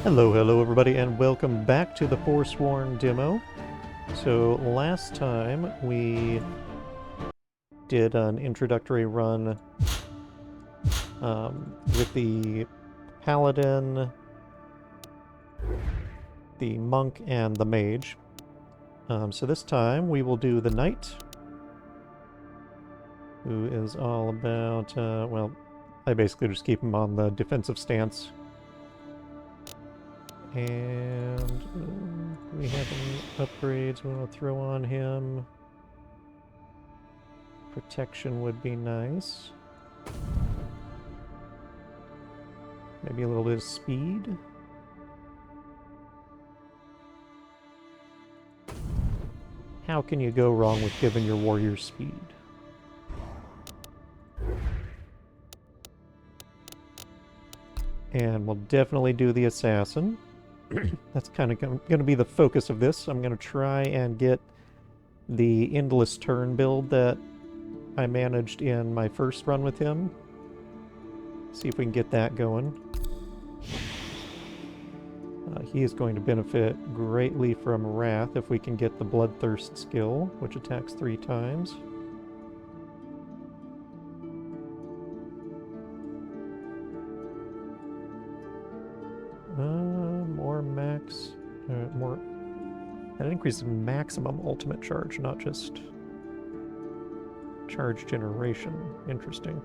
Hello everybody, and welcome back to the Forsworn demo. So last time we did an introductory run with the Paladin, the Monk, and the Mage. So this time we will do the Knight, who is all about, well, I basically just keep him on the defensive stance. And do we have any upgrades we want to throw on him? Protection would be nice. Maybe a little bit of speed. How can you go wrong with giving your warrior speed? And we'll definitely do the assassin. That's kind of going to be the focus of this. I'm going to try and get the endless turn build that I managed in my first run with him. See if we can get that going. He is going to benefit greatly from Wrath if we can get the Bloodthirst skill, which attacks 3 times. That increases maximum ultimate charge, not just charge generation. Interesting.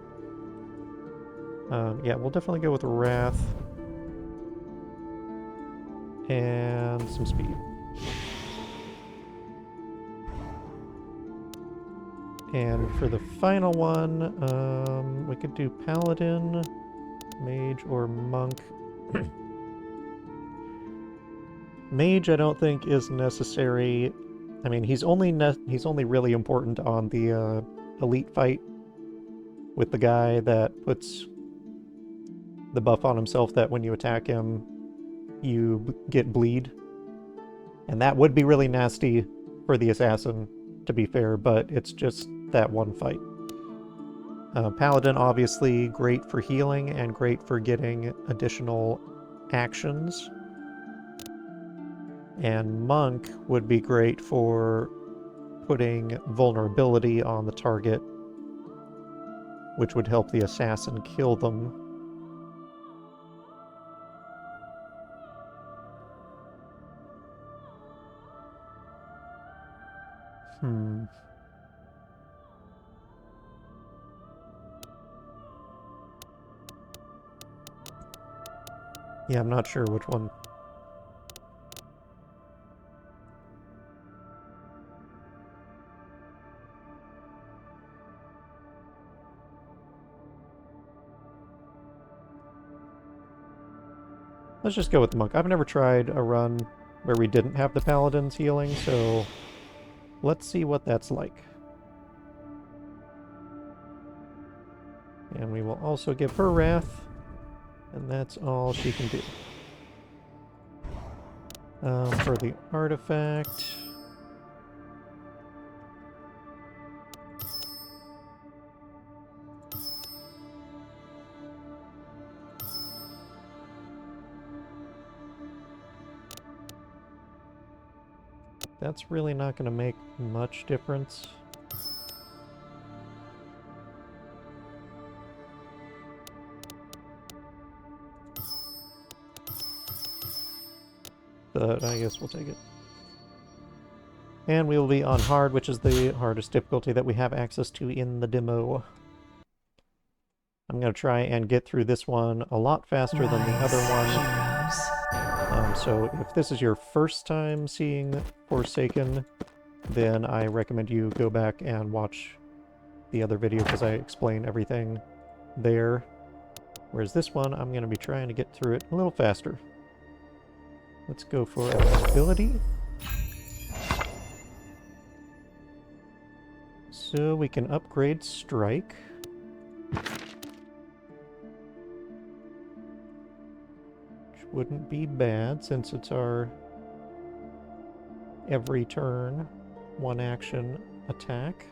Yeah, we'll definitely go with Wrath and some speed. And for the final one, we could do Paladin, Mage, or Monk. Mage, I don't think is necessary. I mean, he's only really important on the elite fight with the guy that puts the buff on himself that when you attack him, you get bleed. And that would be really nasty for the assassin, to be fair, but it's just that one fight. Paladin, obviously, great for healing and great for getting additional actions. And Monk would be great for putting vulnerability on the target, which would help the assassin kill them. Yeah, I'm not sure which one. Let's just go with the Monk. I've never tried a run where we didn't have the Paladin's healing, so let's see what that's like. And we will also give her Wrath, and that's all she can do. For the artifact... That's really not going to make much difference. But I guess we'll take it. And we will be on hard, which is the hardest difficulty that we have access to in the demo. I'm going to try and get through this one a lot faster than the other one. So if this is your first time seeing Forsaken, then I recommend you go back and watch the other video because I explain everything there. Whereas this one, I'm going to be trying to get through it a little faster. Let's go for ability. So we can upgrade Strike. Wouldn't be bad since it's our every turn, one action attack.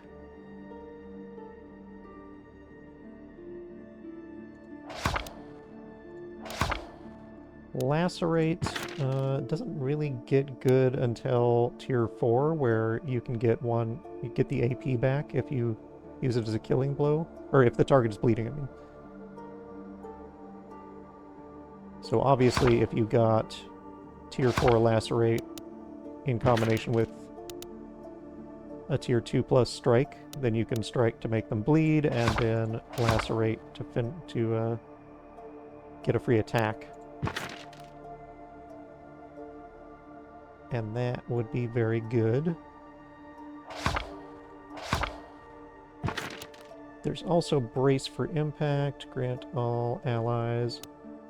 Lacerate doesn't really get good until tier 4, where you can get the AP back if you use it as a killing blow, or if the target is bleeding, I mean. So obviously if you got tier 4 Lacerate in combination with a tier 2 plus strike, then you can strike to make them bleed, and then Lacerate to get a free attack. And that would be very good. There's also Brace for Impact, grant all allies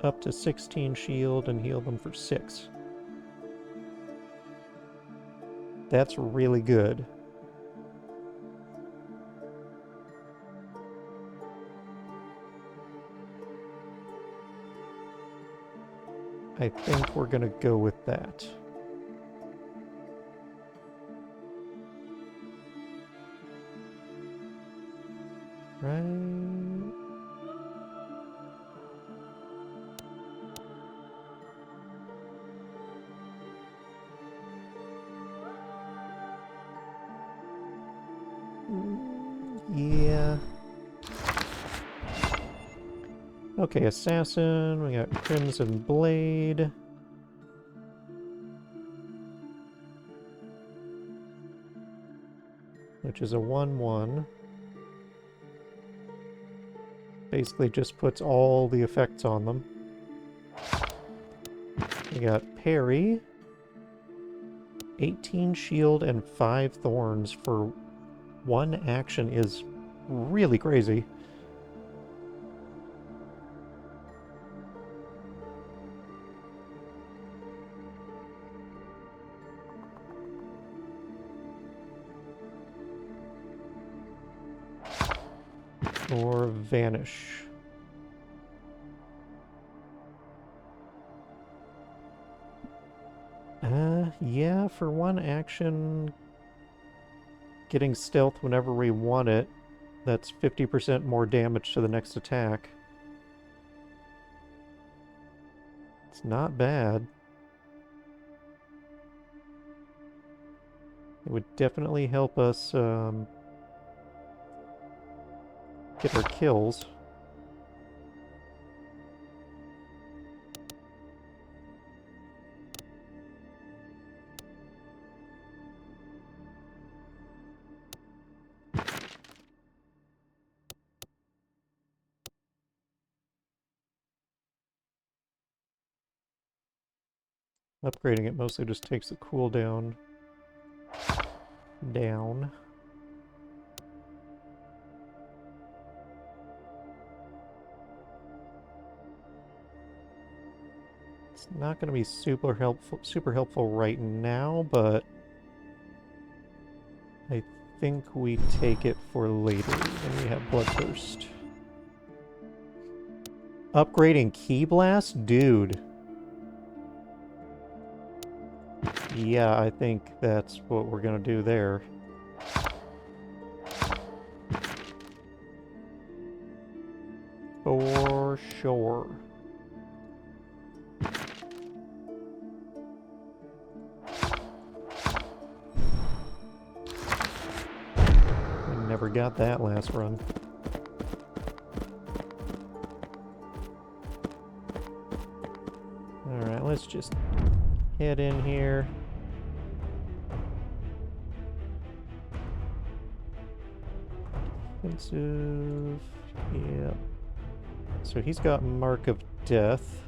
up to 16 shield and heal them for 6. That's really good. I think we're gonna go with that. Right. Yeah. Okay, Assassin, we got Crimson Blade. Which is a 1/1. Basically just puts all the effects on them. We got Parry. 18 shield and 5 thorns for 1 action is really crazy. Or Vanish. Yeah, for 1 action, getting stealth whenever we want it, that's 50% more damage to the next attack. It's not bad. It would definitely help us get our kills. Upgrading it mostly just takes the cooldown down. It's not going to be super helpful right now, but I think we take it for later when we have Bloodthirst. Upgrading Key Blast? Dude. Yeah, I think that's what we're gonna do there. For sure. We never got that last run. Alright, let's just head in here. Defensive. Yeah. So he's got Mark of Death.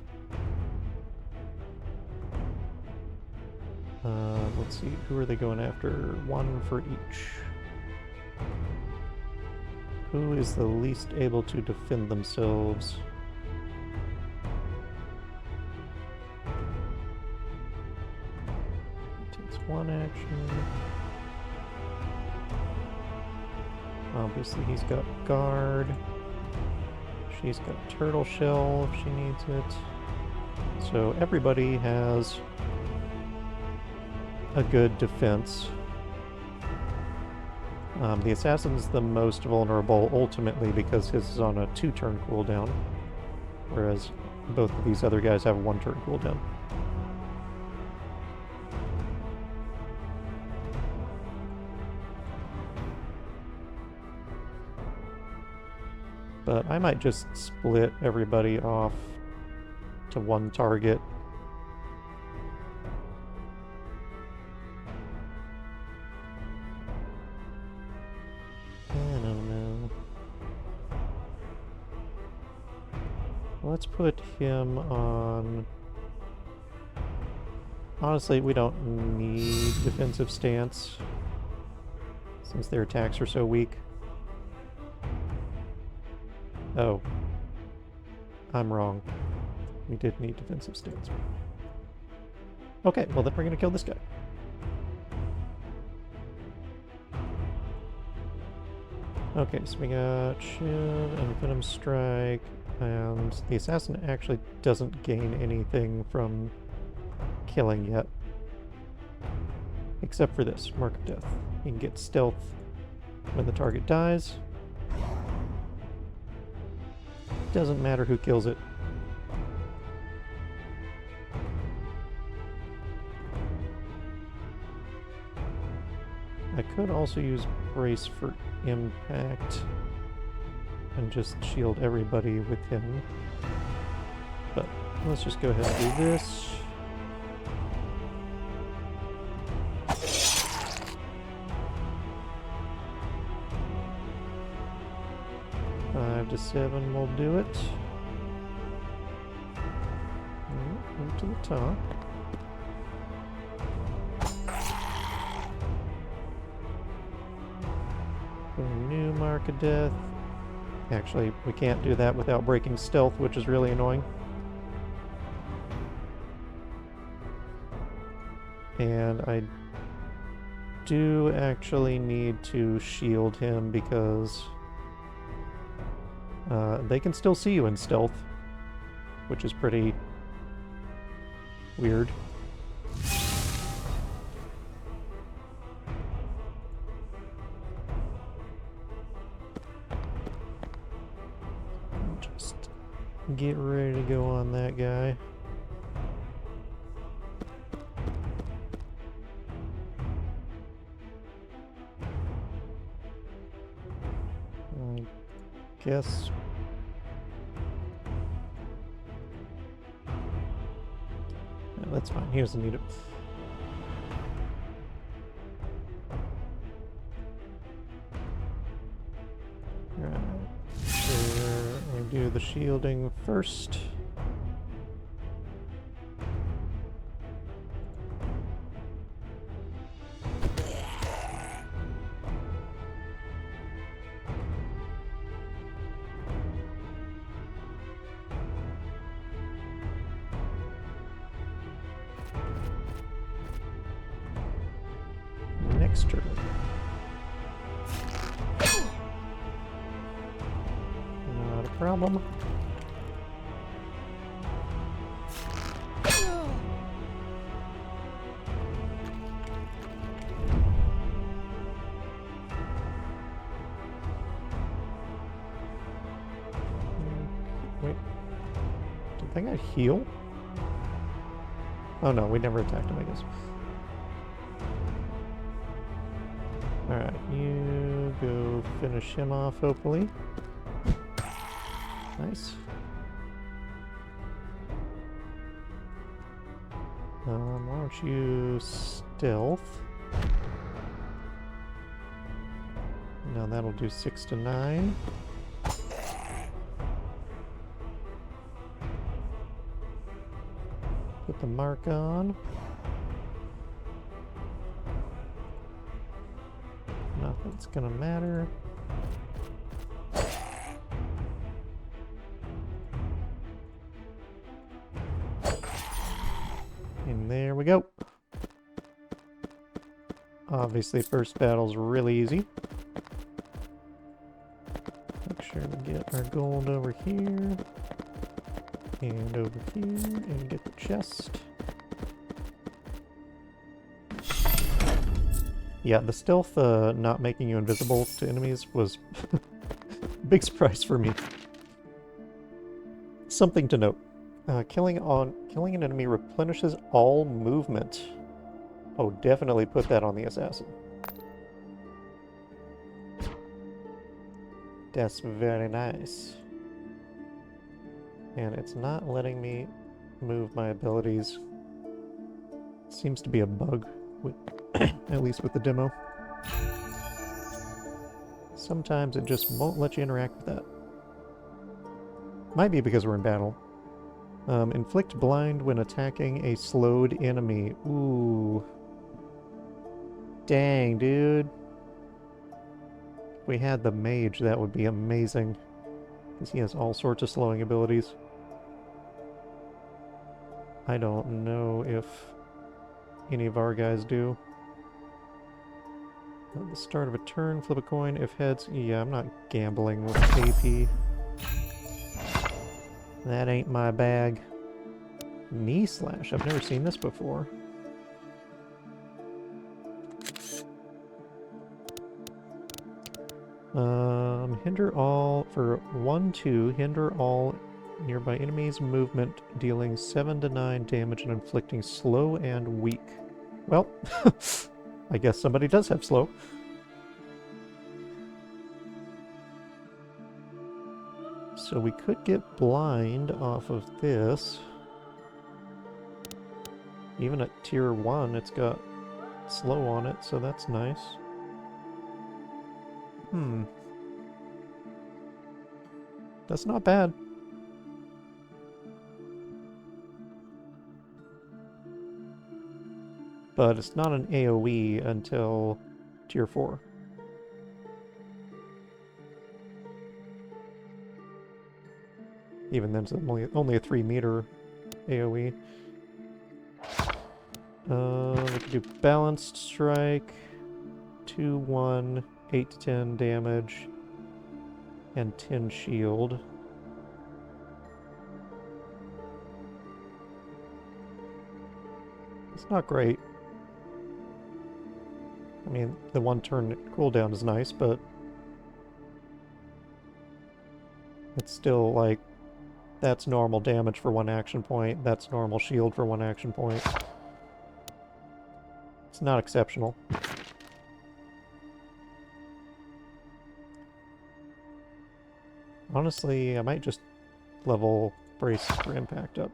Let's see, who are they going after? 1 for each. Who is the least able to defend themselves? Takes 1 action. Obviously he's got Guard. She's got Turtle Shell if she needs it. So everybody has a good defense. The Assassin's the most vulnerable ultimately because his is on a 2-turn cooldown, whereas both of these other guys have a 1 turn cooldown. But I might just split everybody off to 1 target. I don't know. Let's put him on... Honestly, we don't need defensive stance, since their attacks are so weak. Oh. I'm wrong. We did need defensive stance. Okay, well then we're gonna kill this guy. Okay, so we got Shiv and Venom Strike, and the assassin actually doesn't gain anything from killing yet. Except for this, Mark of Death. He can get stealth when the target dies. Doesn't matter who kills it. I could also use Brace for impact and just shield everybody with him. But let's just go ahead and do this. To 7 will do it. Move to the top. A new Mark of Death. Actually, we can't do that without breaking stealth, which is really annoying. And I do actually need to shield him because they can still see you in stealth, which is pretty weird. Just get ready to go on that guy. I guess that's fine. He doesn't need it. Right. We'll do the shielding first. Next turn. Not a problem. Wait. Did that guy heal? Oh no, we never attacked him, I guess. Alright, you go finish him off, hopefully. Nice. Why don't you stealth? Now that'll do 6 to 9. Put the mark on. Nothing's gonna matter. And there we go. Obviously, first battle's really easy. Make sure we get our gold over here. And over here, and get the chest. Yeah, the stealth not making you invisible to enemies was a big surprise for me. Something to note. Killing an enemy replenishes all movement. Oh, definitely put that on the assassin. That's very nice. And it's not letting me move my abilities. Seems to be a bug, with, at least with the demo. Sometimes it just won't let you interact with that. Might be because we're in battle. Inflict blind when attacking a slowed enemy. Ooh. Dang, dude. If we had the mage, that would be amazing. Because he has all sorts of slowing abilities. I don't know if any of our guys do. At the start of a turn, flip a coin. If heads, yeah, I'm not gambling with AP. That ain't my bag. Knee slash, I've never seen this before. Hinder all, for 1-2, hinder all nearby enemies' movement, dealing 7 to 9 damage and inflicting slow and weak. Well, I guess somebody does have slow. So we could get blind off of this. Even at tier 1, it's got slow on it, so that's nice. That's not bad. But it's not an AoE until tier 4. Even then, it's only a 3-meter AoE. We can do Balanced Strike, 2-1, 8 to 10 damage, and 10 shield. It's not great. I mean, the 1-turn cooldown is nice, but it's still like, that's normal damage for 1 action point, that's normal shield for 1 action point. It's not exceptional. Honestly, I might just level Brace for Impact up.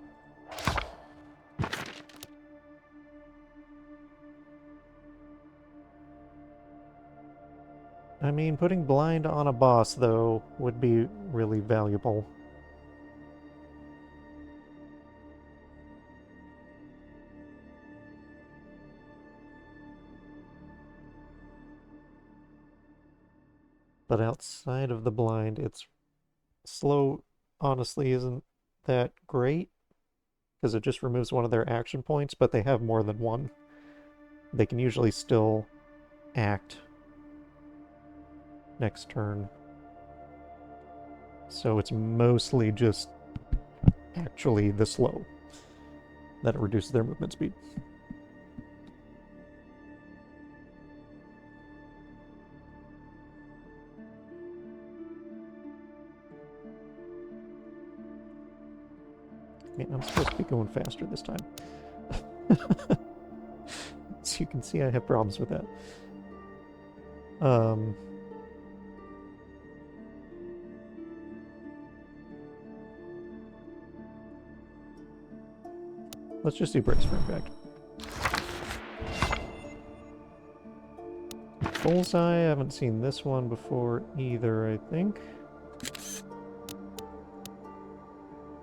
I mean, putting blind on a boss, though, would be really valuable. But outside of the blind, it's slow, honestly, isn't that great, because it just removes one of their action points, but they have more than one. They can usually still act next turn. So it's mostly just actually the slow that it reduces their movement speed. Man, I'm supposed to be going faster this time. So you can see I have problems with that. Let's just do Brace for Impact. Bullseye, I haven't seen this one before either, I think.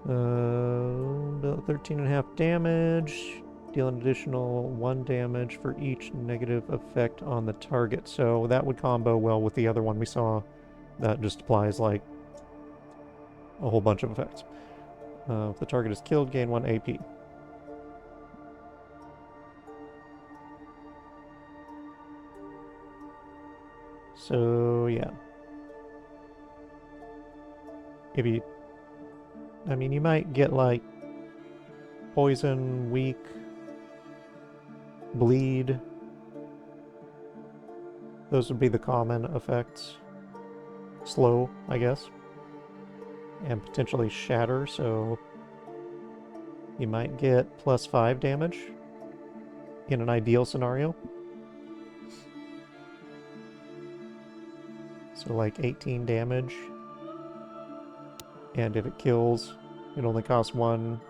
About 13.5 damage. Deal an additional 1 damage for each negative effect on the target. So that would combo well with the other one we saw. That just applies like a whole bunch of effects. If the target is killed, gain 1 AP. So yeah. Maybe, I mean, you might get like poison, weak, bleed. Those would be the common effects. Slow, I guess. And potentially shatter, so You might get +5 damage in an ideal scenario. So like 18 damage. And if it kills, it only costs 1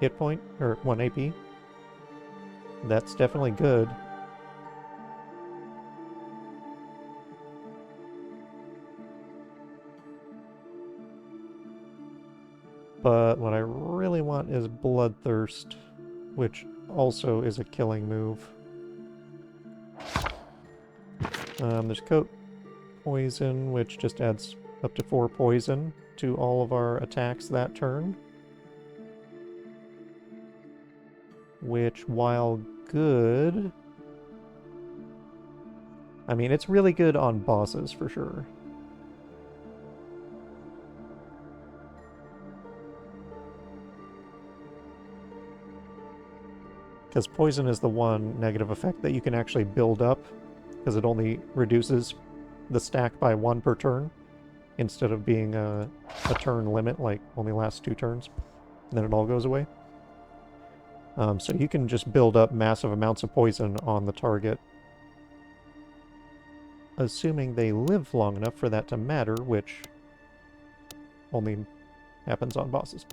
hit point, or 1 AP. That's definitely good. But what I really want is Bloodthirst, which also is a killing move. There's Coat Poison, which just adds up to 4 poison to all of our attacks that turn. Which, while good... I mean, it's really good on bosses, for sure. Because poison is the one negative effect that you can actually build up, because it only reduces the stack by 1 per turn, instead of being a turn limit, like only lasts 2 turns, and then it all goes away. So you can just build up massive amounts of poison on the target, assuming they live long enough for that to matter, which only happens on bosses.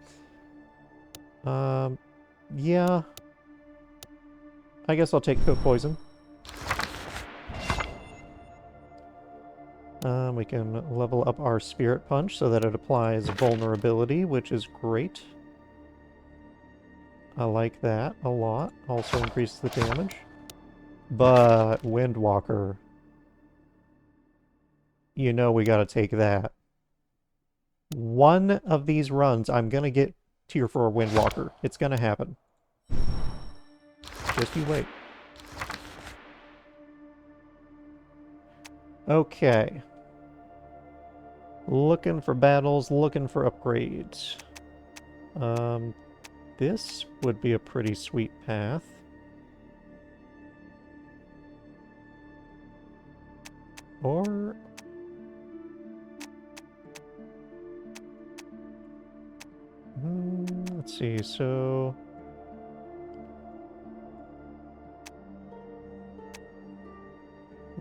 Yeah. I guess I'll take Coat Poison. We can level up our Spirit Punch so that it applies vulnerability, which is great. I like that a lot. Also increases the damage. But Windwalker... You know we gotta take that. One of these runs, I'm gonna get Tier 4 Windwalker. It's gonna happen. Just you wait. Okay. Looking for battles, looking for upgrades. This would be a pretty sweet path. Or... let's see, so...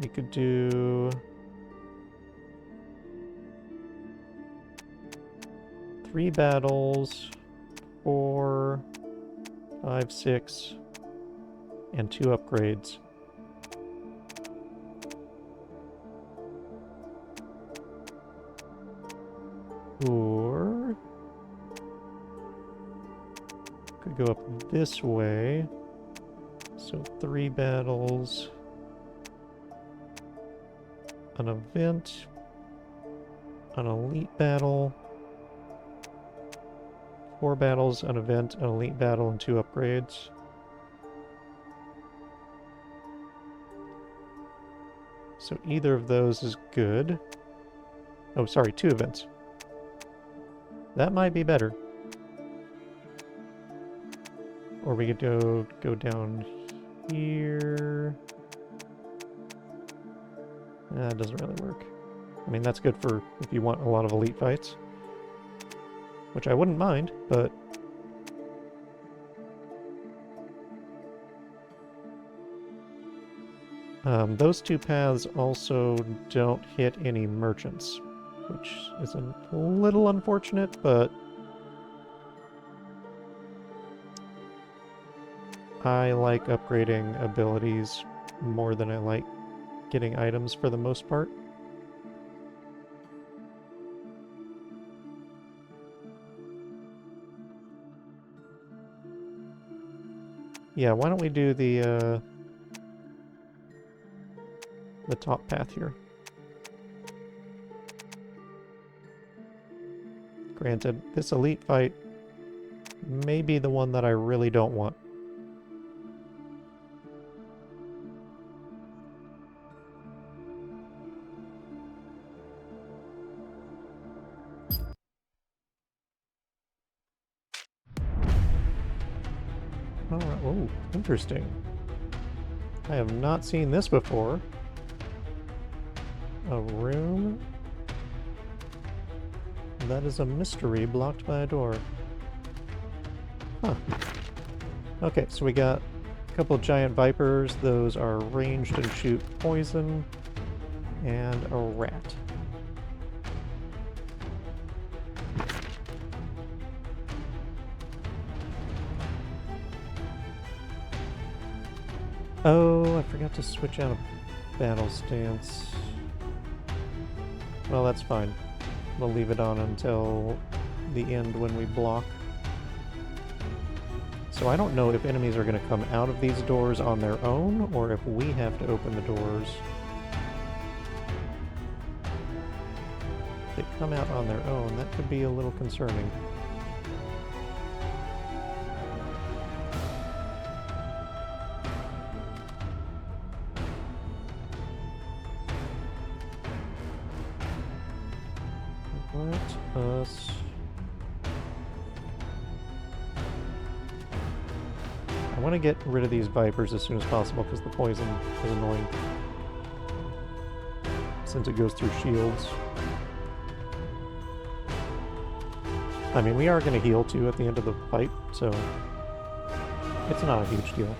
we could do... 3 battles, 4, 5, 6, and 2 upgrades. Or... could go up this way. So 3 battles, an event, an elite battle, 4 battles, an event, an elite battle, and 2 upgrades. So either of those is good. Oh, sorry, 2 events. That might be better. Or we could go down here. That doesn't really work. I mean, that's good for if you want a lot of elite fights. Which I wouldn't mind, but... those 2 paths also don't hit any merchants, which is a little unfortunate, but... I like upgrading abilities more than I like getting items for the most part. Yeah, why don't we do the top path here. Granted, this elite fight may be the one that I really don't want. Alright, oh, interesting. I have not seen this before. A room that is a mystery blocked by a door. Huh. Okay, so we got a couple of giant vipers. Those are ranged and shoot poison. And a rat. Oh, I forgot to switch out a battle stance. Well, that's fine. We'll leave it on until the end when we block. So I don't know if enemies are going to come out of these doors on their own, or if we have to open the doors. If they come out on their own, that could be a little concerning. Let us... I want to get rid of these vipers as soon as possible because the poison is annoying. Since it goes through shields. I mean, we are going to heal too at the end of the fight, so it's not a huge deal.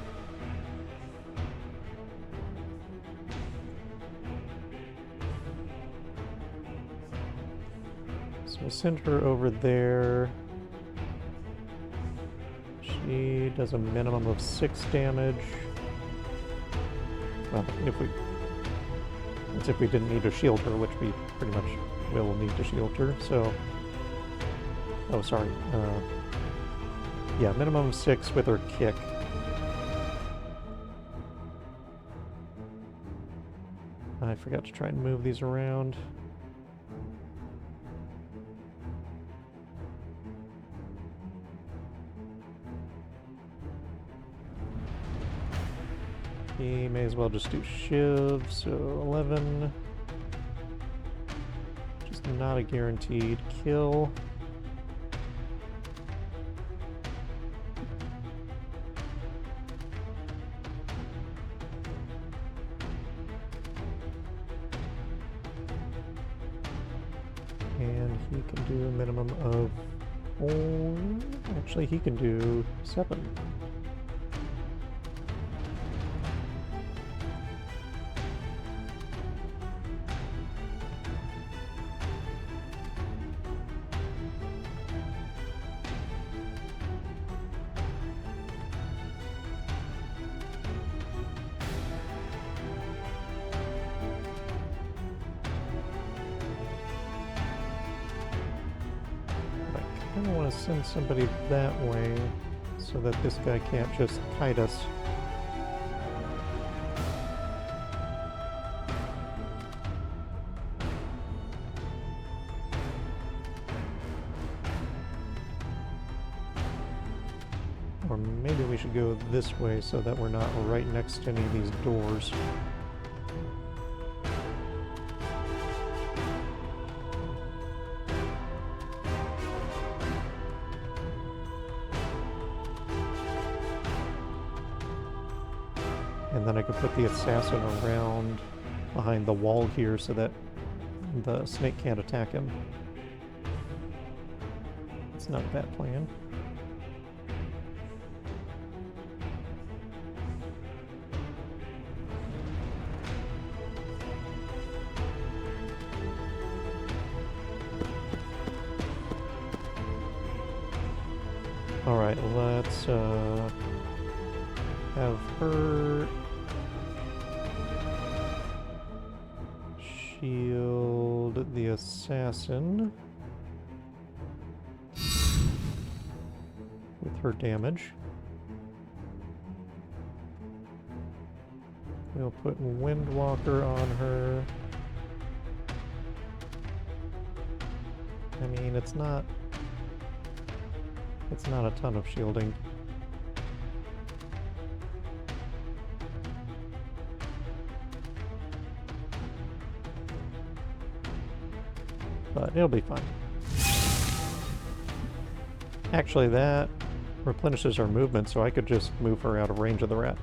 So we'll send her over there. She does a minimum of 6 damage. Well, that's if we didn't need to shield her, which we pretty much will need to shield her, so... Oh, sorry. Yeah, minimum 6 with her kick. I forgot to try and move these around. He may as well just do Shiv, so 11. Just not a guaranteed kill. And he can do a minimum of 4. Actually, he can do 7. I kind of want to send somebody that way so that this guy can't just kite us. Or maybe we should go this way so that we're not right next to any of these doors. And then I could put the assassin around behind the wall here so that the snake can't attack him. It's not a bad plan. Alright, let's have her shield the assassin with her damage. We'll put Windwalker on her. I mean, it's not a ton of shielding. But it'll be fine. Actually, that replenishes her movement, so I could just move her out of range of the rat.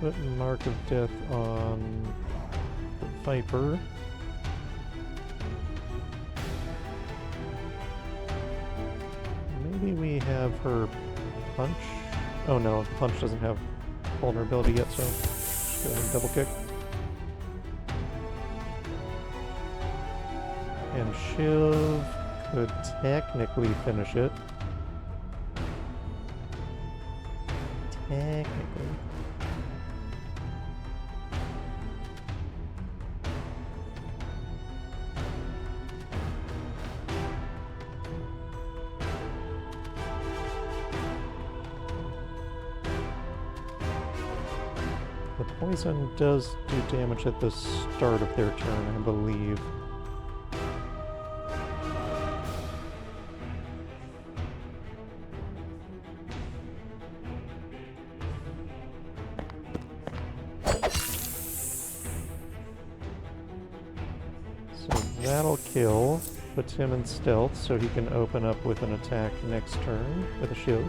put Mark of Death on the Viper. Maybe we have her punch. Oh no, the punch doesn't have vulnerability yet, so just go ahead and double kick. And Shiv could technically finish it. Technically. The poison does do damage at the start of their turn, I believe. That'll kill, puts him in stealth, so he can open up with an attack next turn with a shield.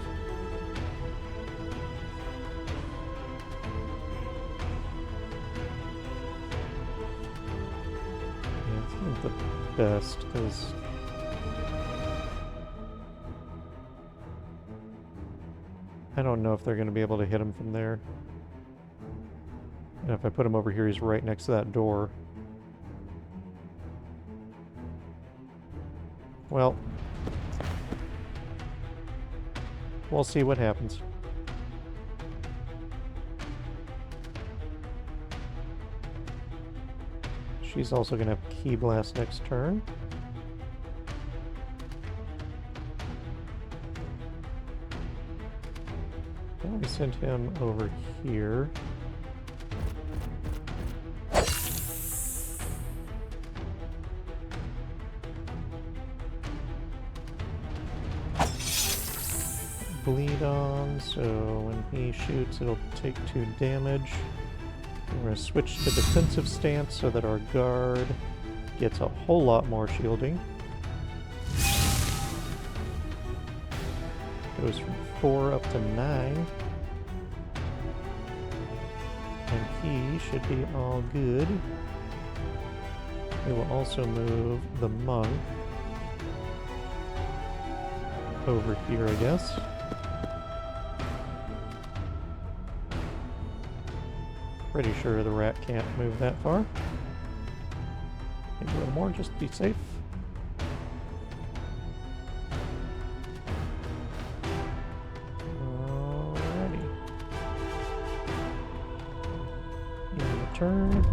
Yeah, it's not the best, because I don't know if they're going to be able to hit him from there. And if I put him over here, he's right next to that door. Well, we'll see what happens. She's also going to have Key Blast next turn. Now we send him over here. Bleed on, so when he shoots, it'll take 2 damage. We're going to switch to defensive stance so that our guard gets a whole lot more shielding. Goes from 4 up to 9. And he should be all good. We will also move the monk over here, I guess. Pretty sure the rat can't move that far. Maybe a little more, just to be safe. Alrighty. End of turn.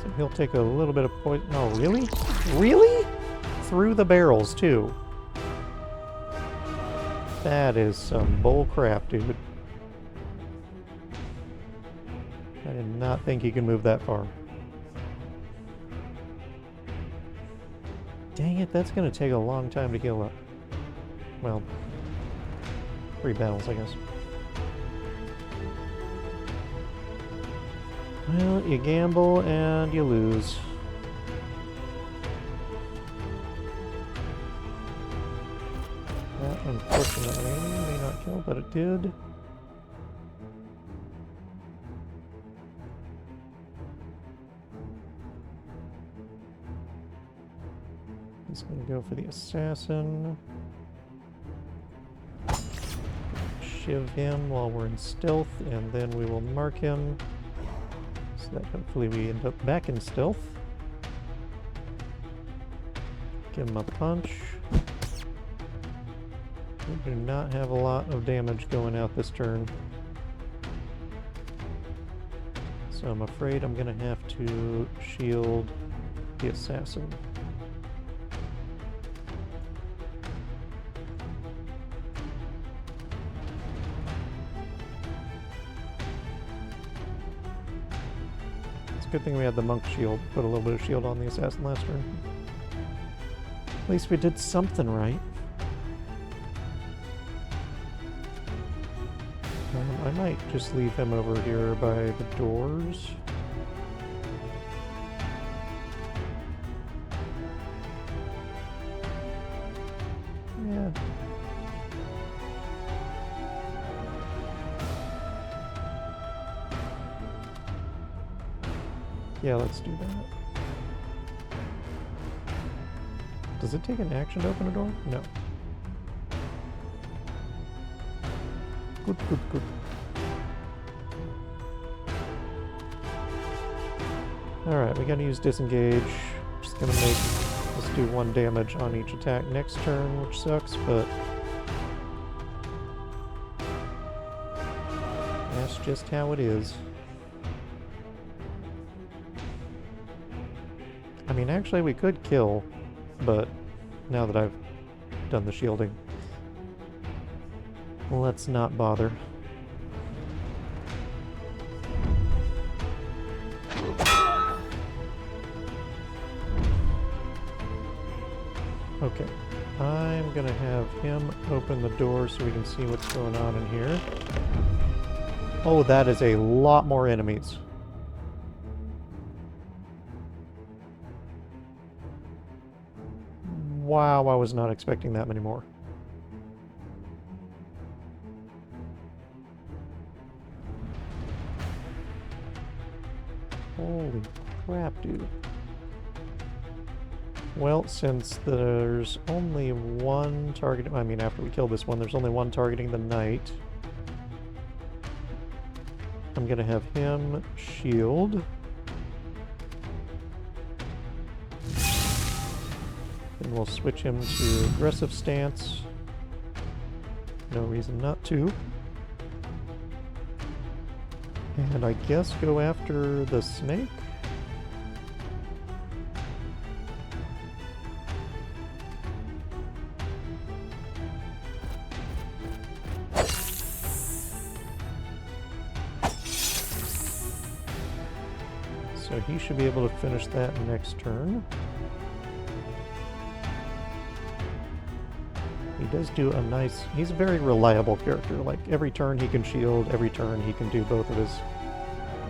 So he'll take a little bit of poison. Oh, really? Really? Through the barrels, too. That is some bull crap, dude. I did not think he could move that far. Dang it, that's going to take a long time to heal up. Well, 3 battles, I guess. Well, you gamble and you lose. That, unfortunately, may not kill, but it did. He's going to go for the assassin. Shiv him while we're in stealth, and then we will mark him so that hopefully we end up back in stealth. Give him a punch. We do not have a lot of damage going out this turn, so I'm afraid I'm going to have to shield the assassin. Good thing we had the monk shield. Put a little bit of shield on the assassin last turn. At least we did something right. I might just leave him over here by the doors. Yeah. Yeah, let's do that. Does it take an action to open a door? No. Good, good, good. Alright, we gotta use disengage. Just gonna make us do 1 damage on each attack next turn, which sucks, but that's just how it is. I mean, actually we could kill, but now that I've done the shielding, let's not bother. Okay, I'm gonna have him open the door so we can see what's going on in here. Oh, that is a lot more enemies. Wow, I was not expecting that many more. Holy crap, dude. Well, since there's only 1 target, I mean, after we kill this one, there's only 1 targeting the knight. I'm gonna have him shield. Then we'll switch him to aggressive stance. No reason not to. And I guess go after the snake? So he should be able to finish that next turn. He does do a nice... He's a very reliable character. Like, every turn he can shield, every turn he can do both of his...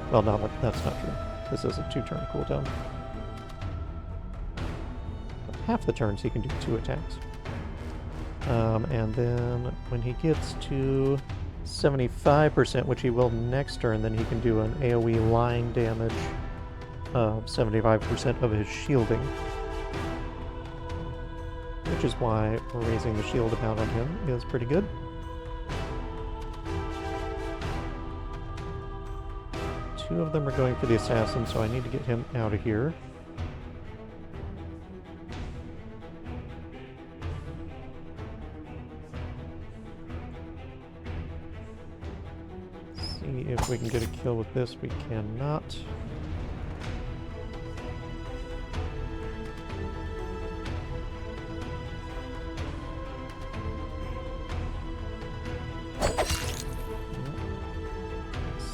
Well, no, that's not true. This is a 2-turn cooldown. But half the turns he can do 2 attacks. And then when he gets to 75%, which he will next turn, then he can do an AoE line damage of 75% of his shielding. Which is why raising the shield amount on him is pretty good. Two of them are going for the assassin, so I need to get him out of here. See if we can get a kill with this. We cannot.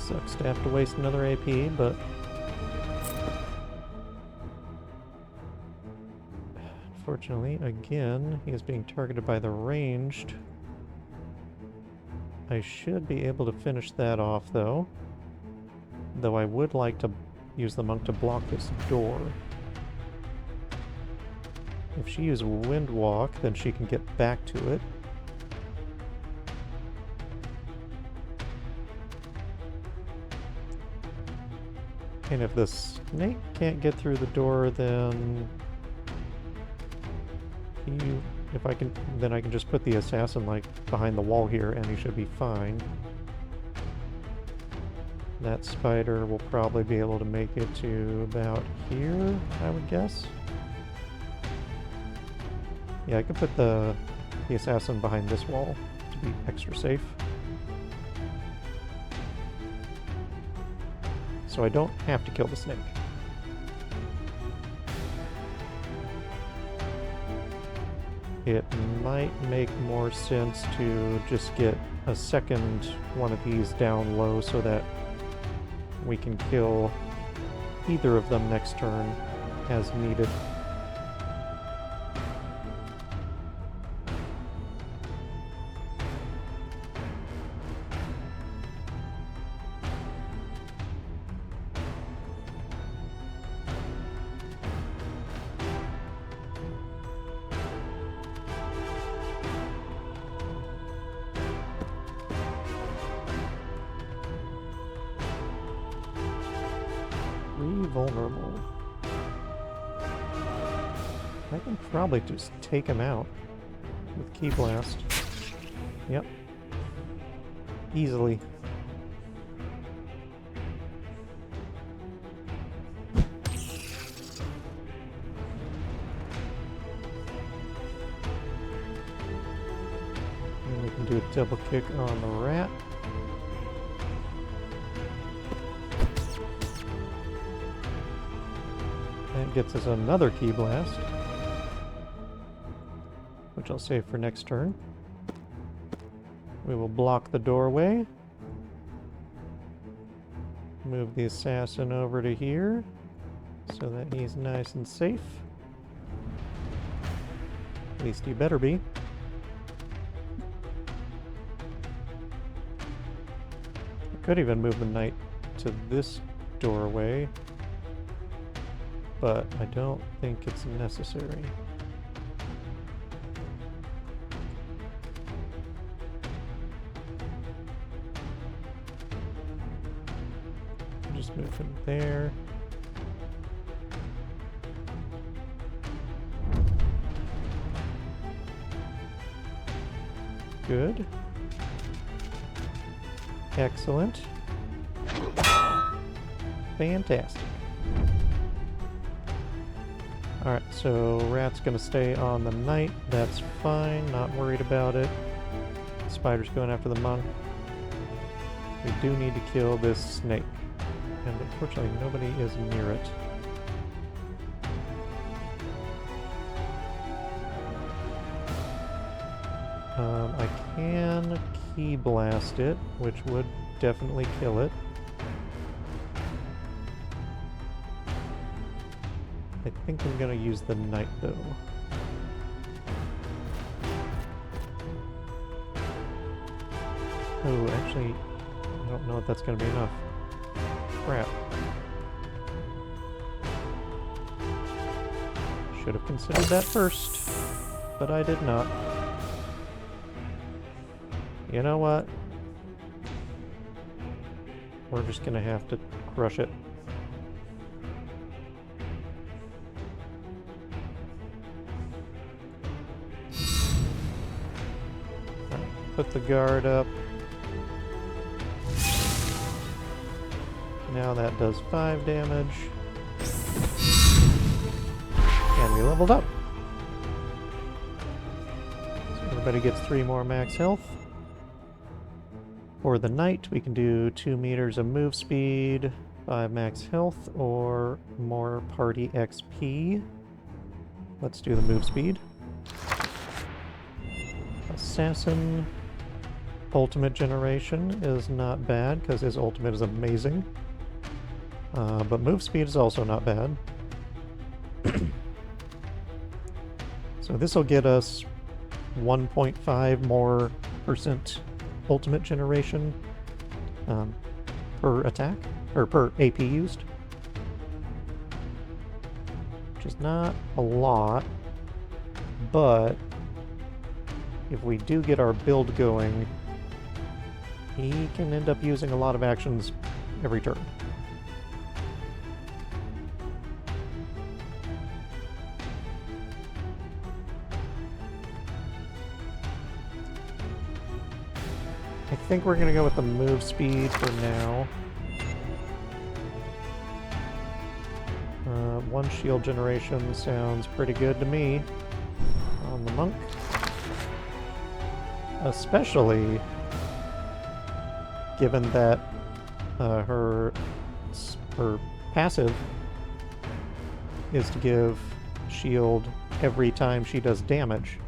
Sucks to have to waste another AP, but unfortunately, again, he is being targeted by the ranged. I should be able to finish that off, though. Though I would like to use the monk to block this door. If she uses Wind Walk, then she can get back to it. And if the snake can't get through the door, then then I can just put the assassin like behind the wall here, and he should be fine. That spider will probably be able to make it to about here, I would guess. Yeah, I could put the assassin behind this wall to be extra safe. So I don't have to kill the snake. It might make more sense to just get a second one of these down low so that we can kill either of them next turn as needed. 3 vulnerable. I can probably just take him out with Key Blast. Yep. Easily. And we can do a double kick on the rat. That gets us another Key Blast, which I'll save for next turn. We will block the doorway. Move the assassin over to here so that he's nice and safe. At least he better be. I could even move the knight to this doorway, but I don't think it's necessary. Just move him there. Good. Excellent. Fantastic. Alright, so rat's gonna stay on the knight. That's fine, not worried about it. Spider's going after the monk. We do need to kill this snake. And unfortunately nobody is near it. I can Key Blast it, which would definitely kill it. I think I'm gonna use the knight though. Oh, actually, I don't know if that's gonna be enough. Crap. Should have considered that first, but I did not. You know what? We're just gonna have to crush it. Alright, put the guard up. Now that does 5 damage. And we leveled up. So everybody gets 3 more max health. For the knight, we can do 2 meters of move speed, 5 max health, or more party XP. Let's do the move speed. Assassin ultimate generation is not bad, because his ultimate is amazing. But move speed is also not bad. So this will get us 1.5 more % ultimate generation per attack, or per AP used. Which is not a lot, but if we do get our build going, he can end up using a lot of actions every turn. I think we're going to go with the move speed for now. 1 shield generation sounds pretty good to me on the monk. Especially given that her passive is to give shield every time she does damage.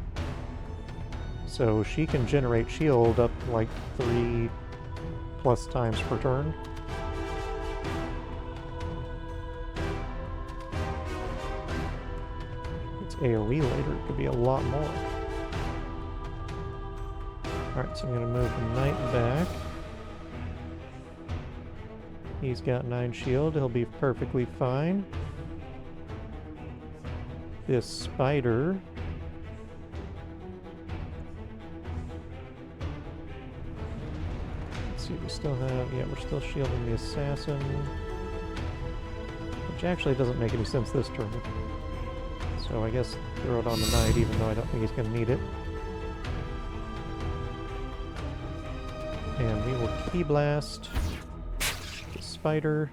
So she can generate shield up like 3+ times per turn. It's AoE later, it could be a lot more. Alright, so I'm going to move the knight back. He's got 9 shield, he'll be perfectly fine. This spider... we still have, yeah, we're still shielding the assassin. Which actually doesn't make any sense this turn. So I guess throw it on the knight, even though I don't think he's going to need it. And we will Key Blast the spider.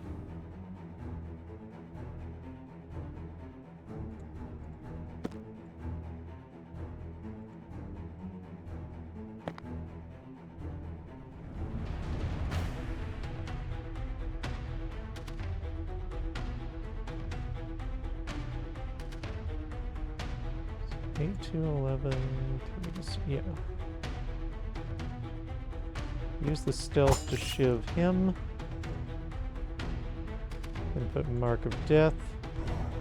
Eight, 2, 11, 3, yeah. Use the stealth to shiv him. Then put Mark of Death.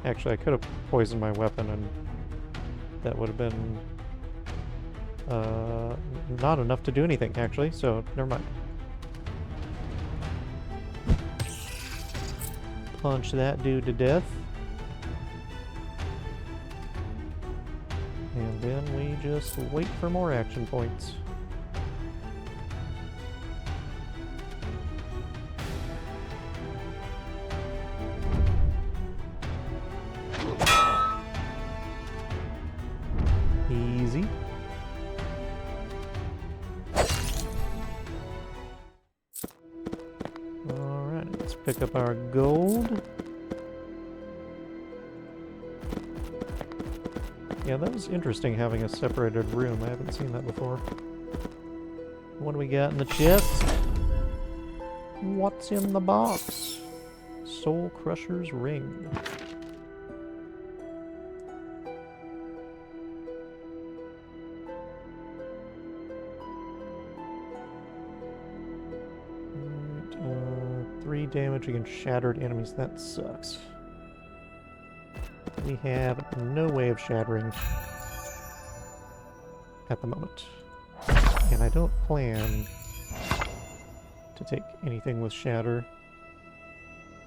Actually, I could have poisoned my weapon and that would have been not enough to do anything, actually, so never mind. Punch that dude to death. And then we just wait for more action points. Easy. Alright, let's pick up our gold. Yeah, that was interesting having a separated room. I haven't seen that before. What do we got in the chest? What's in the box? Soul Crusher's Ring. Right, 3 damage against shattered enemies. That sucks. We have no way of shattering at the moment. And I don't plan to take anything with shatter.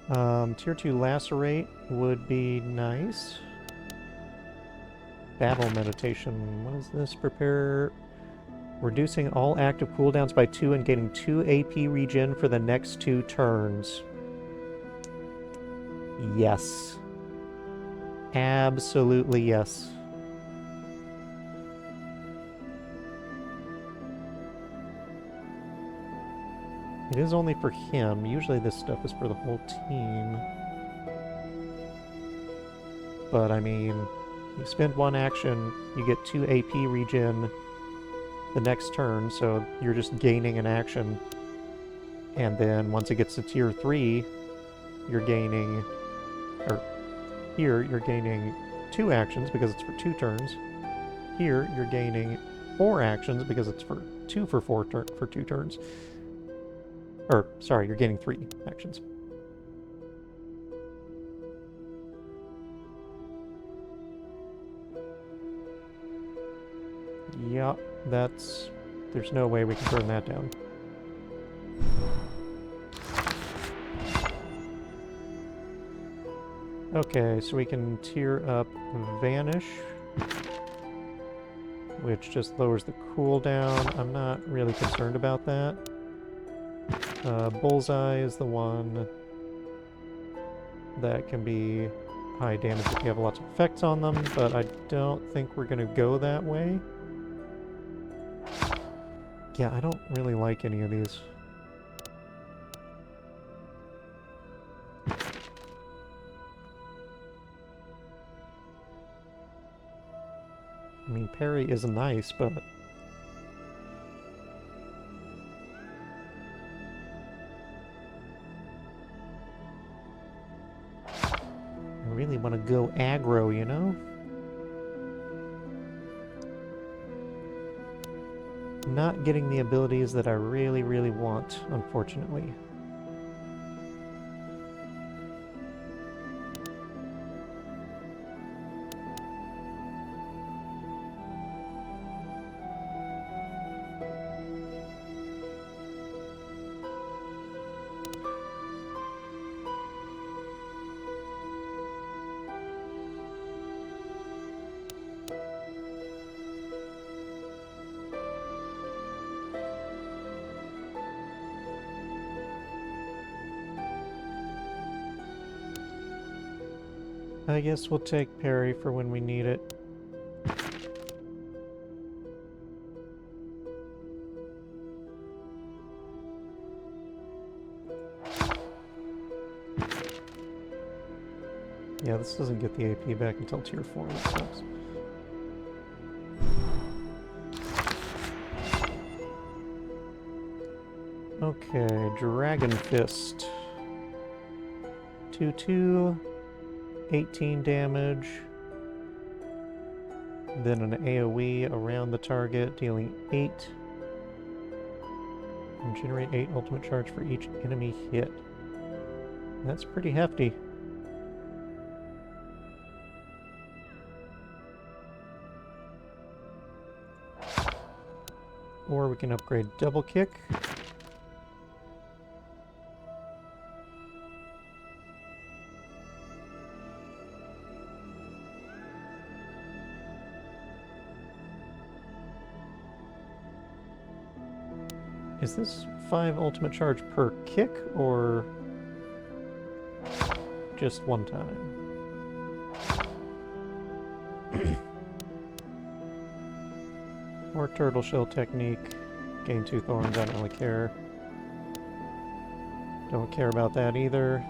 Tier 2 lacerate would be nice. Battle meditation. What is this? Prepare... Reducing all active cooldowns by 2 and gaining 2 AP regen for the next 2 turns. Yes. Absolutely yes. It is only for him. Usually this stuff is for the whole team. But I mean, you spend 1 action, you get 2 AP regen the next turn, so you're just gaining an action. And then once it gets to tier 3, you're gaining... or here, you're gaining 2 actions because it's for 2 turns. Here, you're gaining 4 actions because it's for 2 turns. Or, sorry, you're gaining 3 actions. Yeah, that's... There's no way we can turn that down. Okay, so we can tier up Vanish, which just lowers the cooldown. I'm not really concerned about that. Bullseye is the one that can be high damage if you have lots of effects on them, but I don't think we're going to go that way. Yeah, I don't really like any of these. I mean, parry is nice, but... I really want to go aggro, you know? Not getting the abilities that I really, really want, unfortunately. I guess we'll take parry for when we need it. Yeah, this doesn't get the AP back until tier 4, that sucks. Okay, Dragon Fist. 2/2, 18 damage. Then an AoE around the target, dealing 8. And generate 8 ultimate charge for each enemy hit. That's pretty hefty. Or we can upgrade Double Kick. Is this 5 ultimate charge per kick, or just one time? Or turtle shell technique. Gain 2 thorns, I don't really care. Don't care about that either.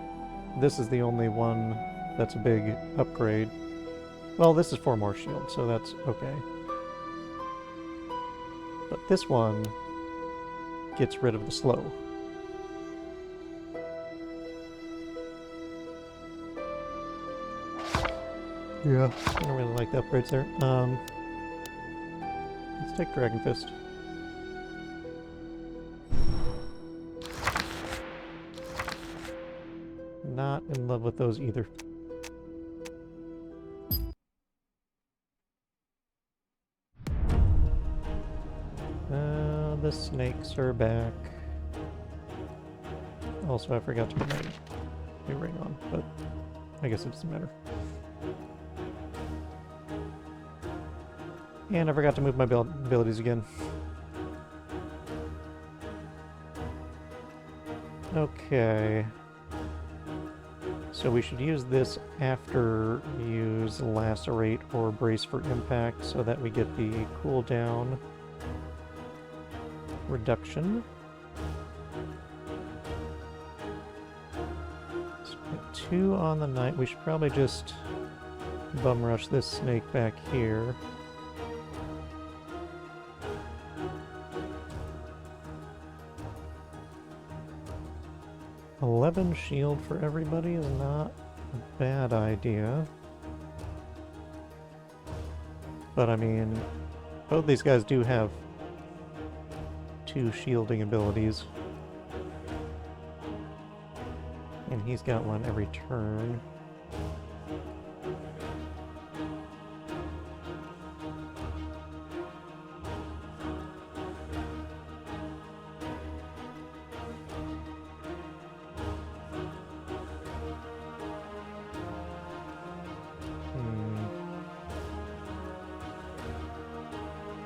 This is the only one that's a big upgrade. Well, this is 4 more shield, so that's okay. But this one gets rid of the slow. Yeah. I don't really like the upgrades there. Let's take Dragon Fist. Not in love with those either. The snakes are back. Also, I forgot to put my new ring on, but I guess it doesn't matter. And I forgot to move my abilities again. Okay. So we should use this after we use Lacerate or Brace for Impact so that we get the cooldown reduction. So we got 2 on the knight. We should probably just bum rush this snake back here. $11 shield for everybody is not a bad idea. But I mean, both these guys do have 2 shielding abilities. And he's got one every turn.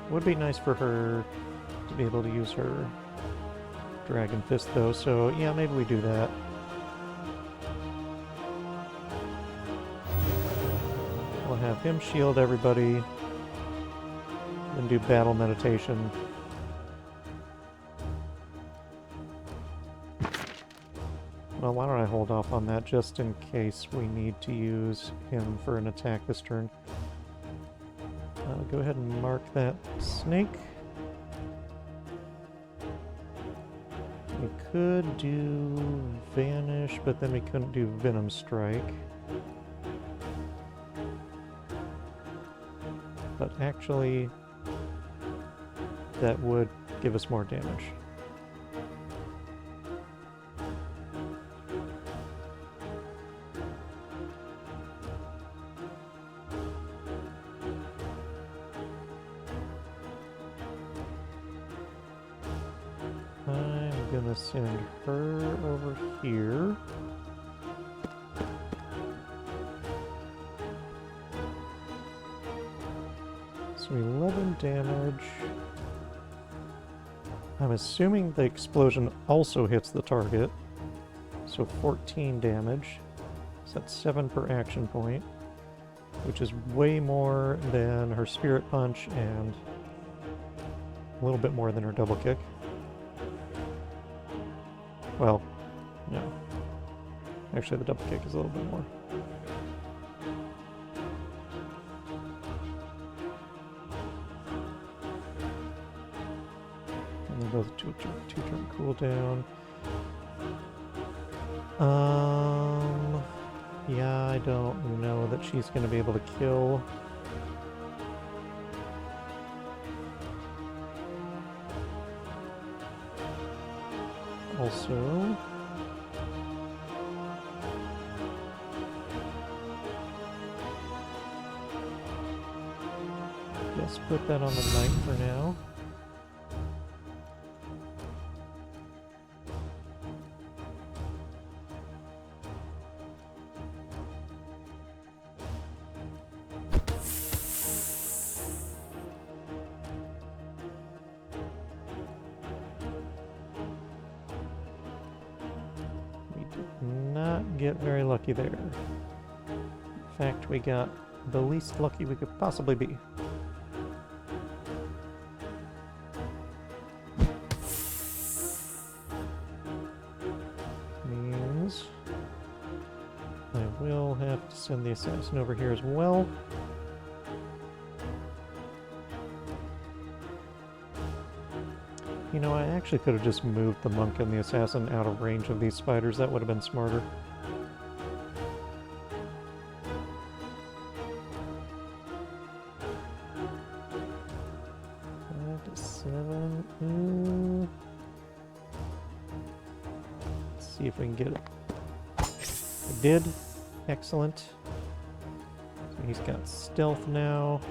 Would be nice for her to be able to use her Dragon Fist though, so yeah, maybe we do that. We'll have him shield everybody, then do battle meditation. Well, why don't I hold off on that just in case we need to use him for an attack this turn. Go ahead and mark that snake. We could do Vanish, but then we couldn't do Venom Strike. But actually, that would give us more damage. Send her over here. So 11 damage. I'm assuming the explosion also hits the target. So 14 damage. So that's 7 per action point. which is way more than her spirit punch and a little bit more than her double kick. Well, no. Actually, the double kick is a little bit more. And then both two-turn cooldown. Yeah, I don't know that she's going to be able to kill. Also, let's put that on the knight for now. Get very lucky there. In fact, we got the least lucky we could possibly be. Means I will have to send the assassin over here as well. You know, I actually could have just moved the monk and the assassin out of range of these spiders. That would have been smarter. See if we can get it. I did. Excellent. So he's got stealth now.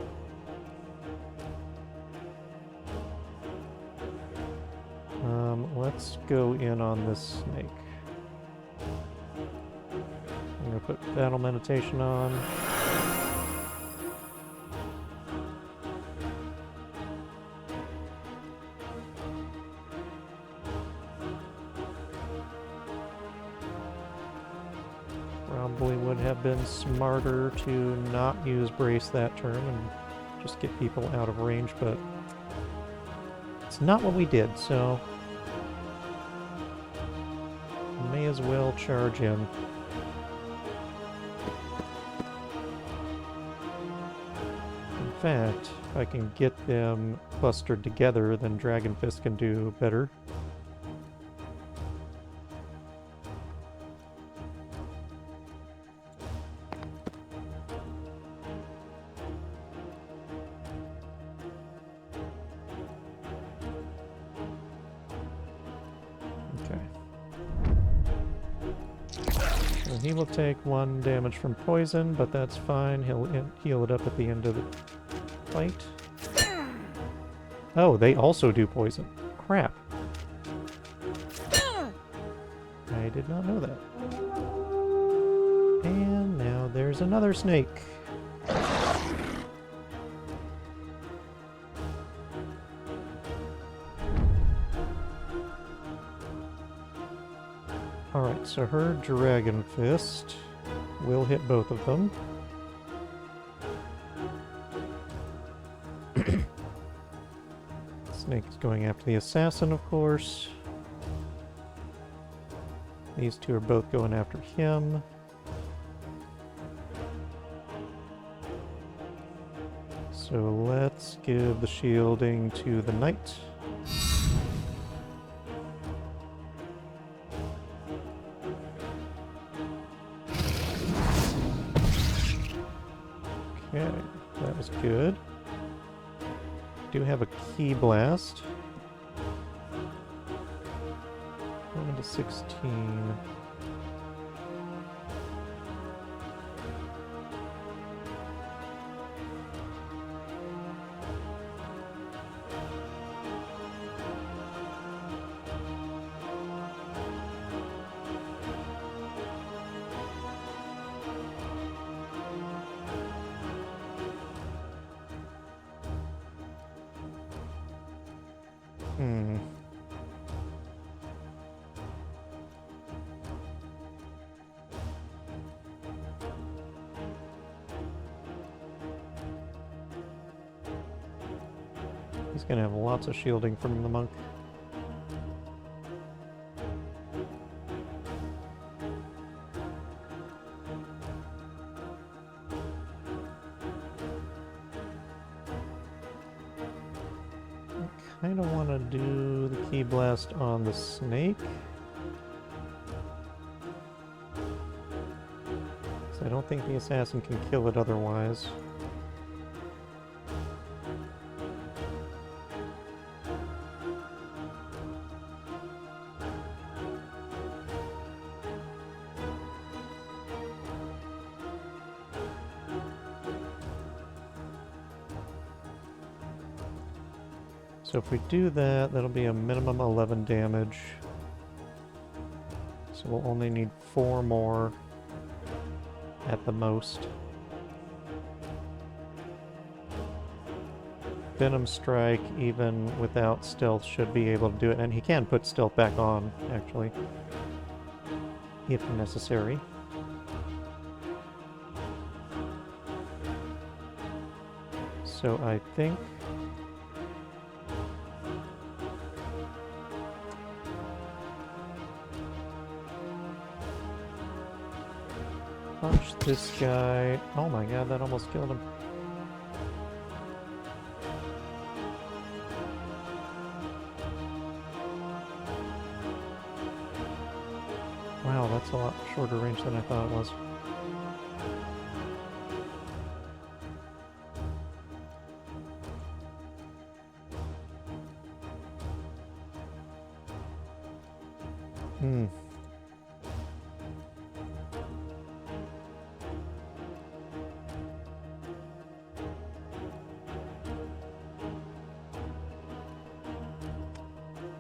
Let's go in on this snake. I'm going to put battle meditation on. Probably would have been smarter to not use brace that turn and just get people out of range, but it's not what we did, so may as well charge in. In fact, if I can get them clustered together, then Dragon Fist can do better. He will take 1 damage from poison, but that's fine. He'll heal it up at the end of the fight. Oh, they also do poison. Crap. I did not know that. And now there's another snake. Alright, so her Dragon Fist will hit both of them. Snake is going after the assassin, of course. These two are both going after him. So let's give the shielding to the knight. Okay, that was good. Do have a key blast. 1 to 16. He's gonna have lots of shielding from the monk. I kind of want to do the key blast on the snake. I don't think the assassin can kill it otherwise. So if we do that, that'll be a minimum 11 damage. So we'll only need 4 more at the most. Venom Strike, even without stealth, should be able to do it. And he can put stealth back on, actually, if necessary. So I think... punch this guy. Oh my god, that almost killed him. Wow, that's a lot shorter range than I thought it was.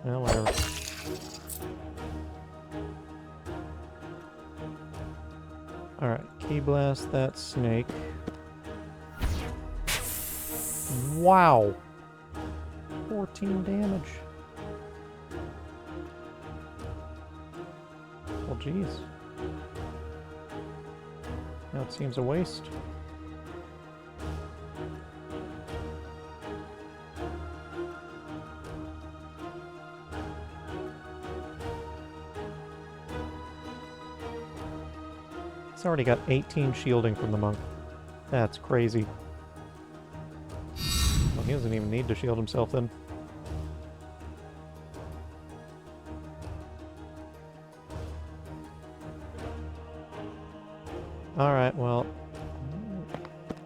Well, whatever. Alright, key blast that snake. Wow! 14 damage. Well, geez. Now it seems a waste. It's already got 18 shielding from the monk. That's crazy. Well, he doesn't even need to shield himself then. Alright, well,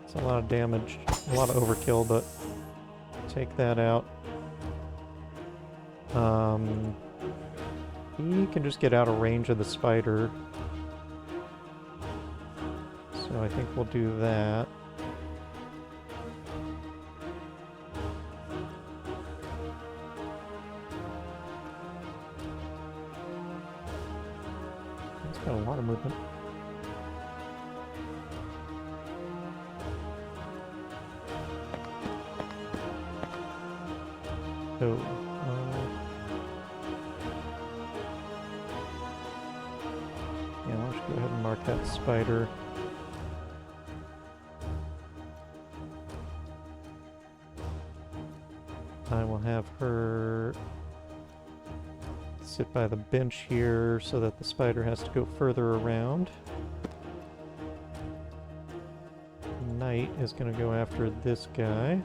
it's a lot of damage, a lot of overkill, but take that out. He can just get out of range of the spider. So I think we'll do that. He's got a lot of movement. Oh, yeah, let's go ahead and mark that spider. I will have her sit by the bench here so that the spider has to go further around. Knight is going to go after this guy.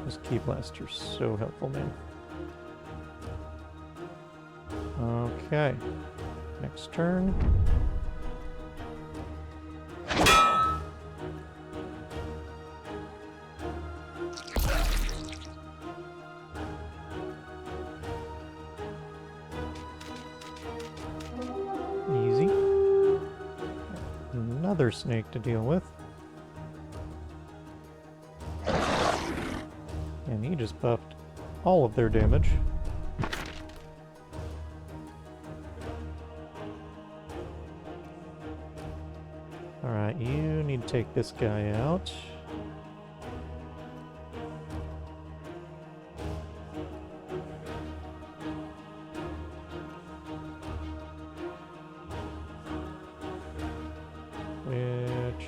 This key blaster is so helpful, man. Okay. Next turn. Easy. Another snake to deal with. And he just buffed all of their damage. Alright, you need to take this guy out.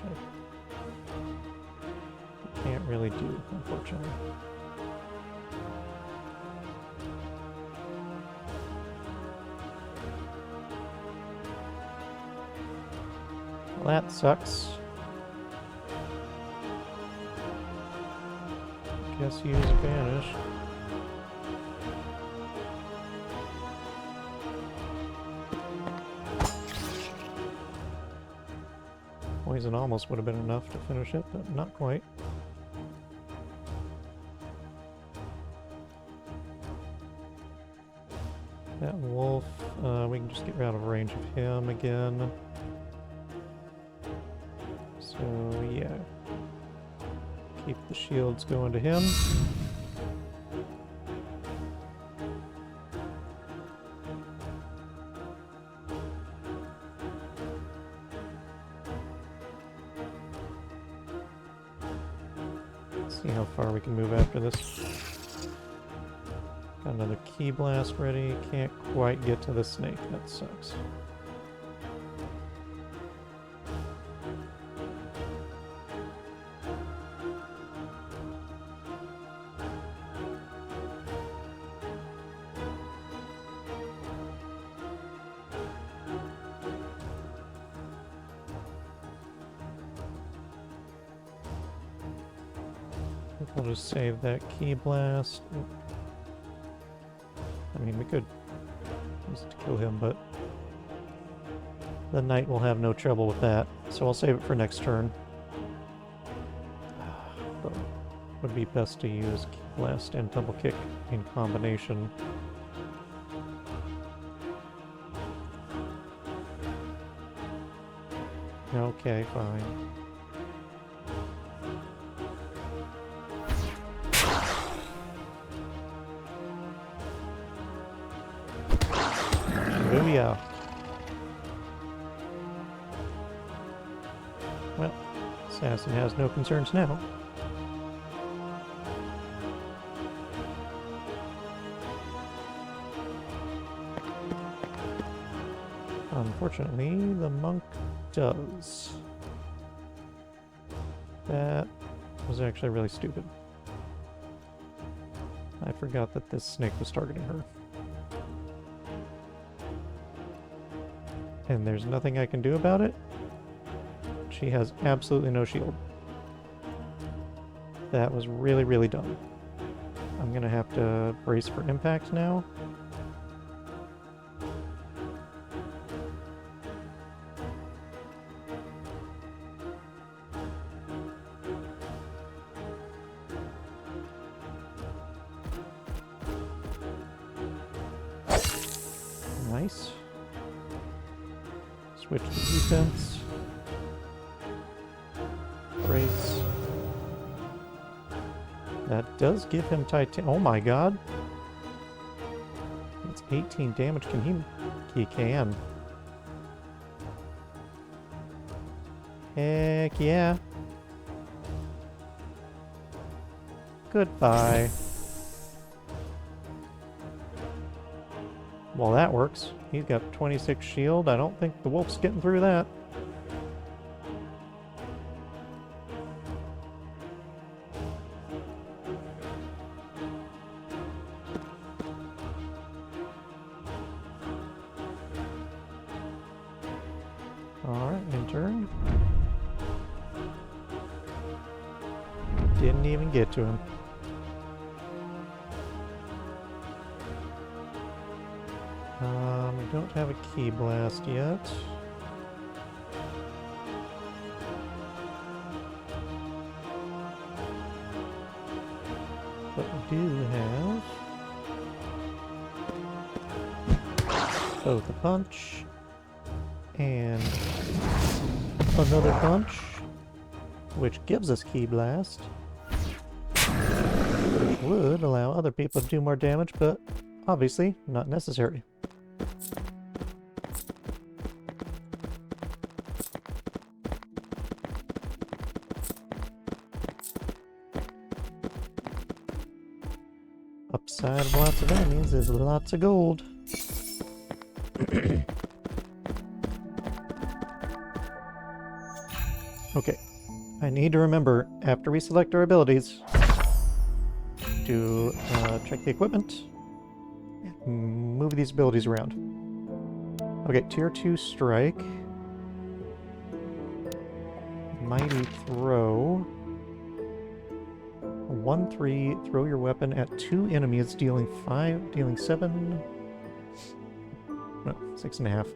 which I can't really do, unfortunately. Well, that sucks. Guess he is banished. Poison almost would have been enough to finish it, but not quite. That wolf, we can just get out of range of him again. So, yeah. Keep the shields going to him. See how far we can move after this. Got another key blast ready. Can't quite get to the snake. That sucks. I'll just save that key blast. I mean, we could use it to kill him, but the knight will have no trouble with that, so I'll save it for next turn. But it would be best to use key blast and double kick in combination. Okay, fine. Booyah! Well, Assassin has no concerns now. Unfortunately, the monk does. That was actually really stupid. I forgot that this snake was targeting her. And there's nothing I can do about it. She has absolutely no shield. That was really, really dumb. I'm gonna have to brace for impact now. Nice. Switch to defense. Brace. That does give him Titan. Oh my god. It's 18 damage. Can he can. Heck yeah. Goodbye. Well, that works. He's got 26 shield. I don't think the wolf's getting through that. Alright, in turn. Didn't even get to him. We don't have a key blast yet. But we do have both a punch and another punch, which gives us key blast, which would allow other people to do more damage, but obviously not necessary. Upside of lots of enemies is lots of gold. Okay, I need to remember, after we select our abilities, to check the equipment, and move these abilities around. Okay, Tier 2 Strike. Mighty Throw. 1/3, throw your weapon at 2 enemies, dealing 7... No, 6.5.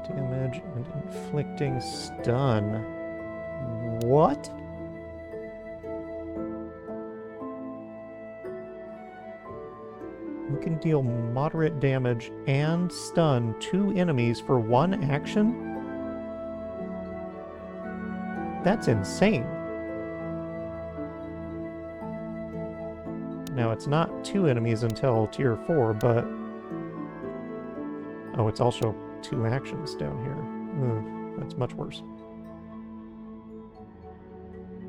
Damage and inflicting stun. What? You can deal moderate damage and stun 2 enemies for 1 action? That's insane. Now, it's not 2 enemies until Tier 4, but... Oh, it's also 2 actions down here. Ugh, that's much worse.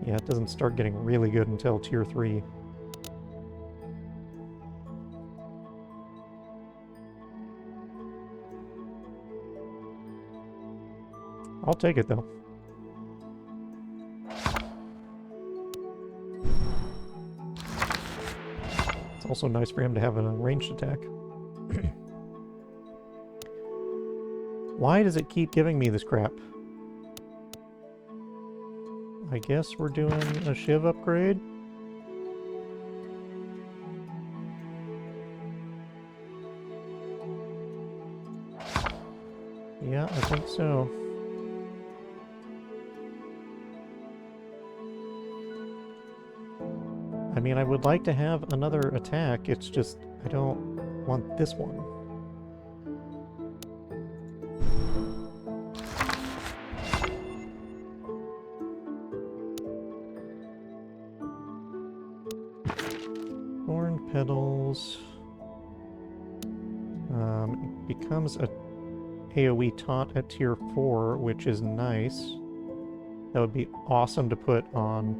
Yeah, it doesn't start getting really good until Tier 3. I'll take it, though. It's also nice for him to have a ranged attack. Why does it keep giving me this crap? I guess we're doing a Shiv upgrade? Yeah, I think so. I mean, I would like to have another attack, it's just I don't want this one. Thorn Petals. It becomes a AoE taunt at Tier 4, which is nice. That would be awesome to put on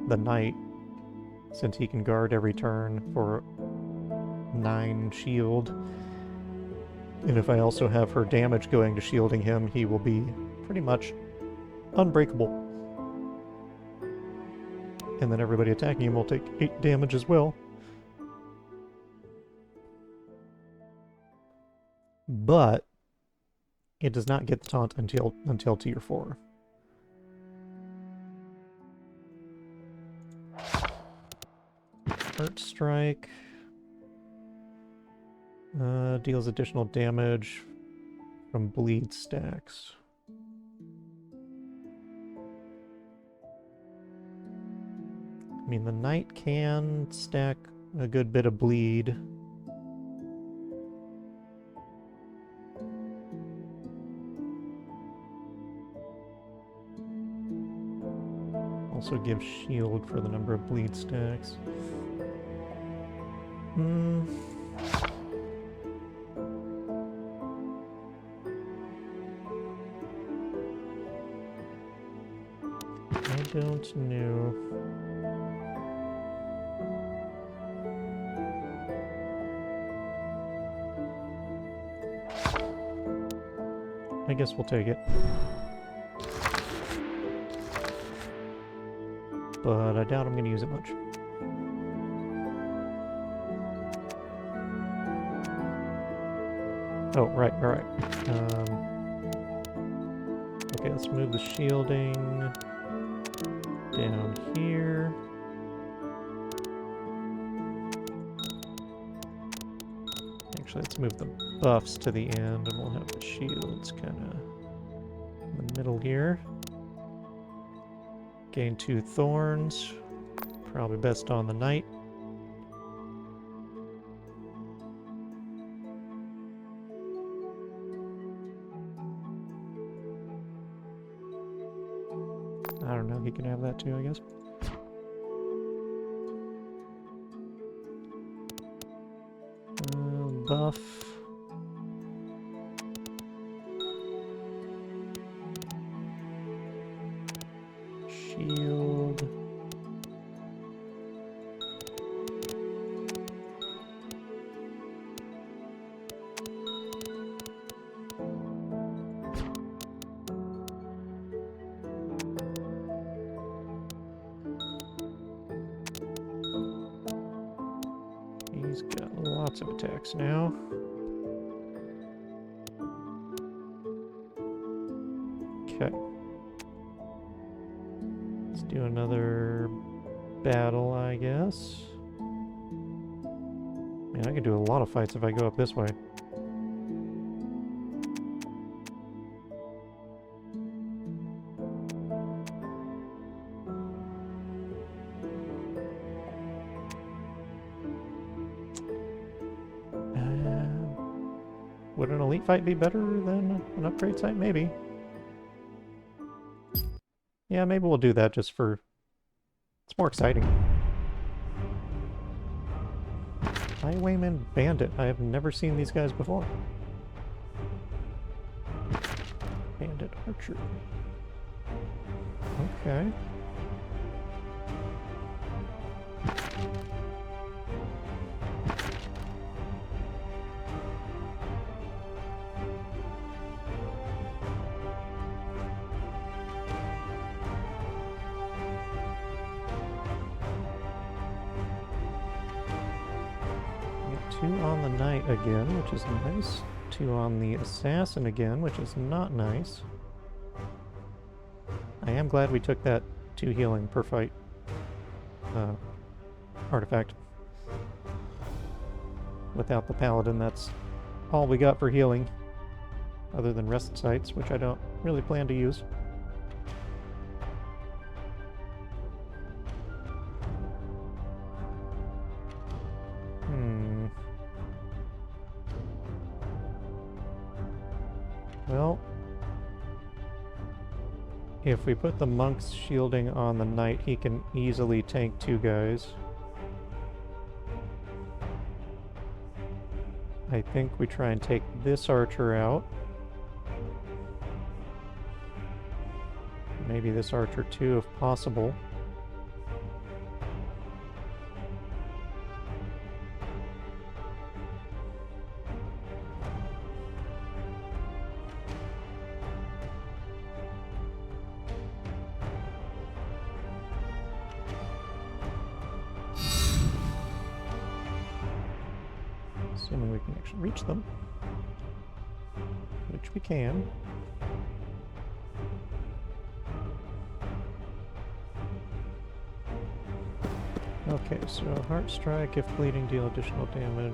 the Knight, since he can guard every turn for 9 shield. And if I also have her damage going to shielding him, he will be pretty much unbreakable. And then everybody attacking him will take 8 damage as well. But it does not get the taunt until Tier 4. Heart Strike deals additional damage from bleed stacks. I mean, the Knight can stack a good bit of bleed. Also gives shield for the number of bleed stacks. I don't know. I guess we'll take it. But I doubt I'm going to use it much. Oh, right. Okay, let's move the shielding down here. Actually, let's move the buffs to the end, and we'll have the shields kind of in the middle here. Gain 2 thorns. Probably best on the Knight. I don't know, he can have that too, I guess. Buff. Shield. Lots of attacks now. Okay. Let's do another battle, I guess. Man, I could do a lot of fights if I go up this way. Would an elite fight be better than an upgrade site? Maybe. Yeah, maybe we'll do that just for... It's more exciting. Highwayman Bandit. I have never seen these guys before. Bandit Archer. Okay. Two on the knight again, which is nice. Two on the assassin again, which is not nice. I am glad we took that 2 healing per fight artifact. Without the paladin, that's all we got for healing, other than rest sites, which I don't really plan to use. Well, if we put the monk's shielding on the knight, he can easily tank 2 guys. I think we try and take this archer out. Maybe this archer too, if possible. Assuming we can actually reach them. Which we can. Okay, so Heart Strike, if bleeding, deal additional damage.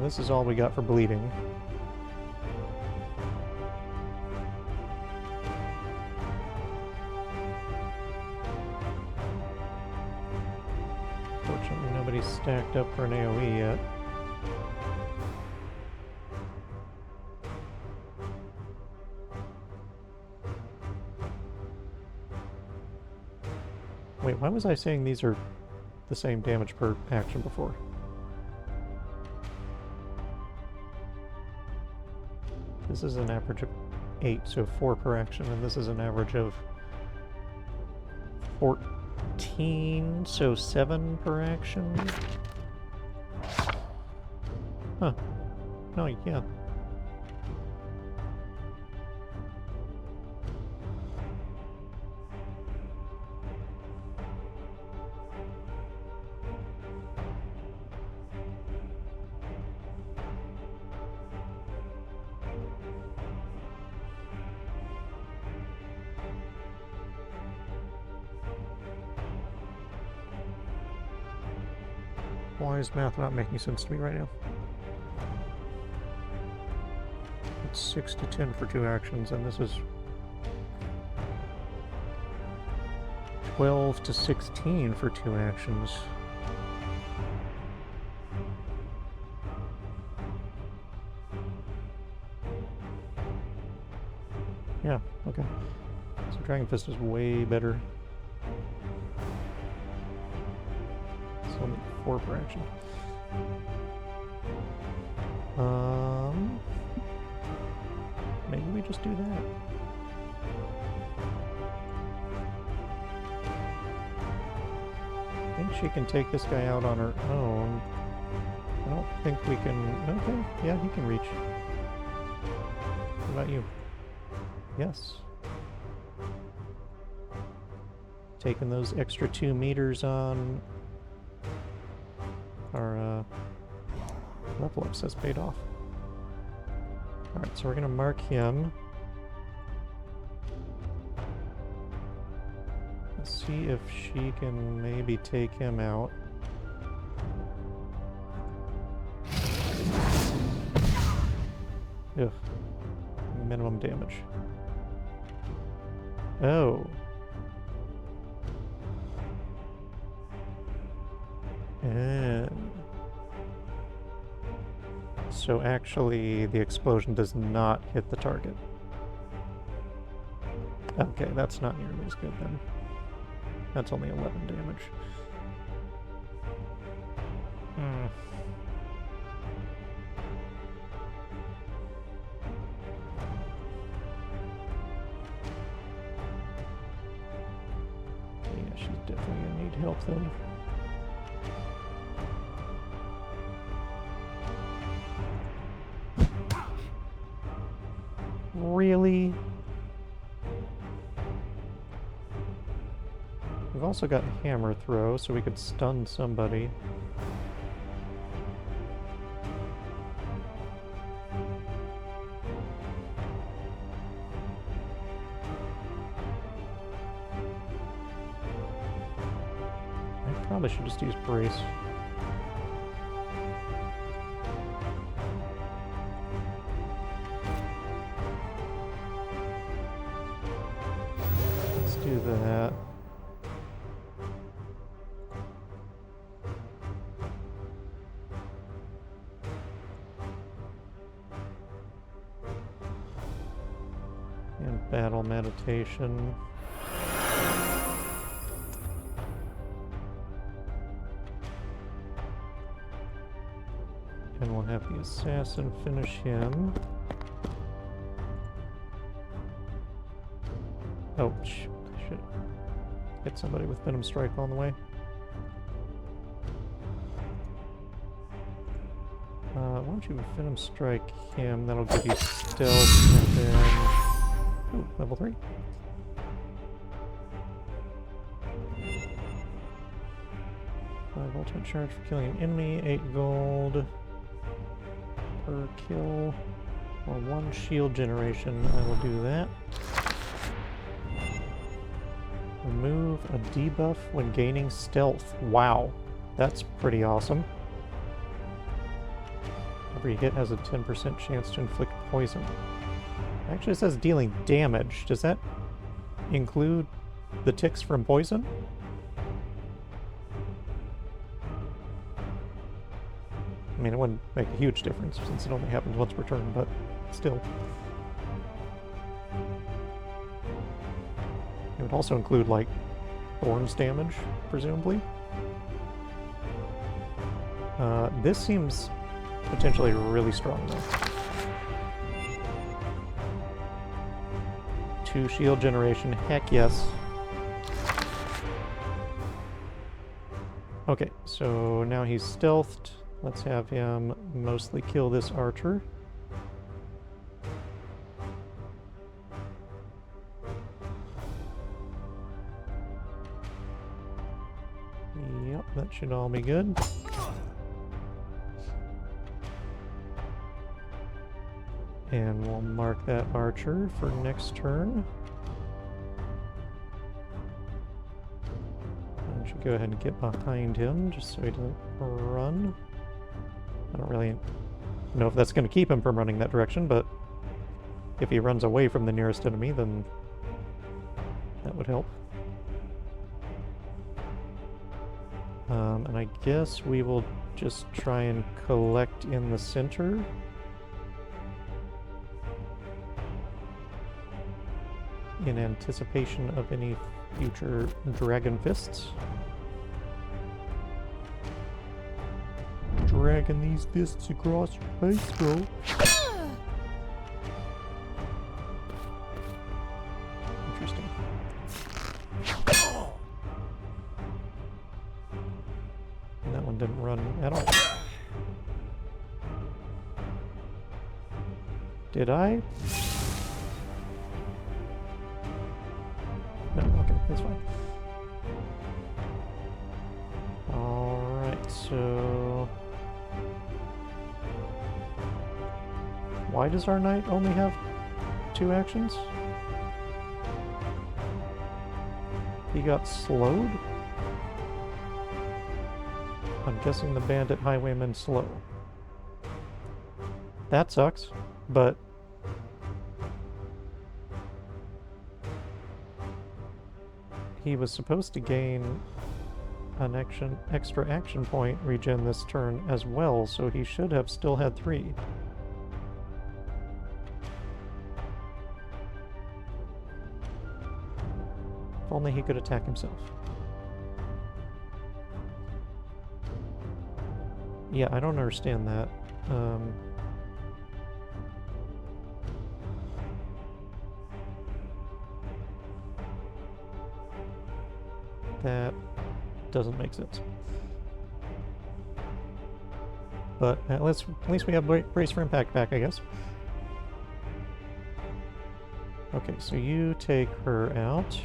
This is all we got for bleeding. Fortunately, nobody's stacked up for an AoE yet. Wait, why was I saying these are the same damage per action before? This is an average of 8, so 4 per action, and this is an average of 14, so 7 per action? Huh. No, you can't. Why is math not making sense to me right now? It's 6 to 10 for 2 actions, and this is 12 to 16 for 2 actions. Yeah, okay. So Dragon Fist is way better. It's only 4 per action. Maybe we just do that. I think she can take this guy out on her own. I don't think we can... Okay, yeah, he can reach. What about you? Yes. taking those extra 2 meters on our level ups has paid off. Alright, so we're gonna mark him. Let's see if she can maybe take him out. Ugh. Minimum damage. Oh. And so actually the explosion does not hit the target. Okay, that's not nearly as good then. That's only 11 damage. Hmm. Yeah, she's definitely gonna need help then. Really? We've also got hammer throw, so we could stun somebody. I probably should just use brace. Let's do that. And battle meditation. And we'll have the assassin finish him. Oh, I should hit somebody with Venom Strike on the way. Why don't you Venom Strike him? That'll give you stealth, and then... Ooh, level 3. Ultimate charge for killing an enemy, 8 gold per kill, or 1 shield generation. I will do that. Remove a debuff when gaining stealth. Wow, that's pretty awesome. Every hit has a 10% chance to inflict poison. Actually, it says dealing damage. Does that include the ticks from poison? I mean, it wouldn't make a huge difference since it only happens once per turn, but still. It would also include, like, thorns damage, presumably. This seems potentially really strong, though. 2 shield generation, heck yes. Okay, so now he's stealthed. Let's have him mostly kill this archer. Yep, that should all be good. And we'll mark that archer for next turn. I should go ahead and get behind him just so he doesn't run. I don't really know if that's going to keep him from running that direction, but if he runs away from the nearest enemy, then that would help. And I guess we will just try and collect in the center. In anticipation of any future dragon fists. Dragging these fists across your face, bro. Interesting. And that one didn't run at all. Did I? No, okay, that's fine. so... Why does our knight only have 2 actions? He got slowed? I'm guessing the bandit highwayman's slow. That sucks, but... He was supposed to gain an extra action point regen this turn as well, so he should have still had 3. If only he could attack himself. Yeah, I don't understand that. That doesn't make sense. But at least we have Brace for Impact back, I guess. Okay, so you take her out.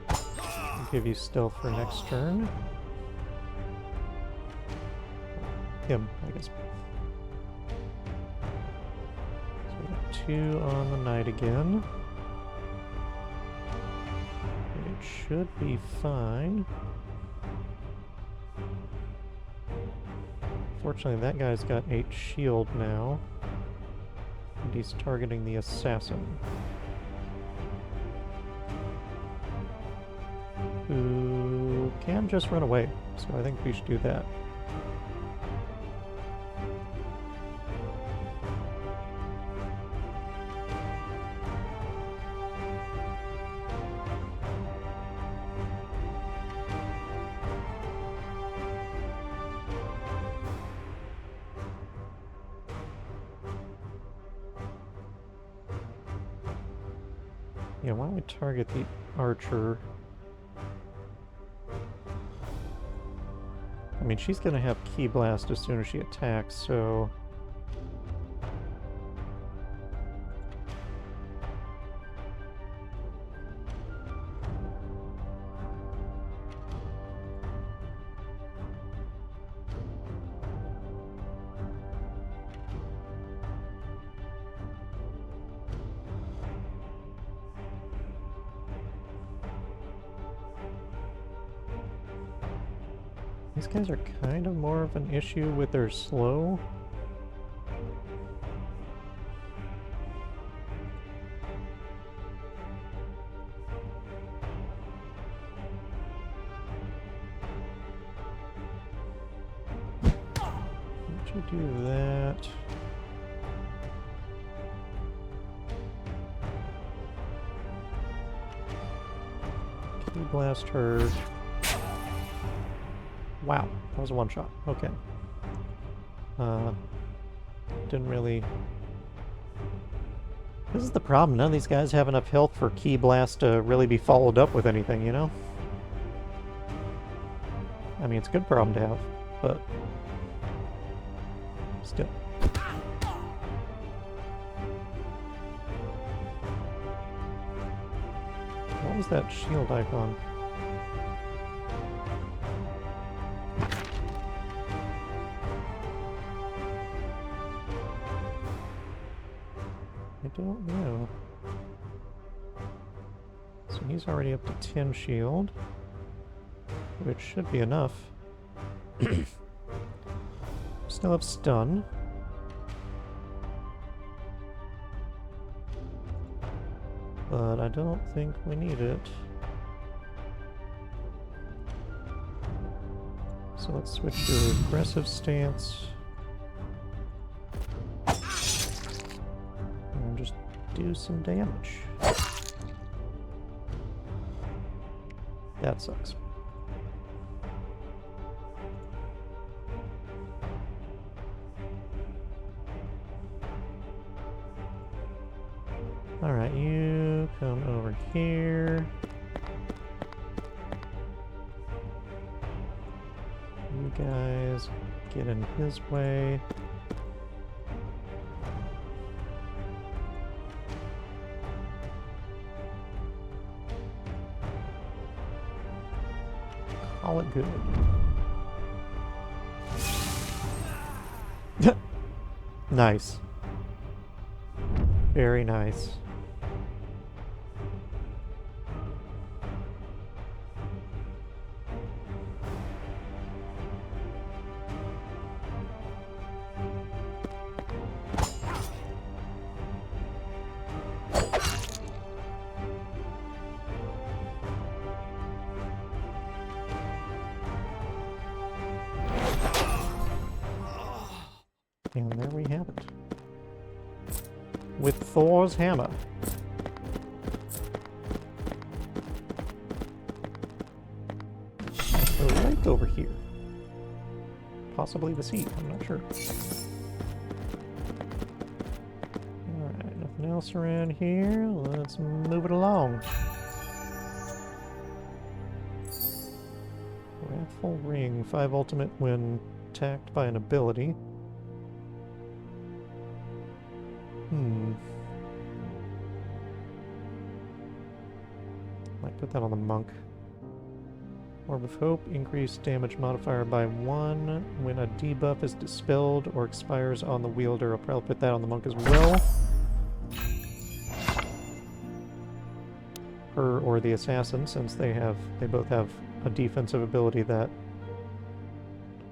I'll give you stealth for next turn. Him, I guess. So we got 2 on the knight again. It should be fine. Fortunately, that guy's got 8 shield now. And he's targeting the assassin, who can just run away, so I think we should do that. Yeah, why don't we target the archer? I mean, she's gonna have Key Blast as soon as she attacks, so... These guys are kind of more of an issue with their slow. Why don't you do that? Key Blast her. Wow, that was a one-shot. Okay. Didn't really... This is the problem. None of these guys have enough health for Key Blast to really be followed up with anything, you know? I mean, it's a good problem to have, but... Still. What was that shield icon? I don't know. So he's already up to 10 shield, which should be enough. Still have stun. But I don't think we need it. So let's switch to aggressive stance. And just do some damage. That sucks. Alright, you come over here. You guys get in his way. good. Nice. Very nice. And there we have it. With Thor's hammer. A lake over here. Possibly the sea, I'm not sure. Alright, nothing else around here. Let's move it along. Wrathful Ring. 5 ultimate when attacked by an ability. Might put that on the monk. Orb of Hope, increased damage modifier by 1 when a debuff is dispelled or expires on the wielder. I'll probably put that on the monk as well. Her or the assassin, since they both have a defensive ability that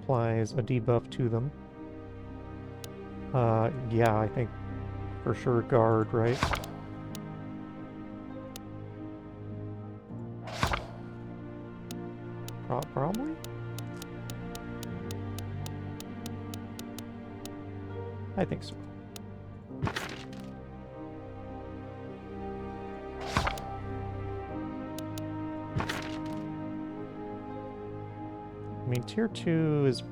applies a debuff to them. Yeah, I think for sure guard, right? Probably? I think so. I mean, tier 2 is...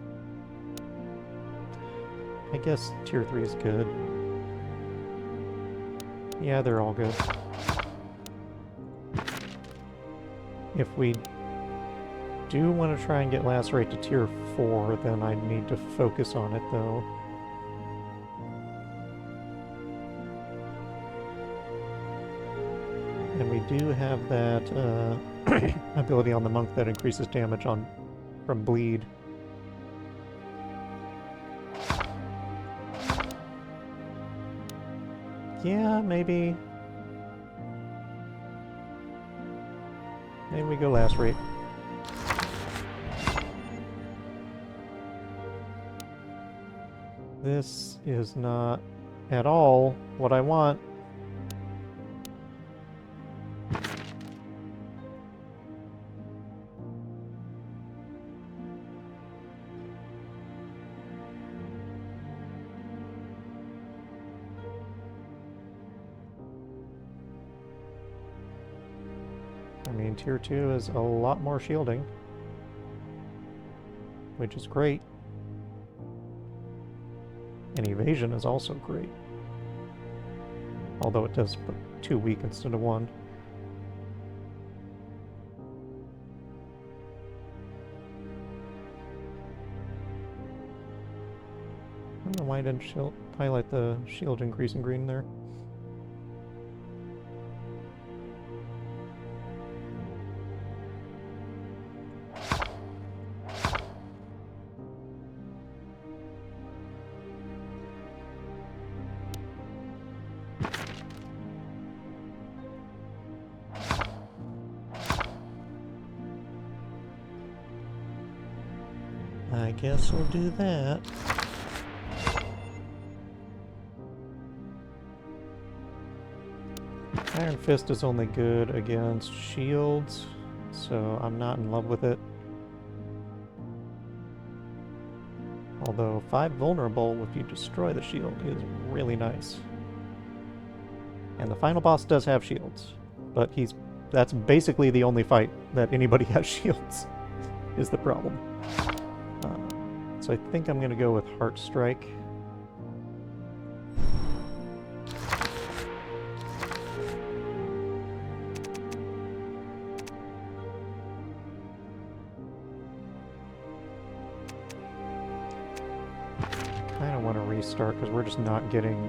I guess tier 3 is good. Yeah, they're all good. If we do want to try and get Lacerate to tier 4, then I need to focus on it, though. And we do have that ability on the monk that increases damage from bleed. Yeah, maybe we go Lacerate. This is not at all what I want. I mean, tier 2 is a lot more shielding, which is great. And evasion is also great. Although it does put 2 weak instead of 1. I don't know why I didn't highlight the shield increase in green there. I guess we'll do that. Iron Fist is only good against shields, so I'm not in love with it. Although 5 vulnerable if you destroy the shield is really nice. And the final boss does have shields, but that's basically the only fight that anybody has shields, is the problem. So I think I'm going to go with Heart Strike. I kind of want to restart because we're just not getting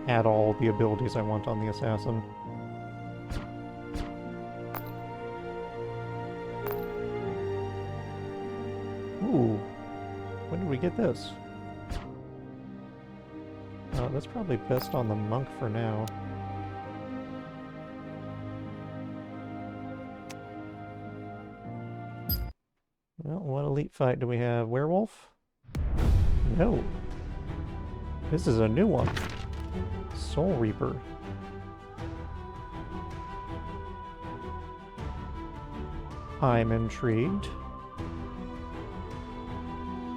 at all the abilities I want on the Assassin. did we get this? That's probably best on the monk for now. Well, what elite fight do we have? Werewolf? No. This is a new one. Soul Reaper. I'm intrigued.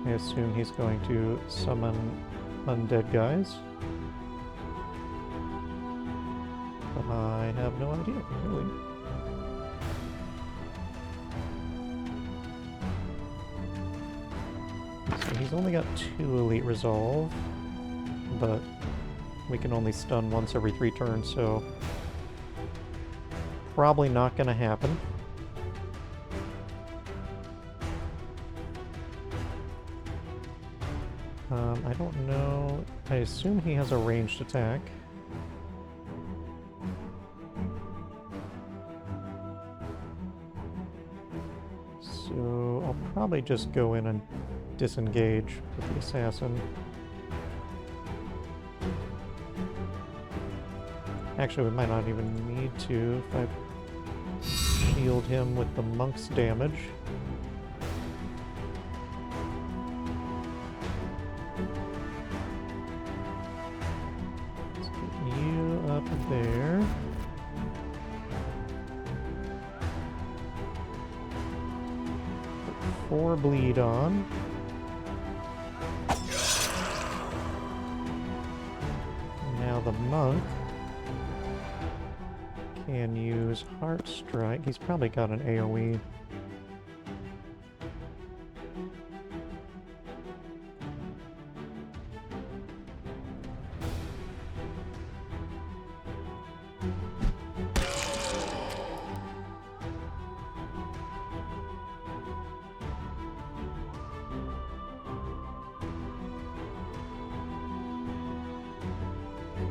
I assume he's going to summon undead guys. But I have no idea, really. So he's only got 2 elite resolve, but we can only stun once every 3 turns, so probably not gonna happen. I don't know. I assume he has a ranged attack. So I'll probably just go in and disengage with the assassin. Actually, we might not even need to if I shield him with the monk's damage. Let's get you up there. Put 4 bleed on. Now the monk can use Heart Strike. He's probably got an AoE.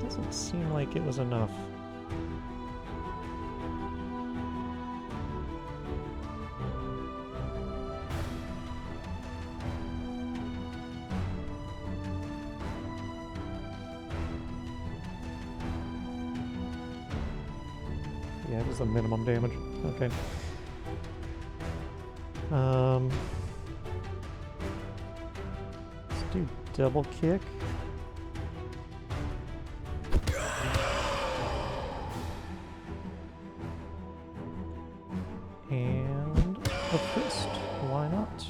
Doesn't seem like it was enough. Yeah, it was the minimum damage. Okay. Let's do double kick. And a fist. Why not?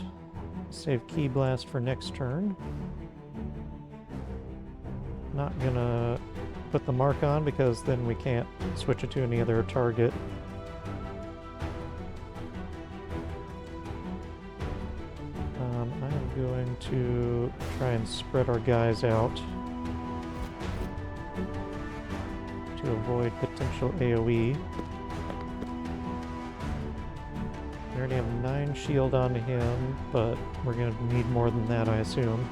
Save Key Blast for next turn. Not gonna put the mark on because then we can't switch it to any other target. I'm going to try and spread our guys out to avoid potential AoE. We already have 9 shield onto him, but we're going to need more than that, I assume.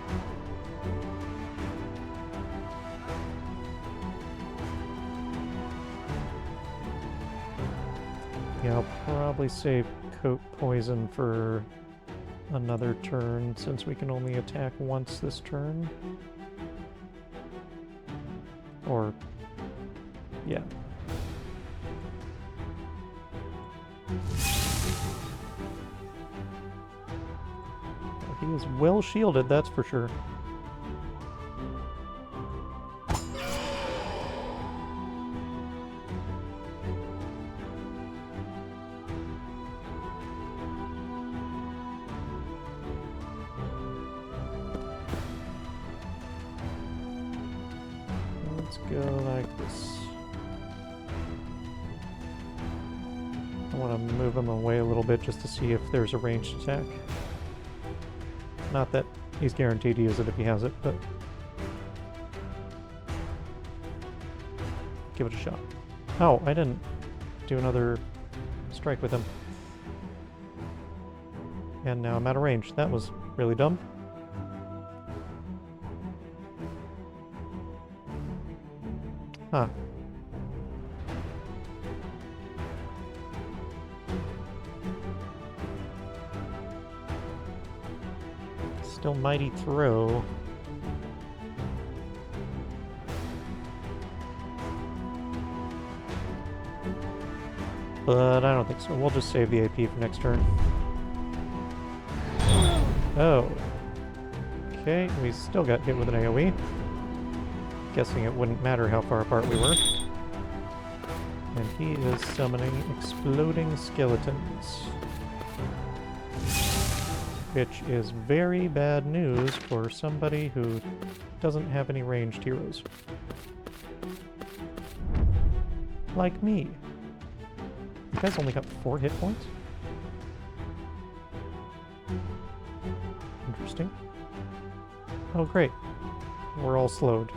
Yeah, I'll probably save Coat Poison for another turn, since we can only attack once this turn. Or, yeah. He is well shielded, that's for sure. Let's go like this. I want to move him away a little bit just to see if there's a ranged attack. Not that he's guaranteed to use it if he has it, but give it a shot. Oh, I didn't do another strike with him. And now I'm out of range. That was really dumb. Huh. Still mighty throw. But I don't think so. We'll just save the AP for next turn. Oh. Okay, we still got hit with an AoE. Guessing it wouldn't matter how far apart we were. And he is summoning exploding skeletons. Which is very bad news for somebody who doesn't have any ranged heroes. Like me. You guys only got 4 hit points? Interesting. Oh great. We're all slowed.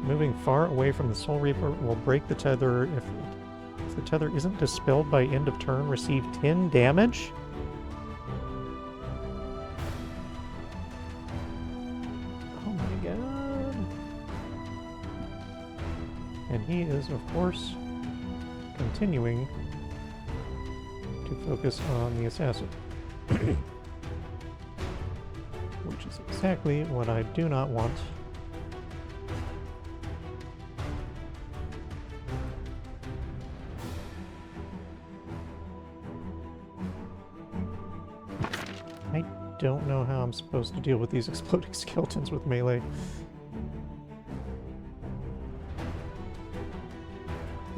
Moving far away from the Soul Reaper will break the tether. If the tether isn't dispelled by end of turn, receive 10 damage? Oh my god. And he is, of course, continuing to focus on the assassin. Which is exactly what I do not want. I don't know how I'm supposed to deal with these exploding skeletons with melee.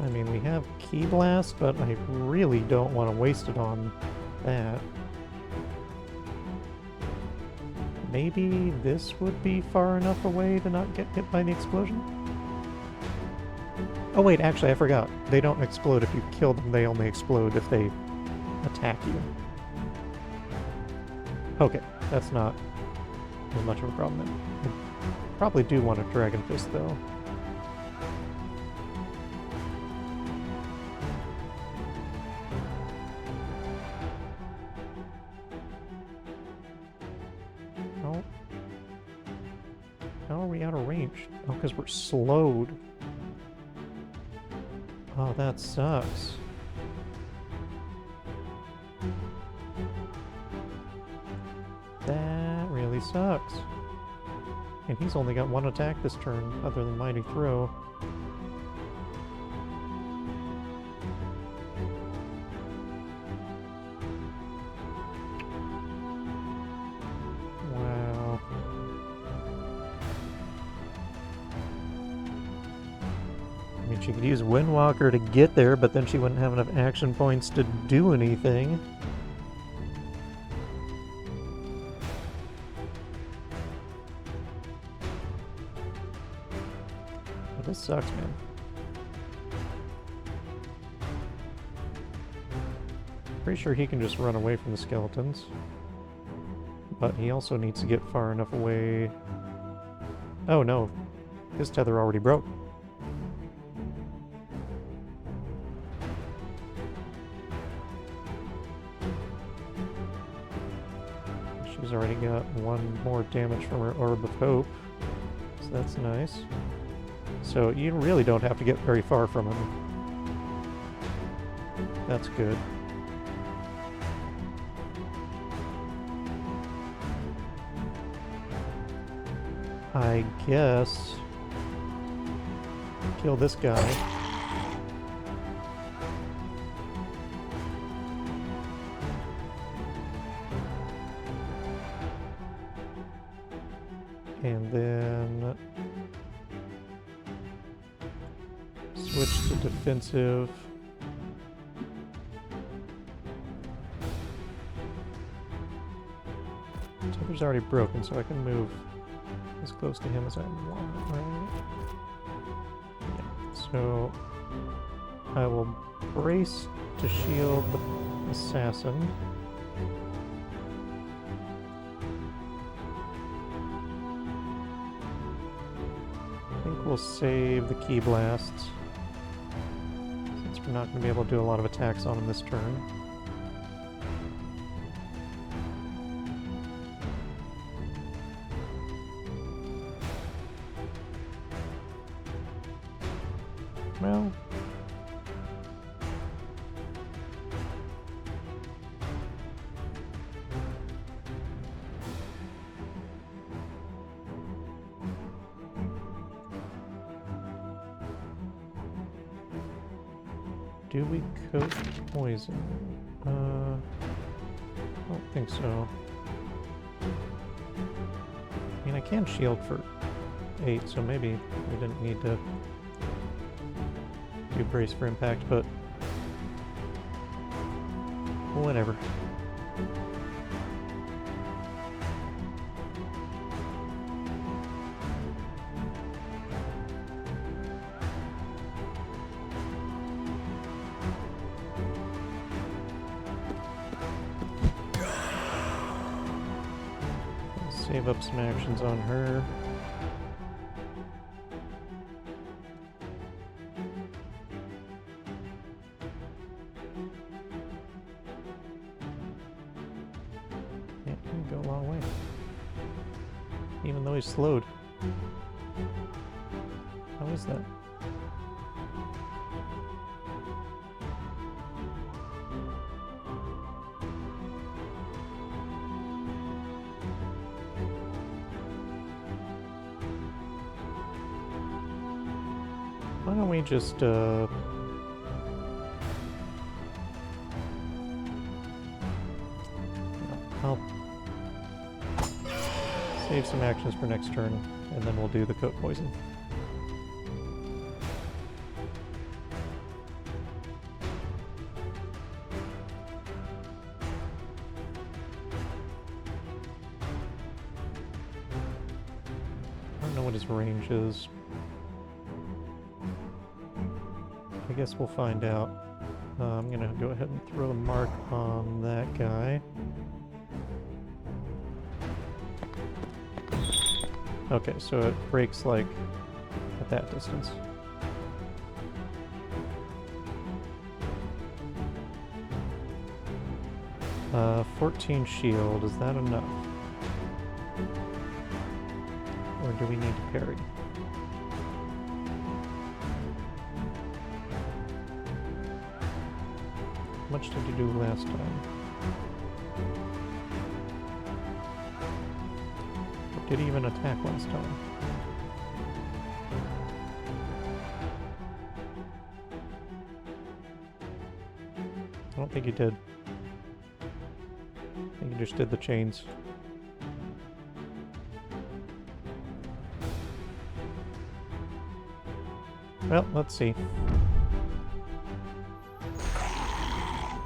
I mean, we have Ki Blast, but I really don't want to waste it on that. Maybe this would be far enough away to not get hit by the explosion? Oh wait, actually I forgot. They don't explode if you kill them, they only explode if they attack you. Okay, that's not as much of a problem then. I probably do want a Dragon Fist though. How are we out of range? Oh, because we're slowed. Oh, that sucks. That really sucks. And he's only got 1 attack this turn, other than Mighty Throw. Wow. I mean, she could use Windwalker to get there, but then she wouldn't have enough action points to do anything. This sucks, man. Pretty sure he can just run away from the skeletons. But he also needs to get far enough away... Oh no, his tether already broke. She's already got 1 more damage from her Orb of Hope, so that's nice. So you really don't have to get very far from him. That's good. I guess... kill this guy. And then... switch to defensive. Tether's already broken, so I can move as close to him as I want, right? Yeah. So I will brace to shield the assassin. I think we'll save the Ki Blasts, since we're not going to be able to do a lot of attacks on him this turn. Well, Do we coat poison? I don't think so. I mean, I can shield for 8, so maybe we didn't need to do brace for impact, but whatever. Save up some actions on her. Yeah, he can go a long way. Even though he's slowed. How is that? Why don't we just, I'll save some actions for next turn, and then we'll do the coat poison. I don't know what his range is. I guess we'll find out. I'm gonna go ahead and throw a mark on that guy. Okay, so it breaks like at that distance. Uh, 14 shield, is that enough? Or do we need to parry? How much did you do last time? Or did he even attack last time? I don't think he did. I think he just did the chains. Well, let's see.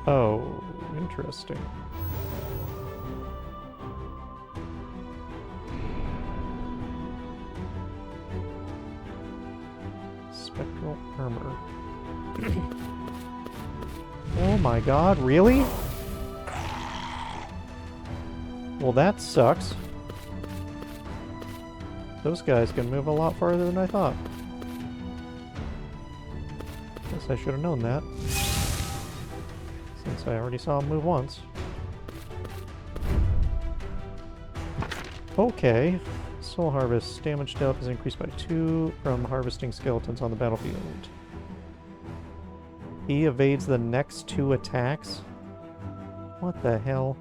Oh, interesting. Spectral armor. Oh my god, really? Well, that sucks. Those guys can move a lot farther than I thought. Guess I should have known that. Since I already saw him move once. Okay. Soul Harvest. Damage dealt is increased by 2 from harvesting skeletons on the battlefield. He evades the next 2 attacks? What the hell?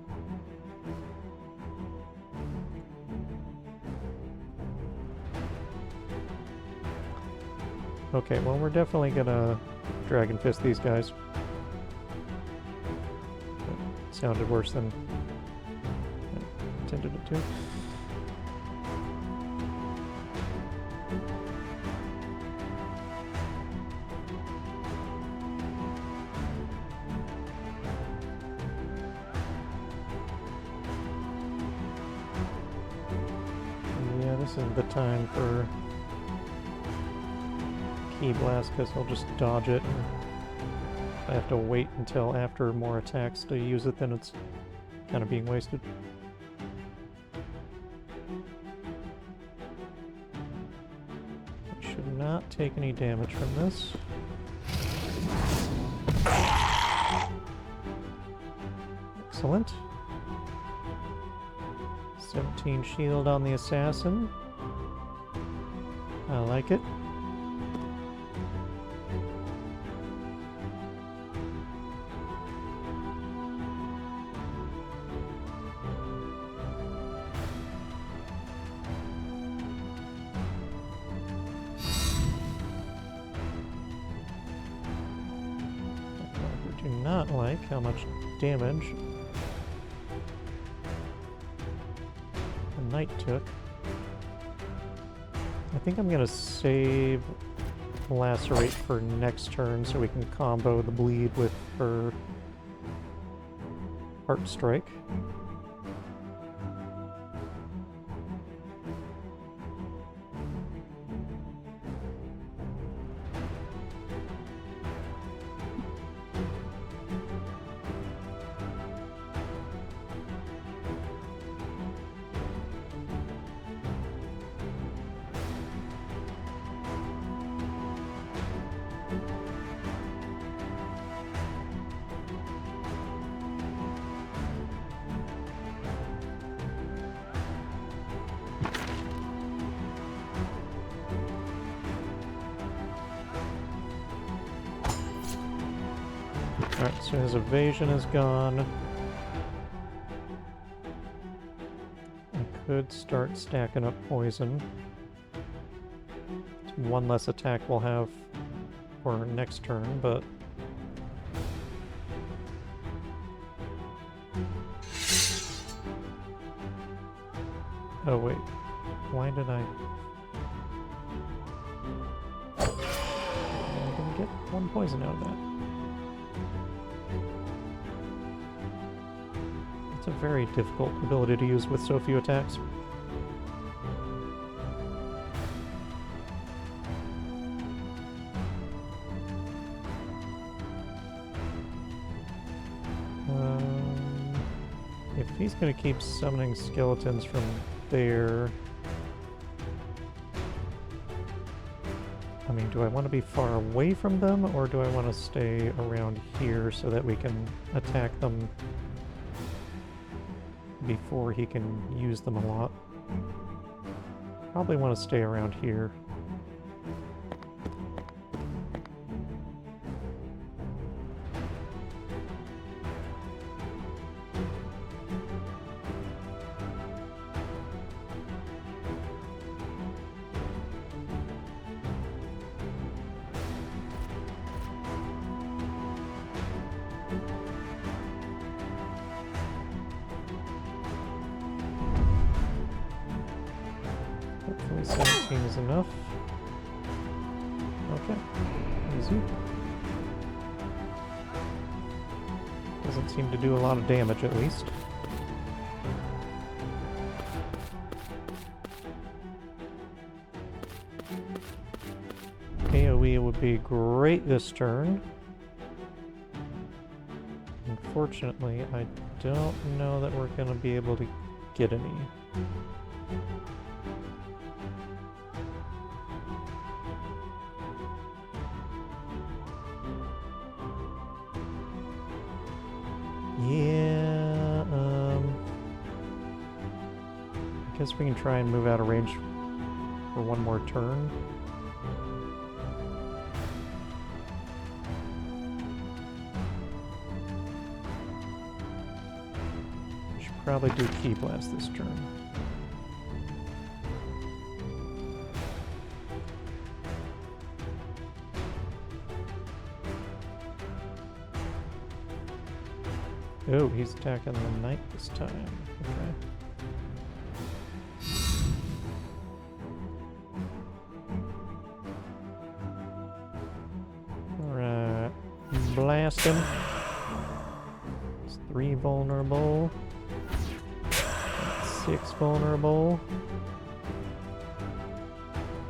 Okay, well, we're definitely gonna Dragon Fist these guys. That sounded worse than I intended it to. Yeah, this is the time for Key Blast, because he'll just dodge it. If I have to wait until after more attacks to use it, then it's kind of being wasted. I should not take any damage from this. Excellent. 17 shield on the assassin. I like it. not like how much damage the knight took. I think I'm gonna save Lacerate for next turn so we can combo the bleed with her Heart Strike. Alright, so his evasion is gone. I could start stacking up poison. It's one less attack we'll have for next turn, but... Oh wait, why did I didn't get one poison out of that? It's a very difficult ability to use with so few attacks. If he's going to keep summoning skeletons from there... I mean, do I want to be far away from them, or do I want to stay around here so that we can attack them before he can use them a lot? Probably want to stay around here. Hopefully 17 is enough. Okay. Easy. Doesn't seem to do a lot of damage, at least. AoE would be great this turn. Unfortunately, I don't know that we're going to be able to get any. Yeah, I guess we can try and move out of range for one more turn. We should probably do Key Blast this turn. Oh, he's attacking the knight this time. Okay. Alright. Blast him. It's 3 vulnerable. 6 vulnerable.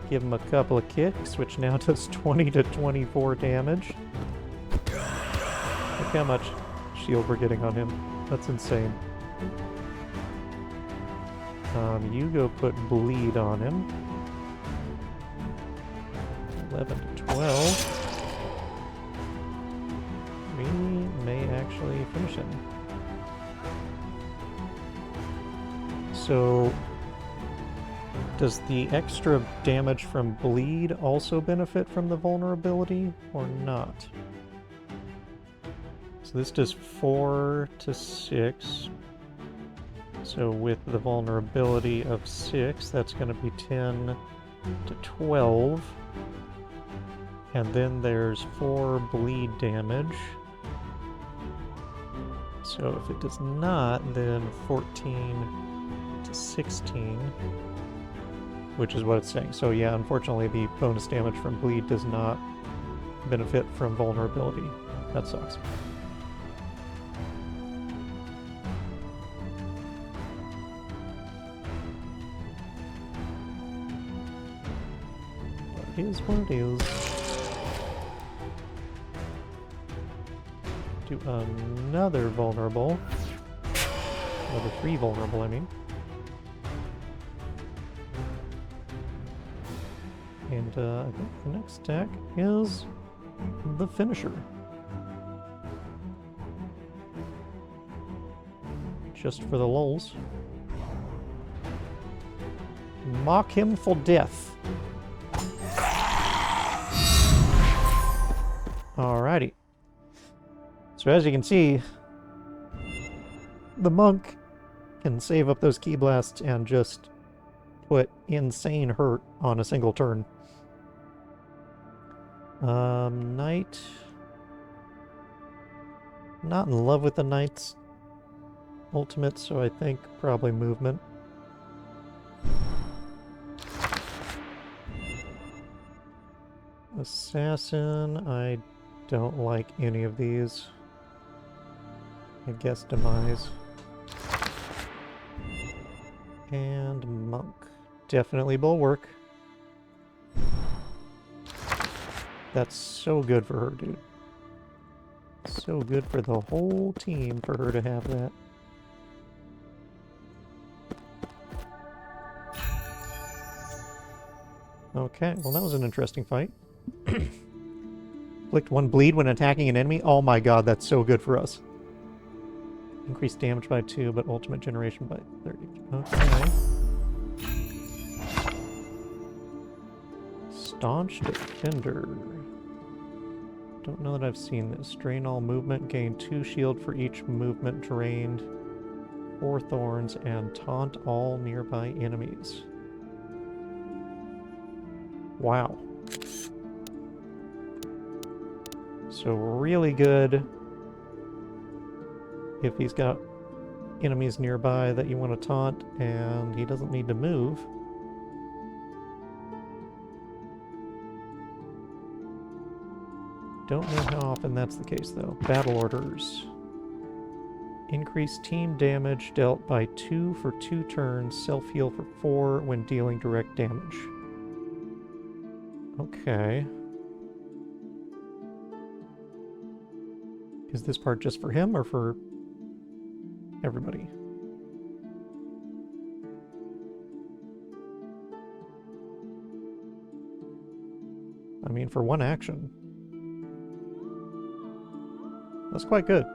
Give him a couple of kicks, which now does 20 to 24 damage. Look how much shield we're getting on him. That's insane. You go put bleed on him. 11 to 12. We may actually finish him. So, does the extra damage from bleed also benefit from the vulnerability, or not? So this does 4 to 6. So with the vulnerability of 6, that's going to be 10 to 12. And then there's 4 bleed damage. So if it does not, then 14 to 16, which is what it's saying. So yeah, unfortunately the bonus damage from bleed does not benefit from vulnerability. That sucks. But it is what it is. Do another vulnerable. Another 3 vulnerable, I mean. And I think the next stack is the finisher. Just for the lulz. Mock him for death. Alrighty. So as you can see, the monk can save up those ki blasts and just put insane hurt on a single turn. Knight. Not in love with the knight's ultimate, so I think probably movement. Assassin, I don't like any of these. I guess demise. And monk. Definitely bulwark. That's so good for her, dude. So good for the whole team for her to have that. Okay, well that was an interesting fight. Inflict 1 bleed when attacking an enemy. Oh my god, that's so good for us. Increase damage by 2, but ultimate generation by 30. Okay. Staunch Defender. Don't know that I've seen this. Drain all movement, gain 2 shield for each movement drained, 4 thorns, and taunt all nearby enemies. Wow. So really good if he's got enemies nearby that you want to taunt and he doesn't need to move. Don't know how often that's the case though. Battle orders. Increase team damage dealt by 2 for 2 turns, self-heal for 4 when dealing direct damage. Okay. Is this part just for him or for everybody? I mean, for 1 action. That's quite good.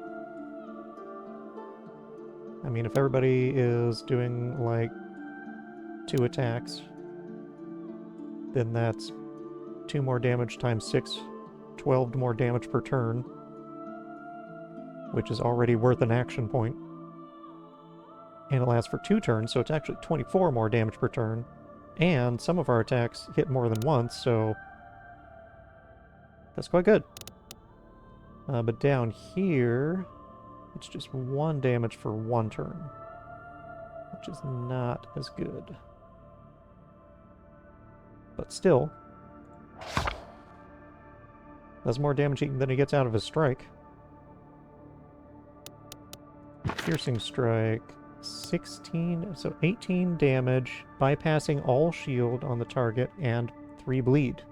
I mean, if everybody is doing, like, 2 attacks, then that's 2 more damage times 6, 12 more damage per turn, which is already worth an action point. And it lasts for 2 turns, so it's actually 24 more damage per turn. And some of our attacks hit more than once, so that's quite good. But down here, it's just 1 damage for 1 turn, which is not as good. But still, that's more damage than he gets out of his strike. Piercing strike, 16, so 18 damage, bypassing all shield on the target, and 3 bleed.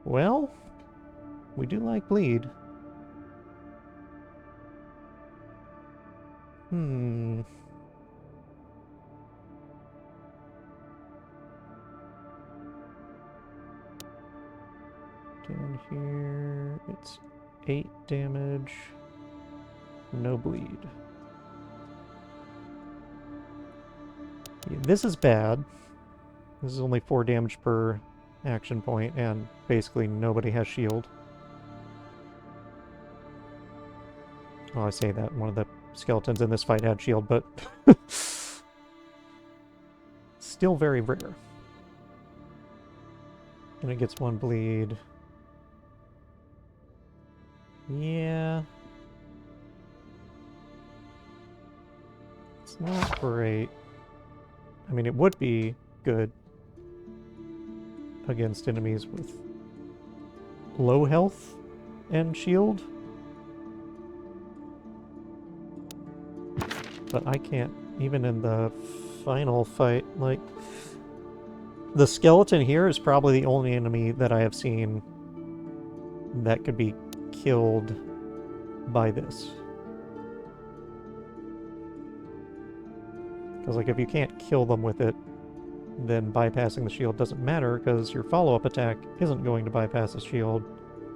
Well, we do like bleed. Down here, it's 8 damage, no bleed. Yeah, this is bad. This is only 4 damage per action point, and basically nobody has shield. Oh, I say that. One of the skeletons in this fight had shield, but still very rare. And it gets 1 bleed. Yeah. It's not great. I mean, it would be good against enemies with low health and shield. But I can't, even in the final fight, like... The skeleton here is probably the only enemy that I have seen that could be killed by this. Because, like, if you can't kill them with it, then bypassing the shield doesn't matter, because your follow-up attack isn't going to bypass the shield,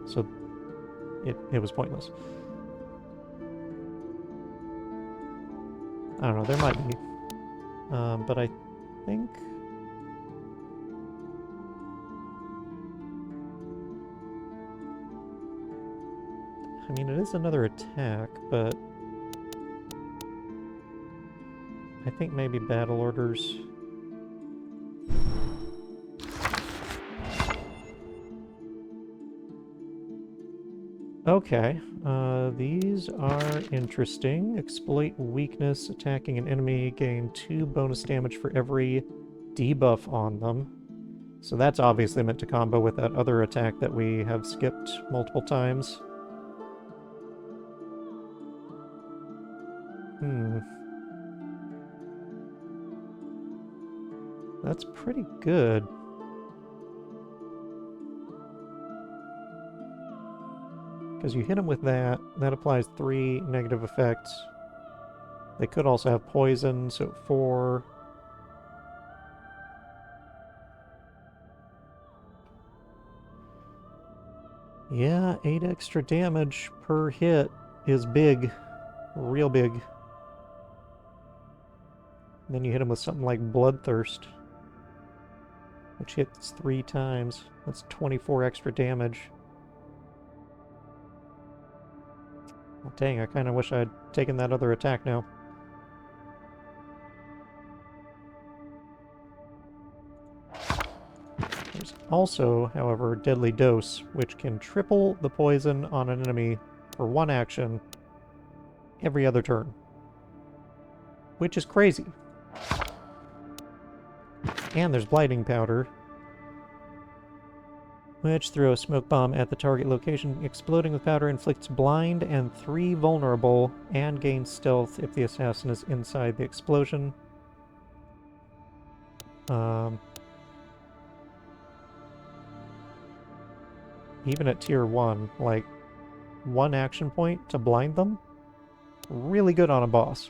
so it was pointless. I don't know, there might be. But I think... I mean, it is another attack, but... I think maybe battle orders... Okay, these are interesting. Exploit weakness, attacking an enemy, gain 2 bonus damage for every debuff on them. So that's obviously meant to combo with that other attack that we have skipped multiple times. That's pretty good. Because you hit them with that, that applies 3 negative effects. They could also have poison, so 4. Yeah, 8 extra damage per hit is big. Real big. And then you hit them with something like Bloodthirst, which hits 3 times. That's 24 extra damage. Well, dang, I kind of wish I'd taken that other attack now. There's also, however, Deadly Dose, which can triple the poison on an enemy for 1 action every other turn. Which is crazy. And there's Blighting Powder, which throw a smoke bomb at the target location. Exploding with powder inflicts blind and 3 vulnerable, and gains stealth if the assassin is inside the explosion. Even at tier 1, like, 1 action point to blind them, really good on a boss.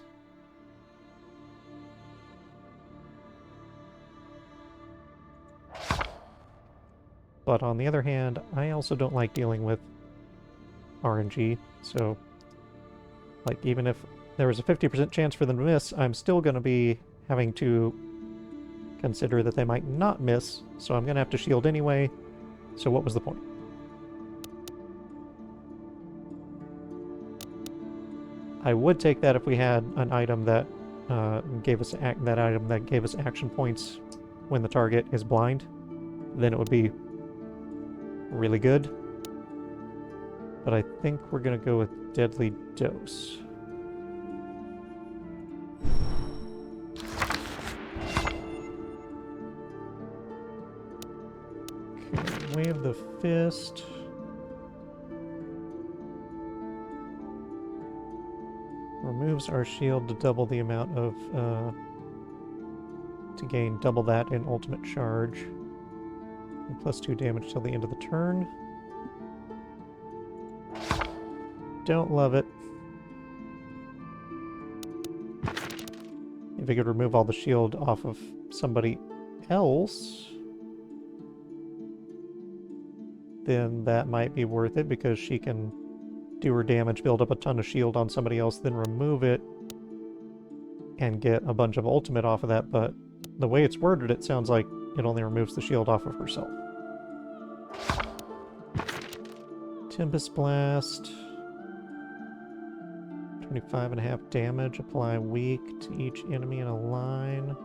But on the other hand, I also don't like dealing with RNG, so, like, even if there was a 50% chance for them to miss, I'm still going to be having to consider that they might not miss, so I'm going to have to shield anyway, so what was the point? I would take that if we had an item that gave us action points when the target is blind. Then it would be really good. But I think we're going to go with Deadly Dose. Okay, Wave the Fist. Removes our shield to double the amount of, to gain double that in ultimate charge. And plus 2 damage till the end of the turn. Don't love it. If I could remove all the shield off of somebody else, then that might be worth it, because she can do her damage, build up a ton of shield on somebody else, then remove it, and get a bunch of ultimate off of that, but the way it's worded, it sounds like it only removes the shield off of herself. Tempest Blast. 25.5 damage. Apply weak to each enemy in a line.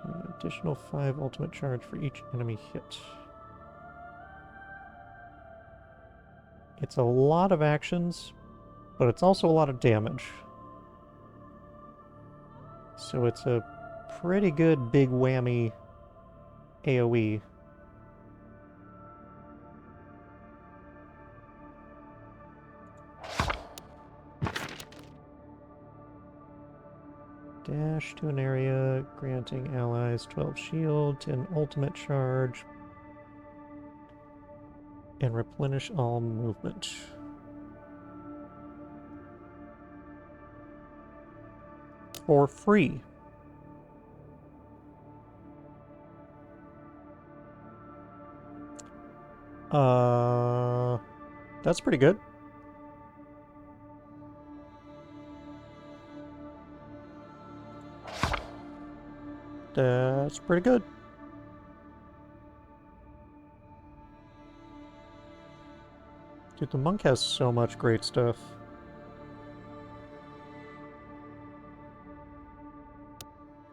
An additional 5 ultimate charge for each enemy hit. It's a lot of actions, but it's also a lot of damage. So it's a pretty good big whammy AoE. Dash to an area, granting allies 12 shield, 10 ultimate charge, and replenish all movement. For free. That's pretty good. That's pretty good. Dude, the monk has so much great stuff.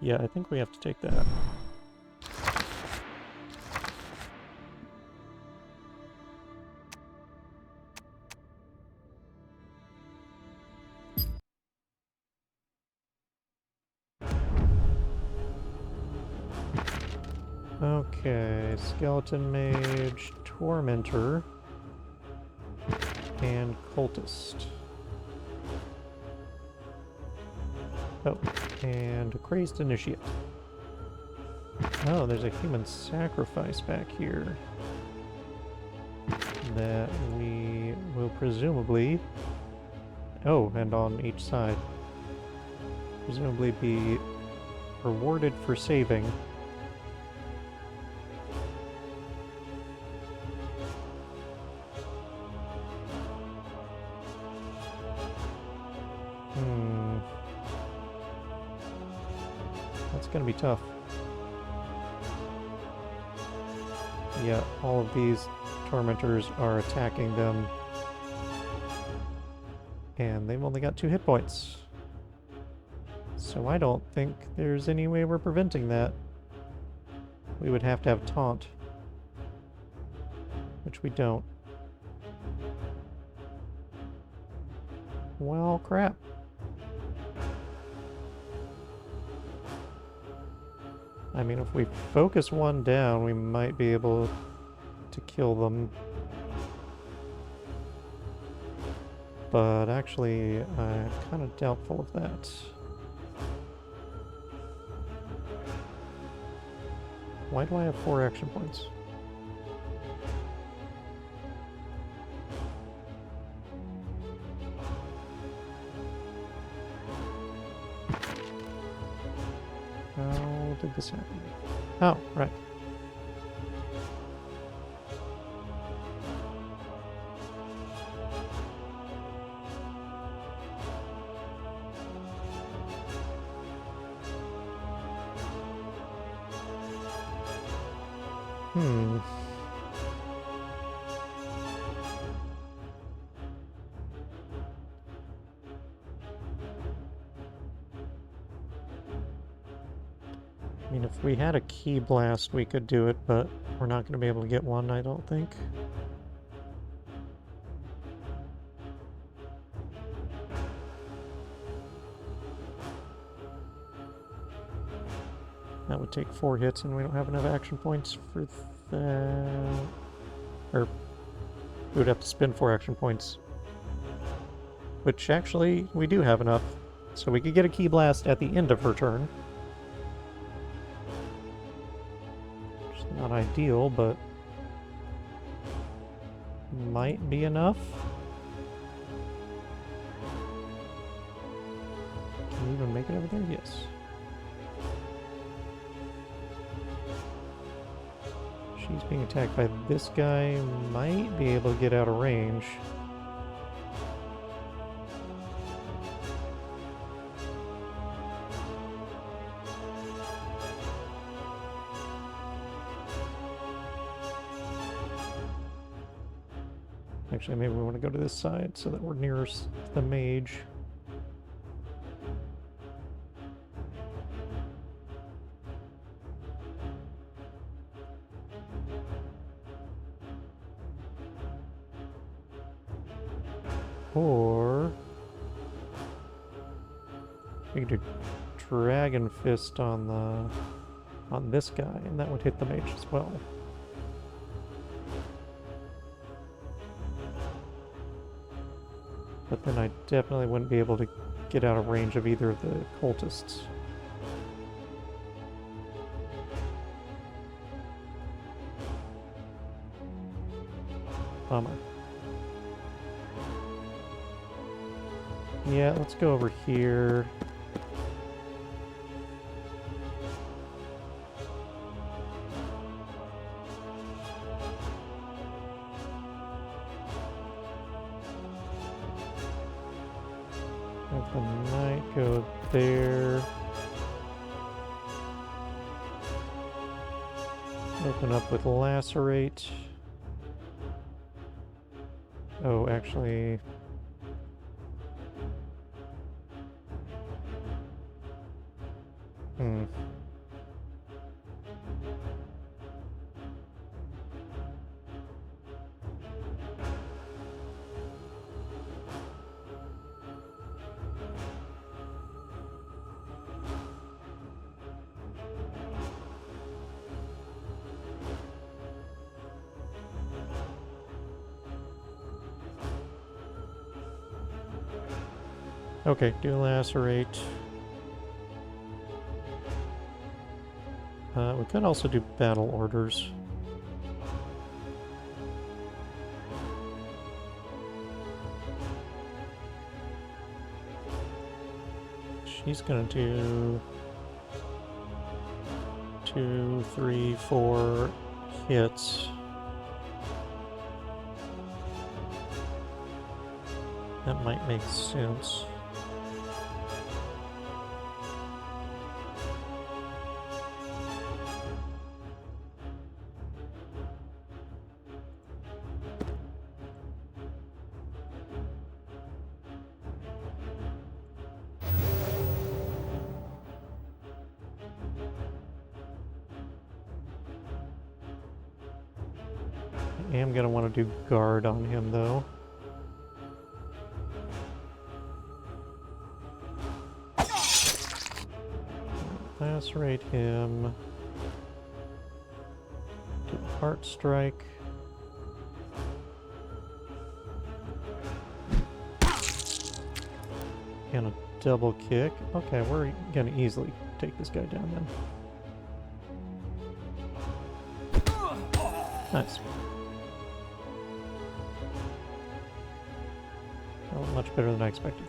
Yeah, I think we have to take that. Okay, Skeleton Mage, Tormentor, and Cultist. Oh, and a Crazed Initiate. Oh, there's a human sacrifice back here that we will presumably... Oh, and on each side. Presumably be rewarded for saving. That's gonna be tough. Yeah, all of these tormentors are attacking them. And they've only got 2 hit points. So I don't think there's any way we're preventing that. We would have to have taunt. Which we don't. Well, crap. I mean, if we focus one down, we might be able to kill them. But actually, I'm kind of doubtful of that. Why do I have 4 action points? How did this happen? Oh, right. I mean, if we had a key blast, we could do it, but we're not going to be able to get one, I don't think. That would take 4 hits, and we don't have enough action points for that. Or, we would have to spend 4 action points. Which, actually, we do have enough. So we could get a key blast at the end of her turn. Not ideal, but might be enough. Can we even make it over there? Yes. She's being attacked by this guy. Might be able to get out of range. Actually, maybe we want to go to this side so that we're nearest the mage. Or we could do Dragon Fist on this guy, and that would hit the mage as well. But then I definitely wouldn't be able to get out of range of either of the cultists. Bummer. Yeah, let's go over here. Have the knight go there. Open up with Lacerate. Oh, actually... Okay, do Lacerate. We could also do Battle Orders. She's gonna do 2, 3, 4 hits. That might make sense. I am gonna want to do guard on him though. Lacerate him. Do Heart Strike. And a double kick. Okay, we're gonna easily take this guy down then. Nice. Well, much better than I expected.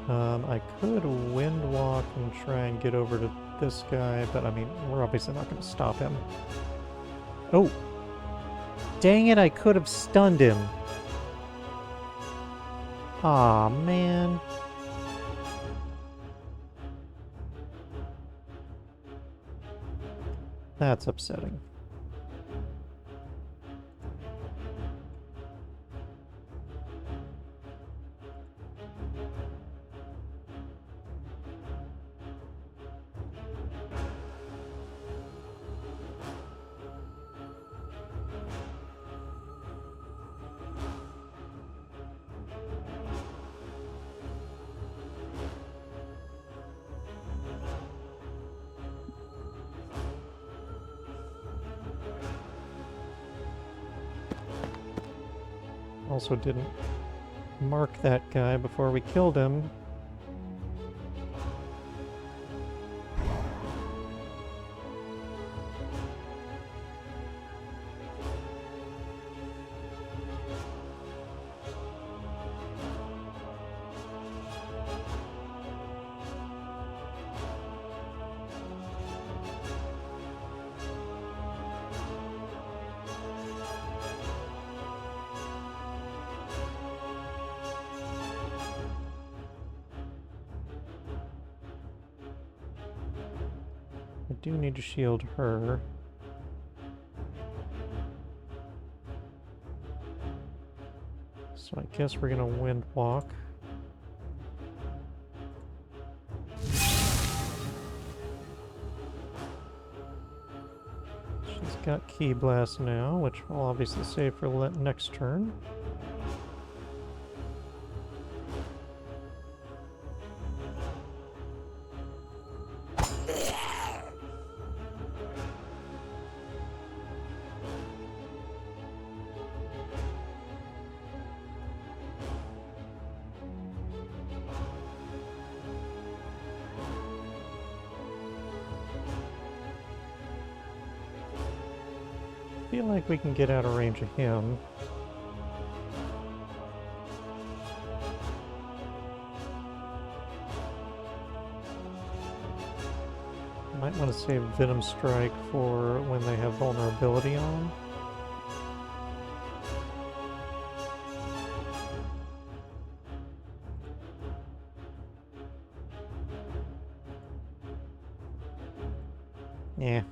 I could wind walk and try and get over to this guy, but I mean, we're obviously not going to stop him. Oh! Dang it, I could have stunned him. Aw, man. That's upsetting. Also didn't mark that guy before we killed him. I do need to shield her. So I guess we're gonna wind walk. She He's got Key Blast now, which we'll obviously save for next turn. I feel like we can get out of range of him. Might want to save Venom Strike for when they have vulnerability on. Yeah.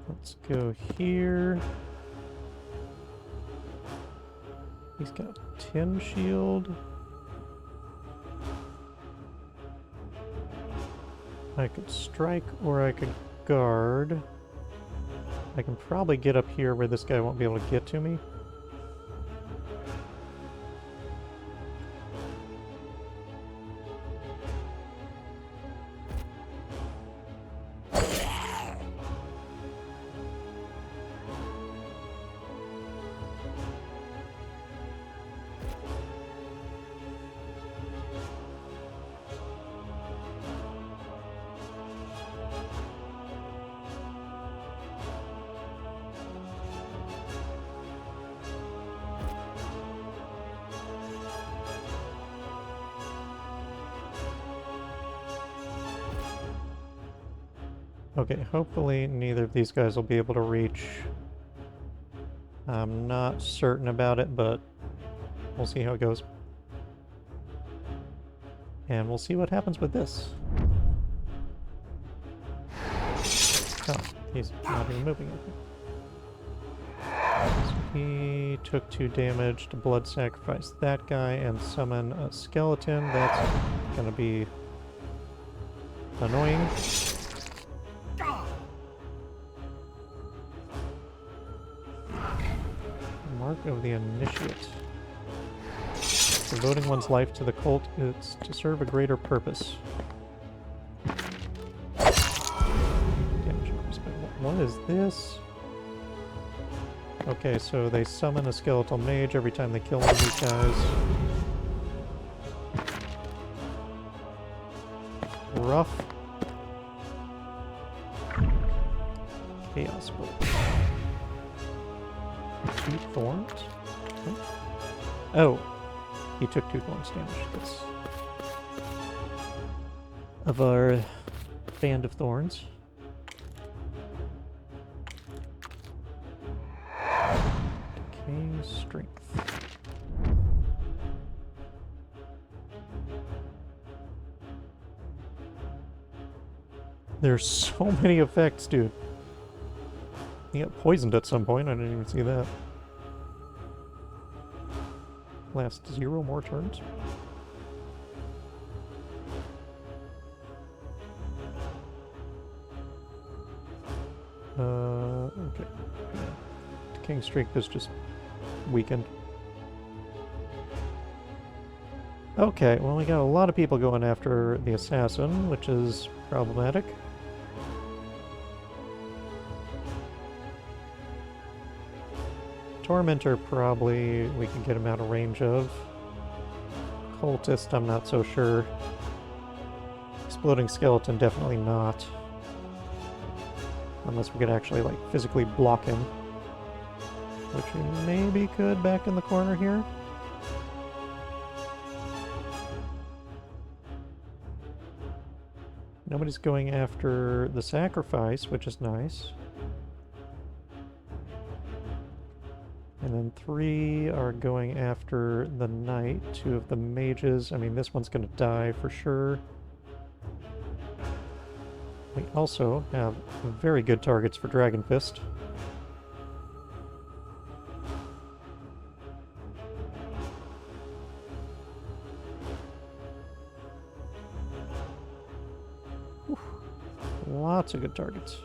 Let's go here. He's got 10 shield. I could strike or I could guard. I can probably get up here where this guy won't be able to get to me. Okay, hopefully neither of these guys will be able to reach. I'm not certain about it, but we'll see how it goes. And we'll see what happens with this. Oh, he's not even moving it. So he took 2 damage to blood sacrifice that guy and summon a skeleton. That's gonna be annoying. Mark of the Initiate. Devoting one's life to the cult is to serve a greater purpose. Damage increased by 1. What is this? Okay, so they summon a skeletal mage every time they kill one of these guys. Rough. Chaos Bolt. 2 thorns? Oh, he took 2 thorns damage. That's of our band of thorns. Decaying strength. There's so many effects, dude. He got poisoned at some point. I didn't even see that. Last 0 more turns. Okay. Yeah. King Streak is just weakened. Okay, well, we got a lot of people going after the assassin, which is problematic. Tormentor, probably we can get him out of range of. Cultist, I'm not so sure. Exploding Skeleton, definitely not. Unless we could actually, like, physically block him. Which we maybe could back in the corner here. Nobody's going after the sacrifice, which is nice. And then 3 are going after the knight. 2 of the mages. I mean, this one's going to die for sure. We also have very good targets for Dragon Fist. Lots of good targets.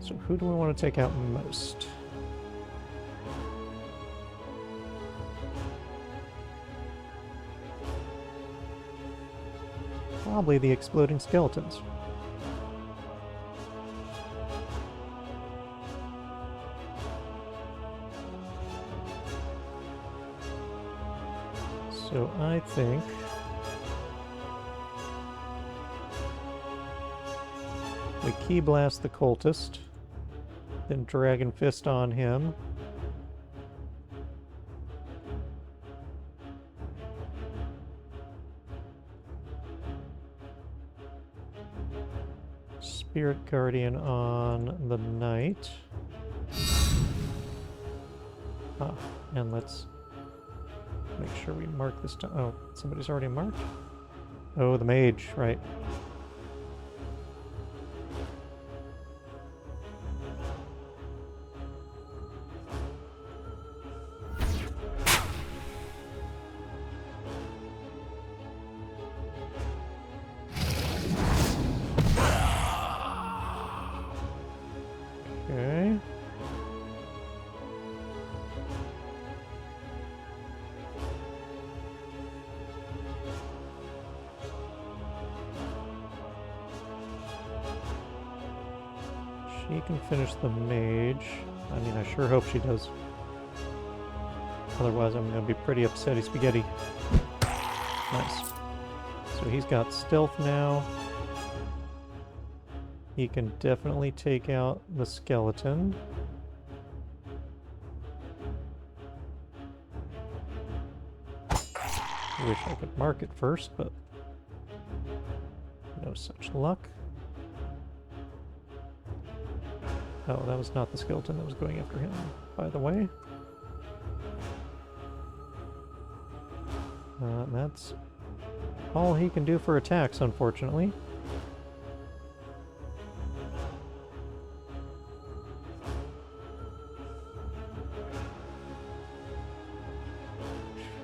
So who do we want to take out most? Probably the exploding skeletons. So I think we Key Blast the Cultist, then Dragon Fist on him. Spirit Guardian on the Knight. Ah, and let's make sure we mark this time. Oh, somebody's already marked? Oh, the Mage, right. Okay. She can finish the Mage. I mean, I sure hope she does. Otherwise, I'm going to be pretty upsetty spaghetti. Nice. So he's got Stealth now. He can definitely take out the skeleton. Wish I could mark it first, but no such luck. Oh, that was not the skeleton that was going after him, by the way. That's all he can do for attacks, unfortunately.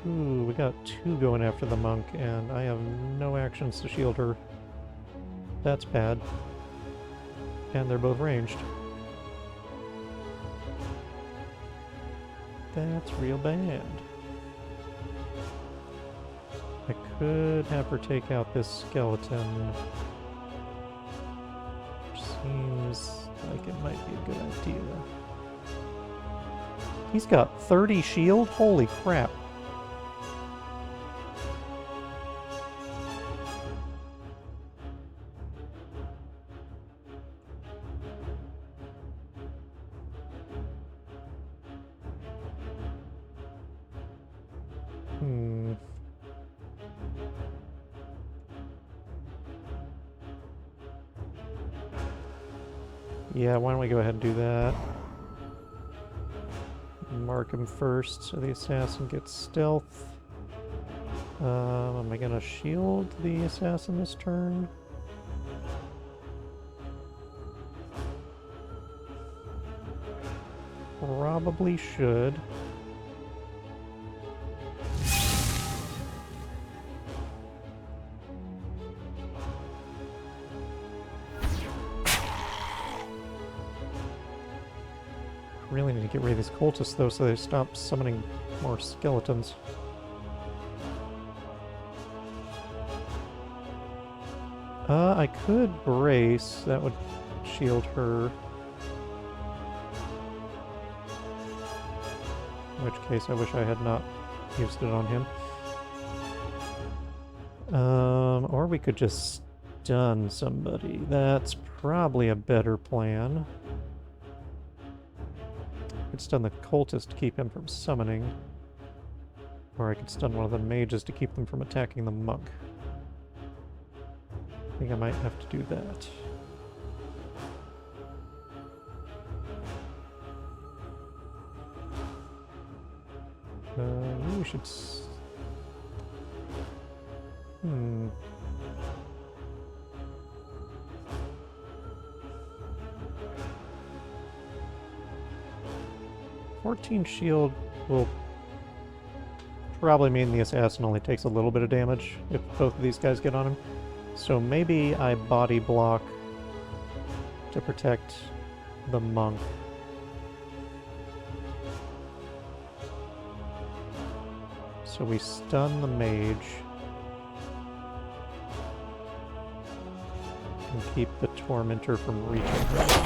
Ooh, we got two going after the monk, and I have no actions to shield her. That's bad. And they're both ranged. That's real bad. I could have her take out this skeleton. Which seems like it might be a good idea. He's got 30 shield? Holy crap. Yeah, why don't we go ahead and do that? Mark him first so the assassin gets stealth. Am I gonna shield the assassin this turn? Probably should. Really need to get rid of these cultists though so they stop summoning more skeletons. I could brace. That would shield her. In which case I wish I had not used it on him. Or we could just stun somebody. That's probably a better plan. I could stun the cultist to keep him from summoning. Or I could stun one of the mages to keep them from attacking the monk. I think I might have to do that. Maybe we should... 14 shield will probably mean the assassin only takes a little bit of damage if both of these guys get on him. So maybe I body block to protect the monk. So we stun the mage and keep the tormentor from reaching her.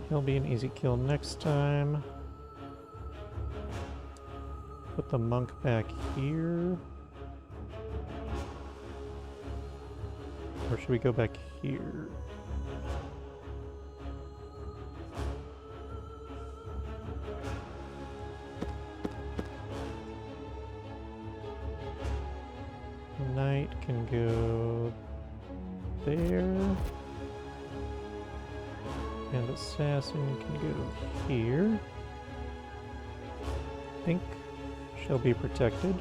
He'll be an easy kill next time. Put the monk back here. Or should we go back here? Knight can go there. And assassin can go here. I think she'll be protected.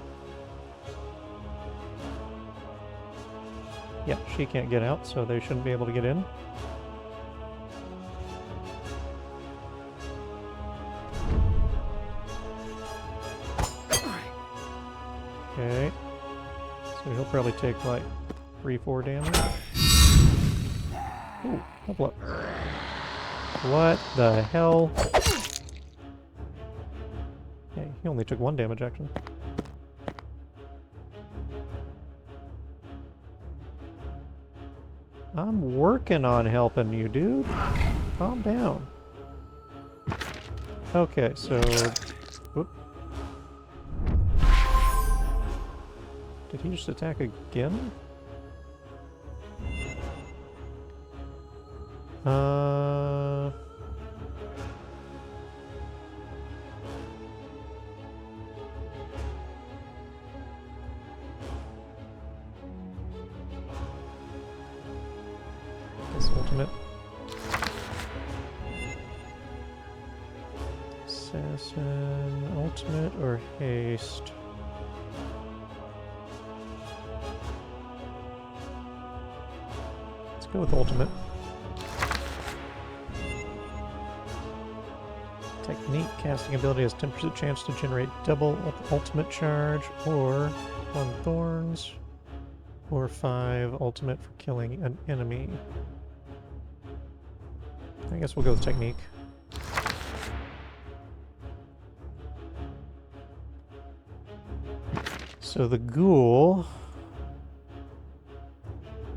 Yeah, she can't get out, so they shouldn't be able to get in. Okay. So he'll probably take like 3-4 damage. Ooh, level up. What the hell? Okay, he only took 1 damage action. I'm working on helping you, dude. Calm down. Okay, so... Whoop. Did he just attack again? Guess ultimate. Assassin, ultimate, or haste? Let's go with ultimate. Technique casting ability has 10% chance to generate double ultimate charge, or 1 thorns, or 5 ultimate for killing an enemy. I guess we'll go with technique. So the ghoul,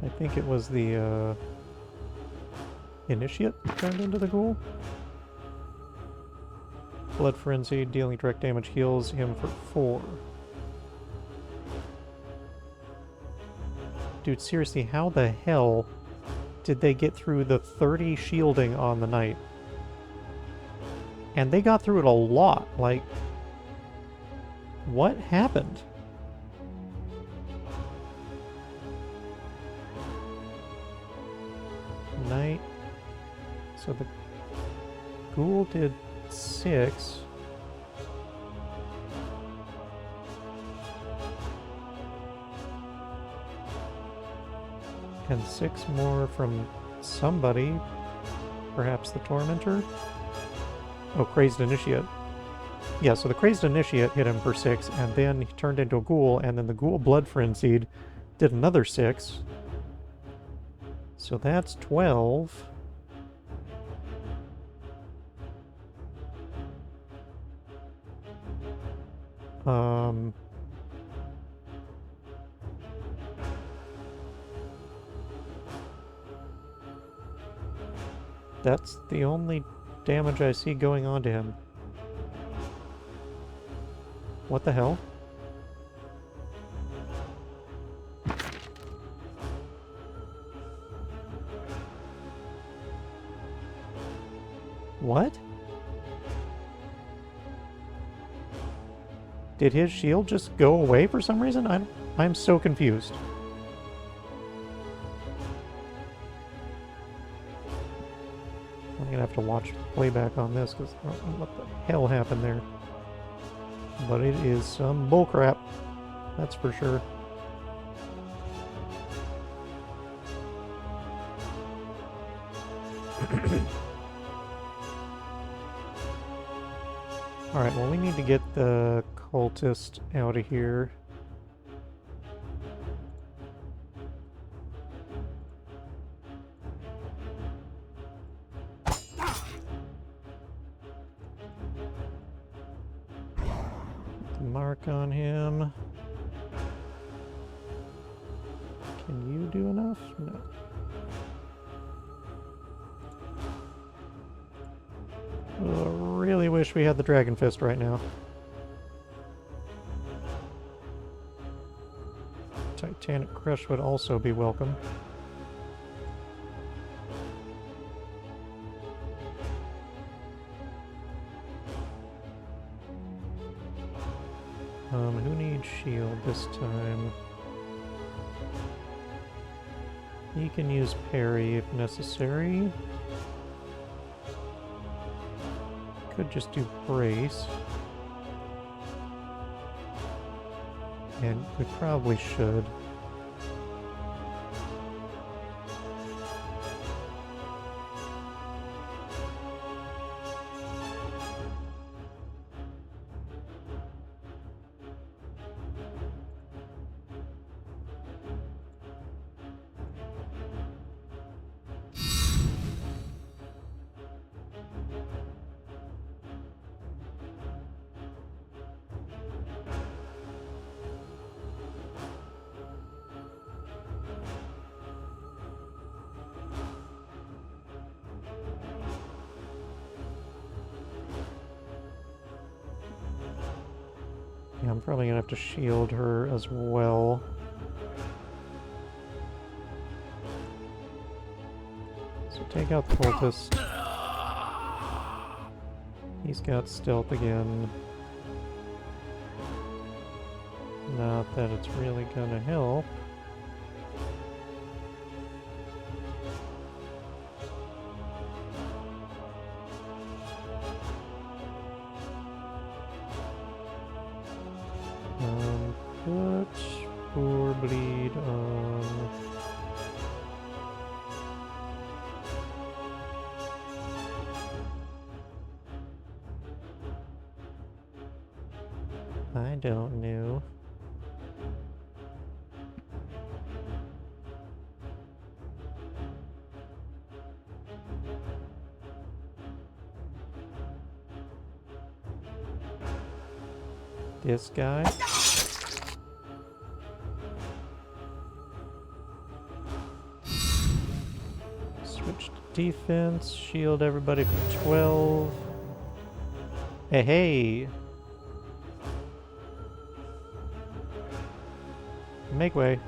I think it was the initiate turned into the ghoul. Blood Frenzy, dealing direct damage, heals him for 4. Dude, seriously, how the hell did they get through the 30 shielding on the knight? And they got through it a lot, like... What happened? Knight... So the ghoul did 6. And 6 more from somebody. Perhaps the Tormentor? Oh, Crazed Initiate. Yeah, so the Crazed Initiate hit him for 6, and then he turned into a ghoul, and then the ghoul Blood Frenzied did another 6. So that's 12. That's the only damage I see going on to him. What the hell? What? Did his shield just go away for some reason? I'm so confused. gonna have to watch playback on this because I don't know what the hell happened there. But it is some bullcrap, that's for sure. Alright, well we need to get the cultist out of here. Mark on him. Can you do enough? No. Really wish we had the Dragon Fist right now. Titanic Crush would also be welcome. Who needs shield this time? He can use parry if necessary. Could just do brace. And we probably should. Yeah, I'm probably gonna have to shield her as well. So take out the cultist. He's got stealth again. Not that it's really gonna help. Put Poor Bleed on... I don't know. This guy? Switch to defense, shield everybody for 12. Hey, hey! Make way.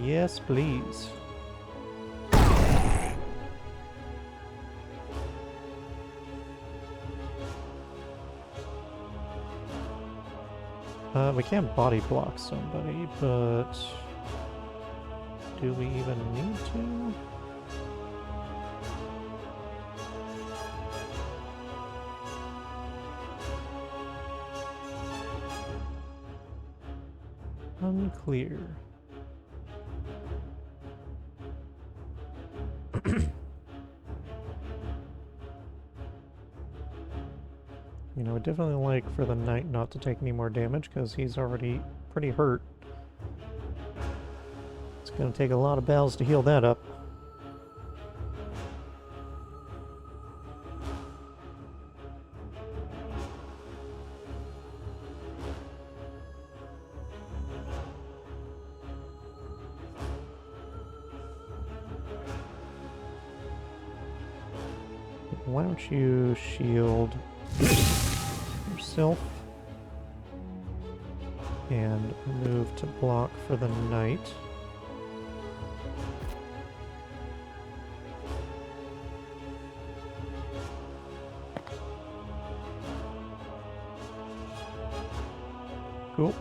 Yes, please. We can't body block somebody, but do we even need to? Unclear. You know, I'd definitely like for the knight not to take any more damage because he's already pretty hurt. It's gonna take a lot of battles to heal that up. Why don't you shield yourself and move to block for the knight. Cool.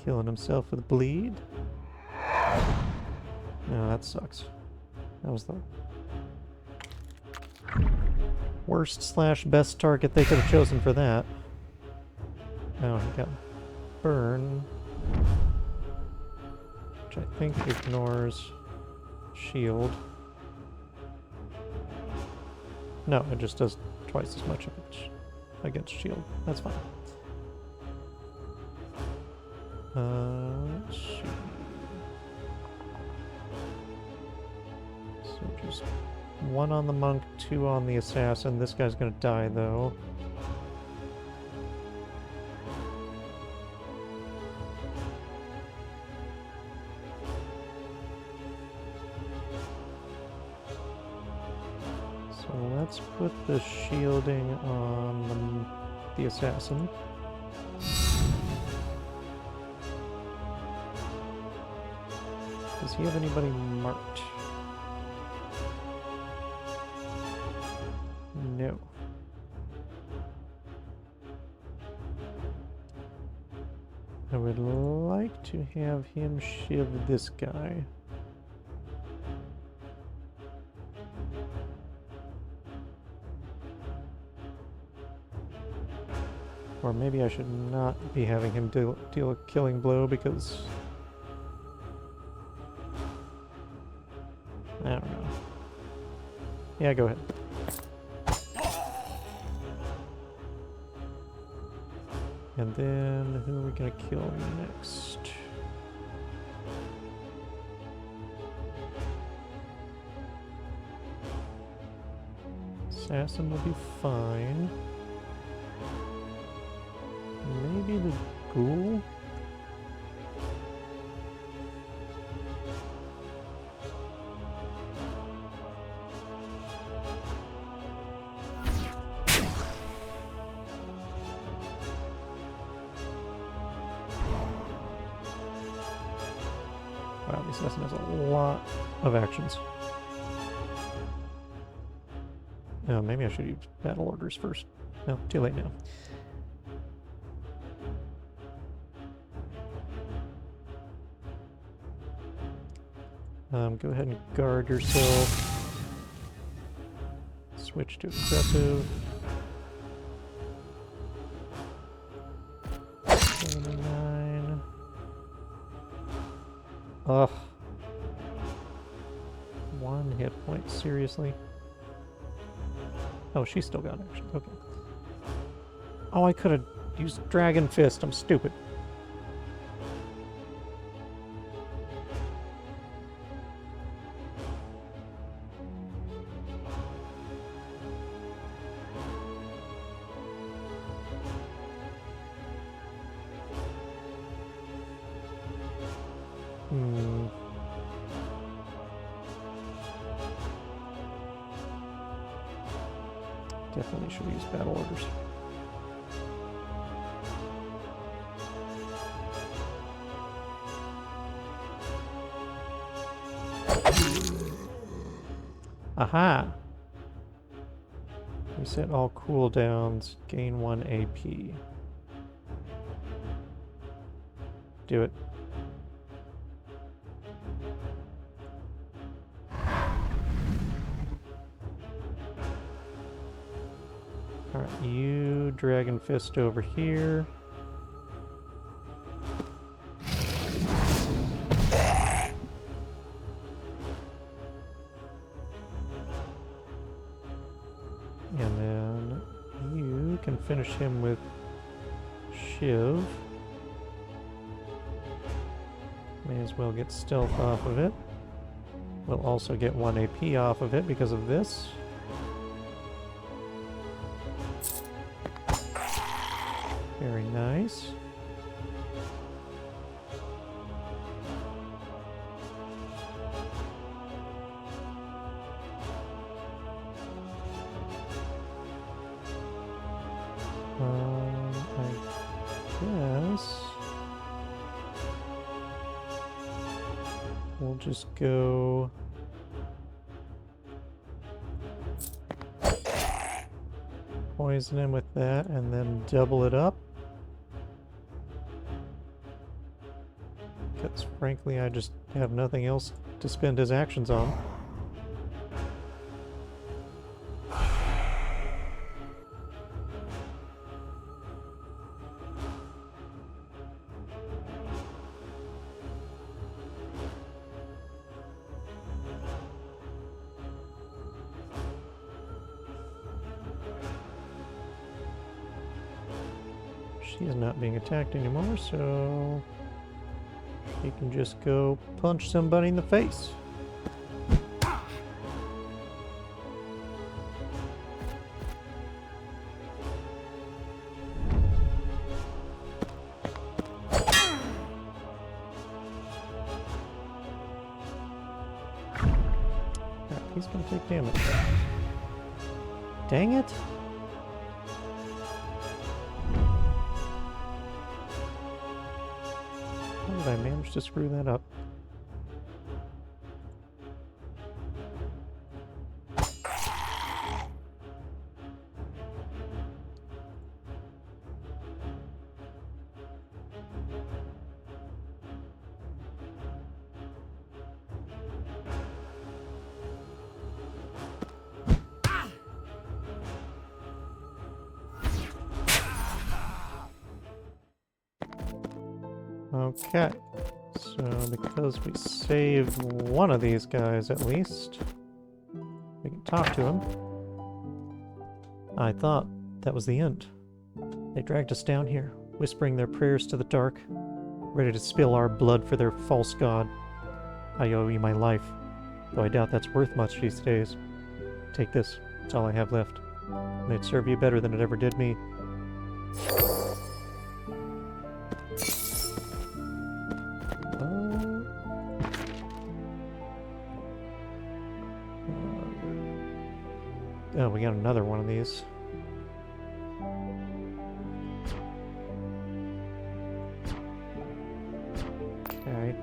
killing himself with bleed. No, that sucks. That was the worst slash best target they could have chosen for that. Oh, he got burn, which I think ignores shield. No, it just does twice as much against shield. That's fine. Let's see. So just 1 on the monk, 2 on the assassin. This guy's gonna die though. So let's put the shielding on the assassin. Does he have anybody marked? No. I would like to have him shiv this guy. Or maybe I should not be having him deal a killing blow because... I don't know. Yeah, go ahead. And then, who are we gonna kill next? Assassin will be fine. Maybe the ghoul? Wow, the assassin has a lot of actions. Oh, maybe I should use battle orders first. No, too late now. Go ahead and guard yourself. Switch to aggressive. 79. Ugh. 1 hit point, seriously? Oh, she's still got action. Okay. Oh, I could have used Dragon Fist. I'm stupid. Definitely should use battle orders. Aha! Reset all cooldowns, gain 1 AP. Do it. Alright, you Dragon Fist over here. And then you can finish him with Shiv. May as well get stealth off of it. We'll also get 1 AP off of it because of this. Very nice. I guess we'll just go poison him with that and then double it up. 'Cause frankly, I just have nothing else to spend his actions on. She's not being attacked anymore, so she can just go punch somebody in the face. He's gonna take damage. Dang it! How did I manage to screw that up? Okay, so because we saved one of these guys at least, we can talk to him. I thought that was the end. They dragged us down here, whispering their prayers to the dark, ready to spill our blood for their false god. I owe you my life, though I doubt that's worth much these days. Take this, it's all I have left. May it serve you better than it ever did me. Oh, we got another one of these. Okay.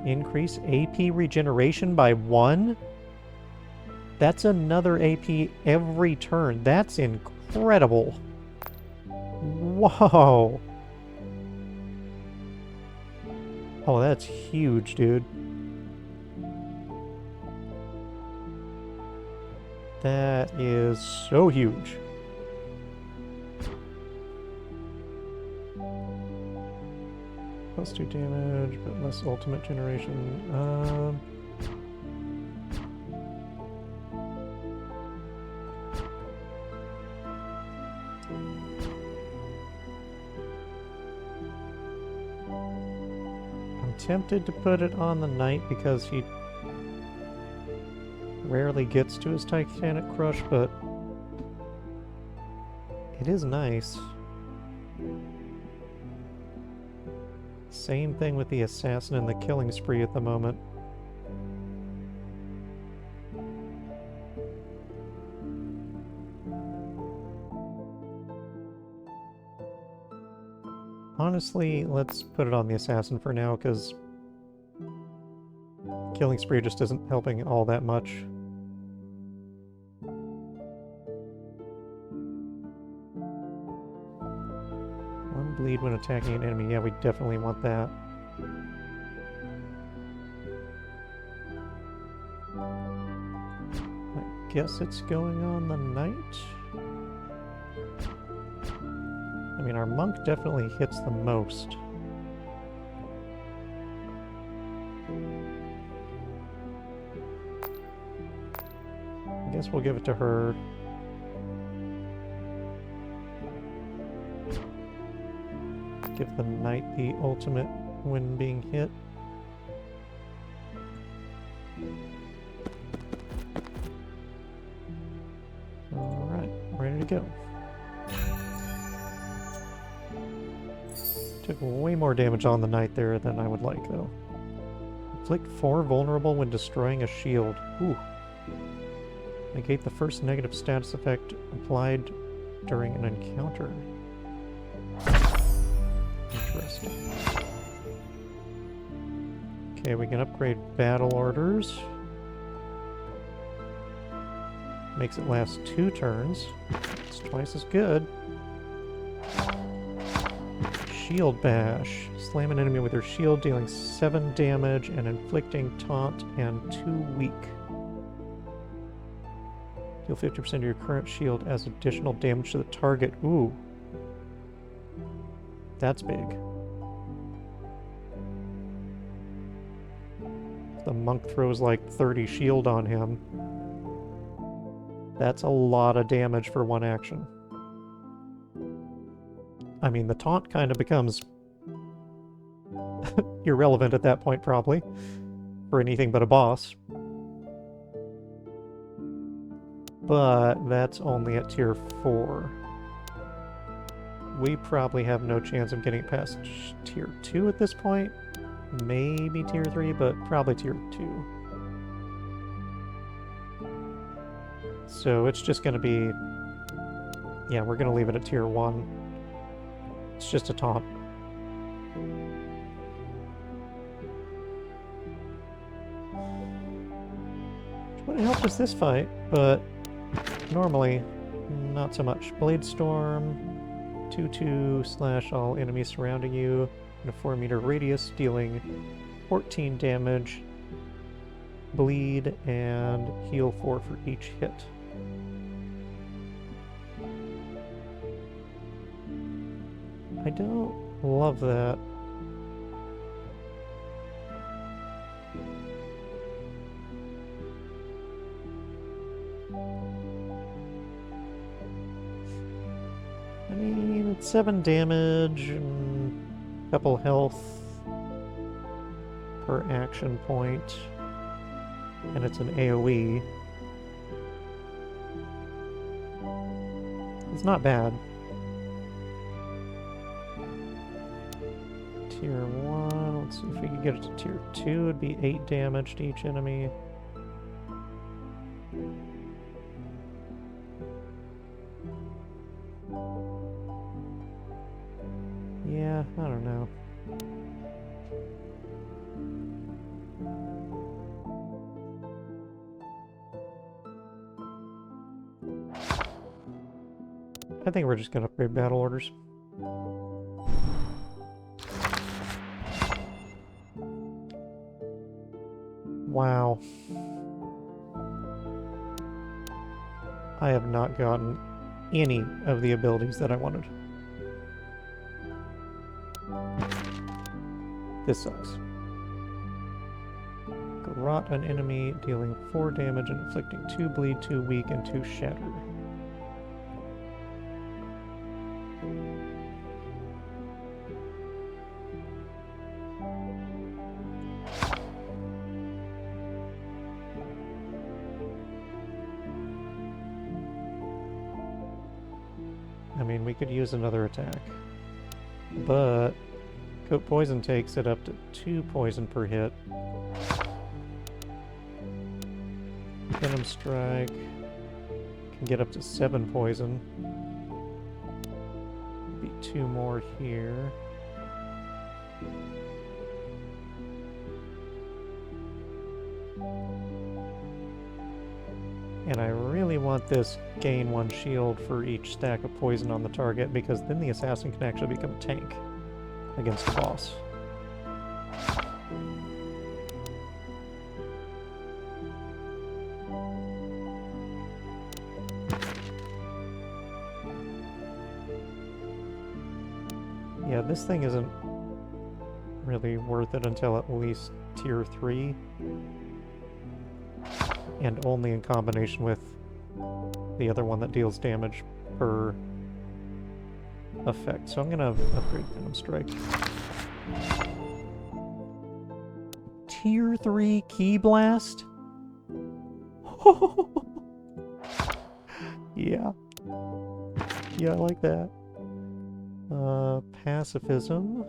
Increase AP regeneration by 1? That's another AP every turn. That's incredible. Whoa. Oh, that's huge, dude. That is so huge. Plus 2 damage, but less ultimate generation. I'm tempted to put it on the knight because he rarely gets to his Titanic Crush, but it is nice. Same thing with the assassin and the killing spree at the moment. Honestly, let's put it on the assassin for now, because killing spree just isn't helping all that much. One bleed when attacking an enemy. Yeah, we definitely want that. I guess it's going on the knight. I mean, our monk definitely hits the most. I guess we'll give it to her. Give the knight the ultimate when being hit. Alright, ready to go. Took way more damage on the knight there than I would like, though. Inflict 4 vulnerable when destroying a shield. Ooh. Negate the first negative status effect applied during an encounter. Interesting. Okay, we can upgrade battle orders. Makes it last 2 turns. It's twice as good. Shield Bash. Slam an enemy with your shield, dealing 7 damage and inflicting taunt and 2 weak. Deal 50% of your current shield as additional damage to the target. Ooh. That's big. The monk throws like 30 shield on him. That's a lot of damage for one action. I mean, the taunt kind of becomes irrelevant at that point, probably, for anything but a boss. But that's only at tier 4. We probably have no chance of getting past tier 2 at this point. Maybe tier 3, but probably tier 2. So it's just going to be... Yeah, we're going to leave it at tier 1. It's just a taunt. Which wouldn't help us this fight, but normally not so much. Blade Storm, 2/2 slash all enemies surrounding you in a 4-meter radius, dealing 14 damage, bleed, and heal 4 for each hit. I don't love that. I mean, it's 7 damage and a couple health per action point, and it's an AoE. It's not bad. Tier 1, let's see if we can get it to tier 2, it'd be 8 damage to each enemy. Yeah, I don't know. I think we're just gonna upgrade battle orders. Wow. I have not gotten any of the abilities that I wanted. This sucks. Garrot an enemy, dealing 4 damage and inflicting 2 bleed, 2 weak, and 2 shatter. I mean, we could use another attack, but Coat Poison takes it up to 2 poison per hit. Venom Strike can get up to 7 poison. Be 2 more here. And I really want this gain 1 shield for each stack of poison on the target, because then the assassin can actually become a tank against the boss. Yeah, this thing isn't really worth it until at least tier 3. And only in combination with the other one that deals damage per effect. So I'm gonna upgrade Venom Strike. Tier 3 Key Blast? Yeah. Yeah, I like that. Pacifism.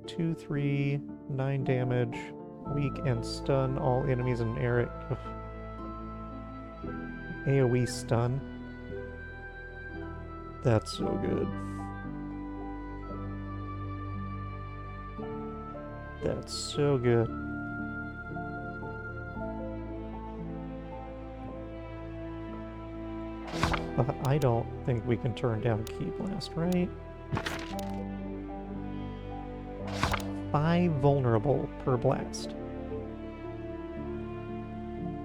2/3, 9 damage, weak and stun all enemies in an area. AoE stun. That's so good. That's so good. I don't think we can turn down Key Blast, right? 5 vulnerable per blast.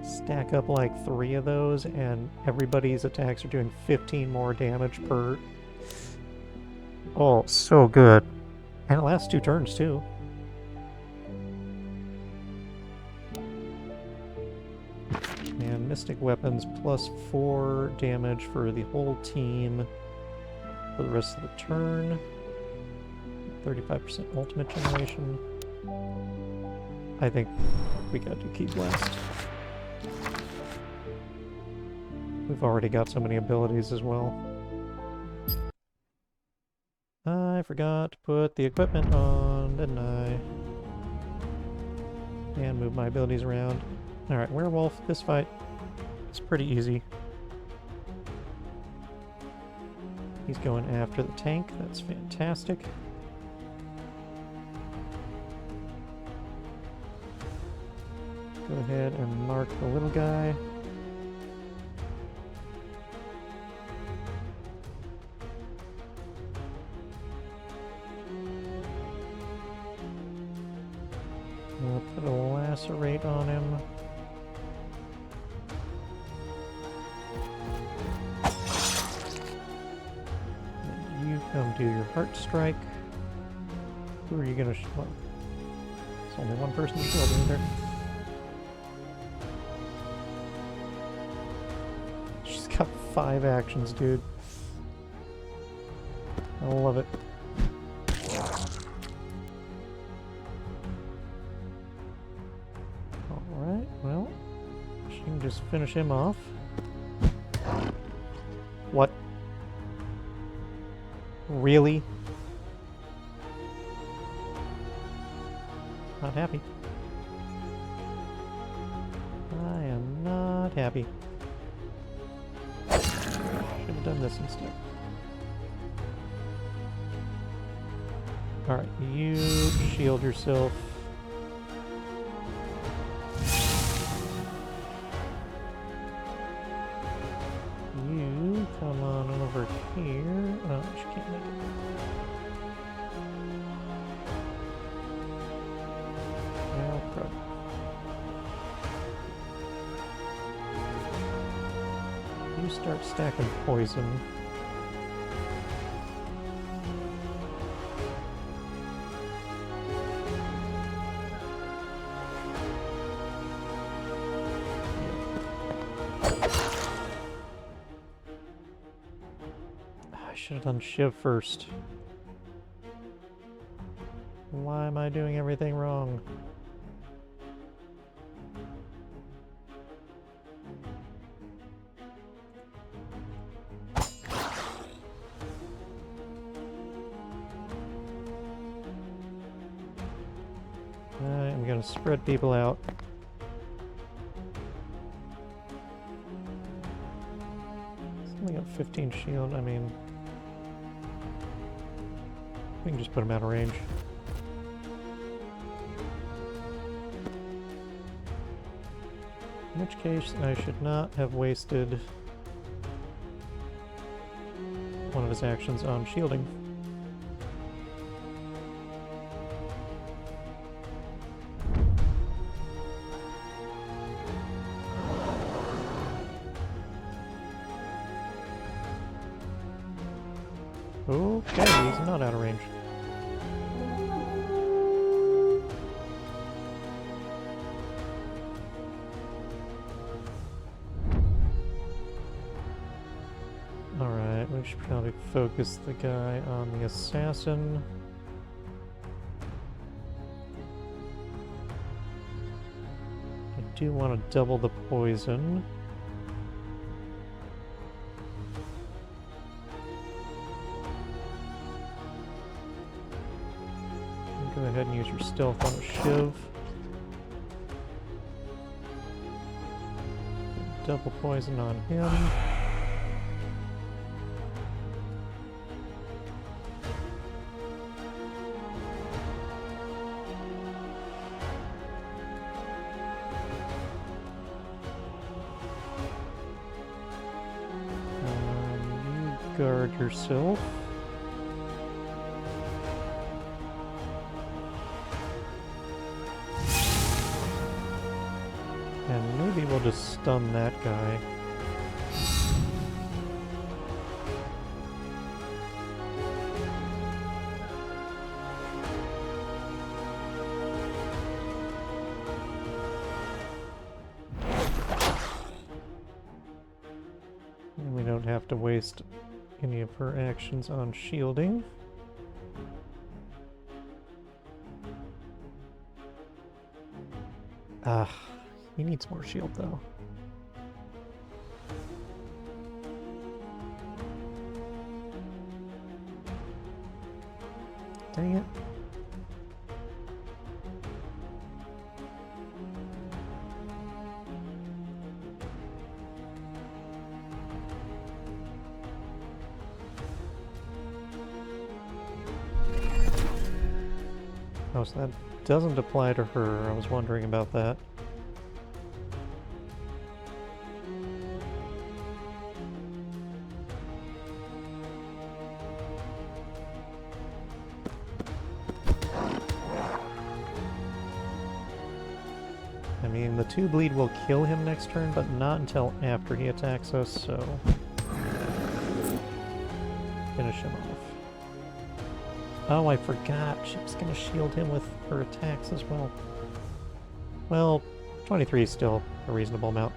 Stack up like 3 of those, and everybody's attacks are doing 15 more damage per... Oh, so good. And it lasts 2 turns, too. And Mystic Weapons plus 4 damage for the whole team for the rest of the turn. 35% ultimate generation. I think we gotta do Key Blast. We've already got so many abilities as well. I forgot to put the equipment on, didn't I? And move my abilities around. Alright, Werewolf, this fight is pretty easy. He's going after the tank, that's fantastic. Go ahead and mark the little guy. We'll put a lacerate on him. And you come do your heart strike. Who are you gonna shoot? Well, there's only one person to shield in there. She's got 5 actions, dude. I love it. Alright, well, she can just finish him off. What? Really? Not happy. I am not happy. Should have done this instead. Alright, you shield yourself. You come on over here. Oh, she can't make it. Well, probably. You start stacking poison. I should have done Shiv first. Why am I doing everything wrong? I'm gonna spread people out. It's only got 15 shield, I mean... We can just put him out of range. In which case, I should not have wasted one of his actions on shielding. Okay, he's not out of range. Alright, we should probably focus the guy on the assassin. I do want to double the poison. Go ahead and use your stealth on a Shiv. Double poison on him. You guard yourself. And maybe we'll just stun that guy. And we don't have to waste any of her actions on shielding. Ah, he needs more shield though. Dang it. Oh, so that doesn't apply to her. I was wondering about that. I mean, the 2 bleed will kill him next turn, but not until after he attacks us, so... finish him off. Oh, I forgot. She was gonna shield him with her attacks as well. Well, 23 is still a reasonable amount.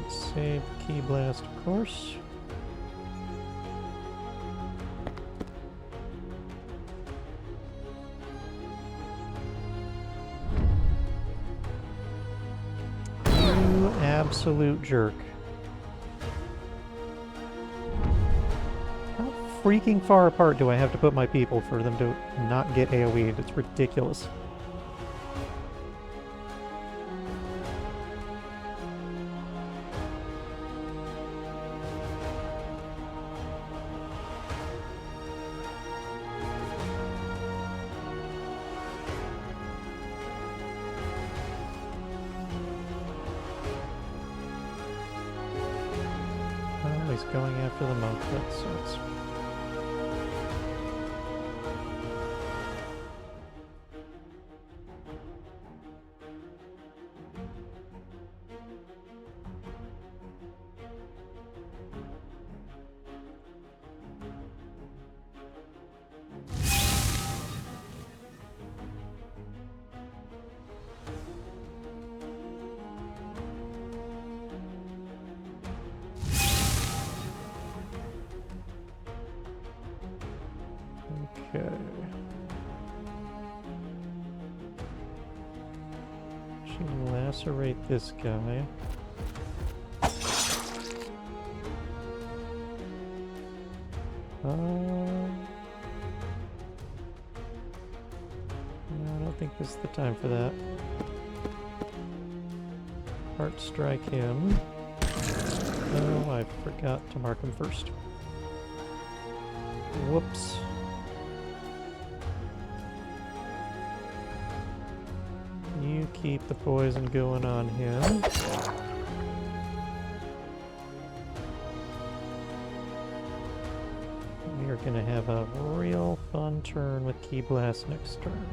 Save Key Blast, of course. You absolute jerk. How freaking far apart do I have to put my people for them to not get AoE'd? It's ridiculous. He's going after the monk, that sucks. Okay. She can lacerate this guy. No, I don't think this is the time for that. Heart strike him. Oh, I forgot to mark him first. Whoops. You keep the poison going on him. We are gonna have a real fun turn with Key Blast next turn.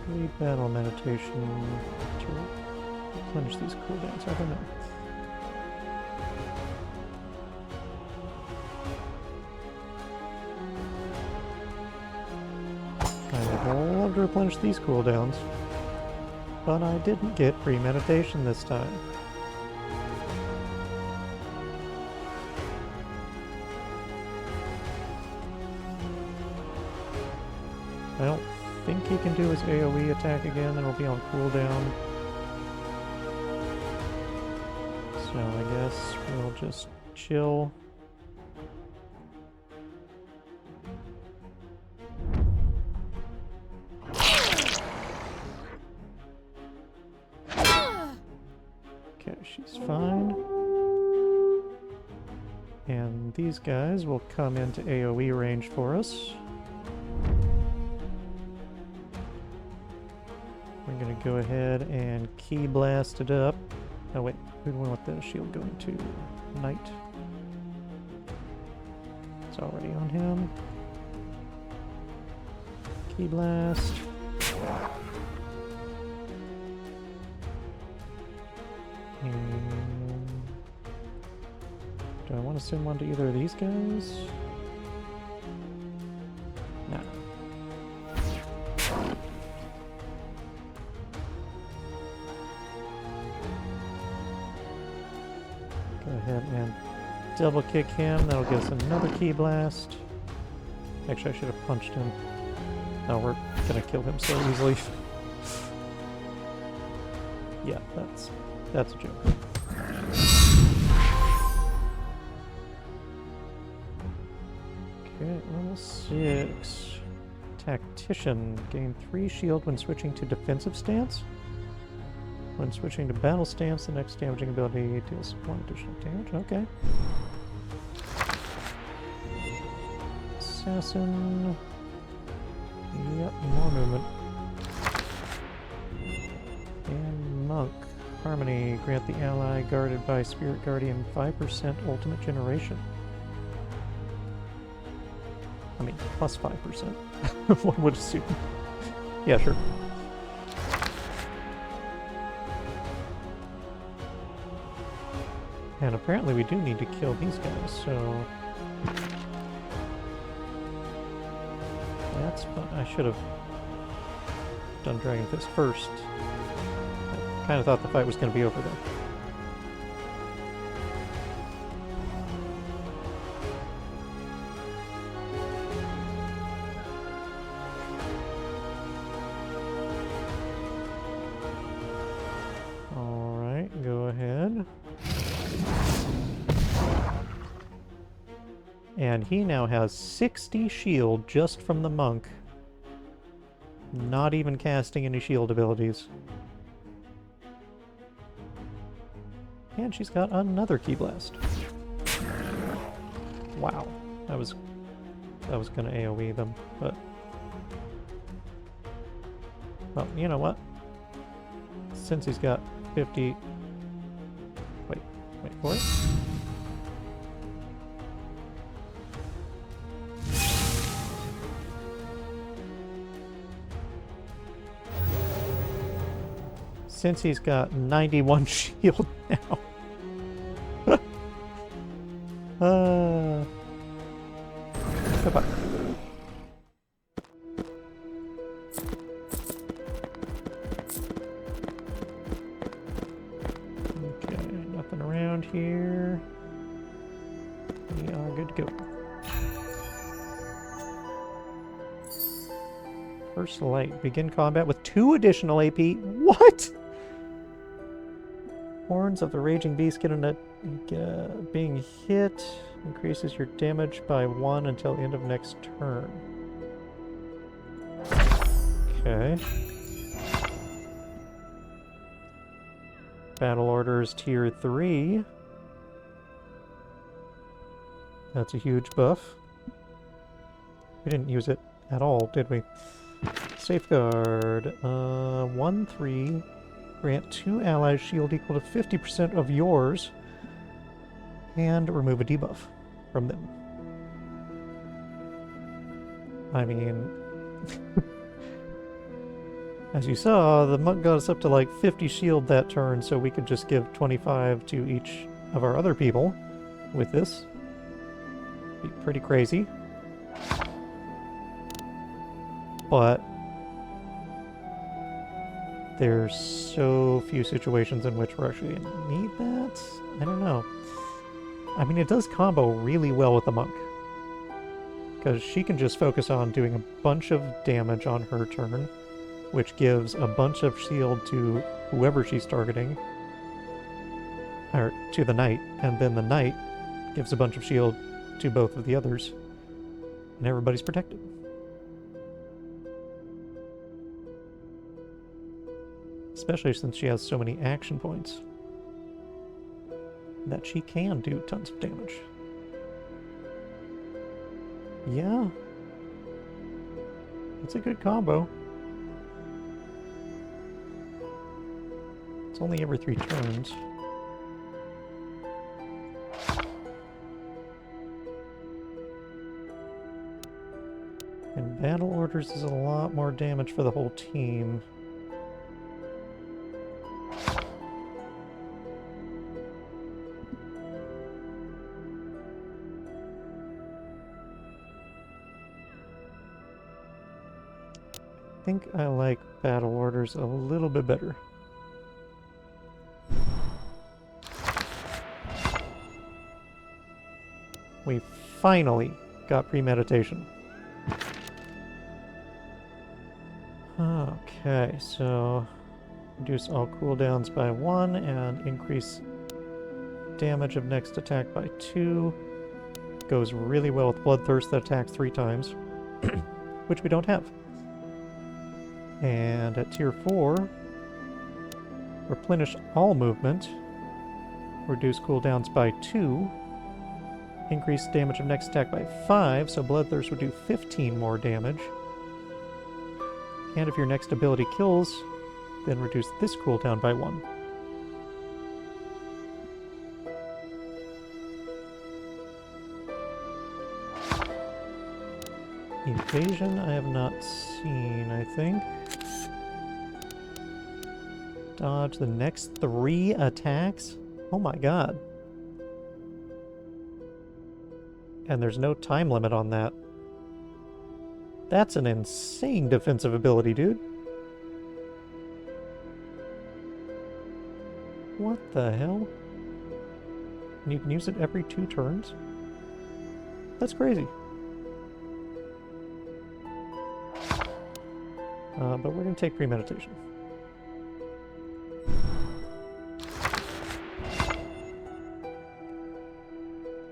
Maybe battle meditation to replenish these cooldowns. I don't know. I would love to replenish these cooldowns, but I didn't get premeditation this time. I don't think he can do his AoE attack again, and it'll be on cooldown. So I guess we'll just chill. Okay, she's fine. And these guys will come into AoE range for us. We're gonna go ahead and key blast it up. Oh wait, we want the shield going to Knight. It's already on him. Key blast. And do I want to send one to either of these guys? Nah. Go ahead and double kick him. That'll give us another key blast. Actually, I should have punched him. No, we're gonna kill him so easily. Yeah, that's a joke. Okay, level 6. Tactician. Gain 3 shield when switching to defensive stance. When switching to battle stance, the next damaging ability deals 1 additional damage. Okay. Assassin. Yep, more movement. And Monk. Harmony. Grant the ally guarded by Spirit Guardian 5% ultimate generation. I mean, plus 5%. One would assume. Yeah, sure. And apparently we do need to kill these guys, so... That's fun. I should have done Dragon Fist first. I kind of thought the fight was going to be over there. Alright, go ahead. And he now has 60 shield just from the monk. Not even casting any shield abilities. And she's got another Key Blast. Wow. I was gonna AoE them, but... Well, you know what? Since he's got 50... Wait for it. Since he's got 91 shield now. Goodbye. Okay, nothing around here. We are good to go. First light. Begin combat with 2 additional AP. What? Horns of the Raging Beast being hit increases your damage by 1 until end of next turn. Okay. Battle Orders Tier 3. That's a huge buff. We didn't use it at all, did we? Safeguard. 1/3. Grant 2 allies shield equal to 50% of yours. And remove a debuff from them. I mean... as you saw, the monk got us up to like 50 shield that turn, so we could just give 25 to each of our other people with this. Be pretty crazy. But there's so few situations in which we're actually going to need that. I don't know. I mean, it does combo really well with the monk. because she can just focus on doing a bunch of damage on her turn, which gives a bunch of shield to whoever she's targeting, or to the knight, and then the knight gives a bunch of shield to both of the others, and everybody's protected. Especially since she has so many action points that she can do tons of damage. Yeah. It's a good combo. It's only every 3 turns. And battle orders is a lot more damage for the whole team. I think I like battle orders a little bit better. We finally got premeditation. Okay, so reduce all cooldowns by 1 and increase damage of next attack by 2. Goes really well with Bloodthirst that attacks 3 times, which we don't have. And at tier 4, replenish all movement, reduce cooldowns by 2, increase damage of next attack by 5, so Bloodthirst would do 15 more damage. And if your next ability kills, then reduce this cooldown by 1. Evasion I have not seen, I think. Dodge the next 3 attacks? Oh my god. And there's no time limit on that. That's an insane defensive ability, dude. What the hell? And you can use it every 2 turns? That's crazy. But we're going to take premeditation.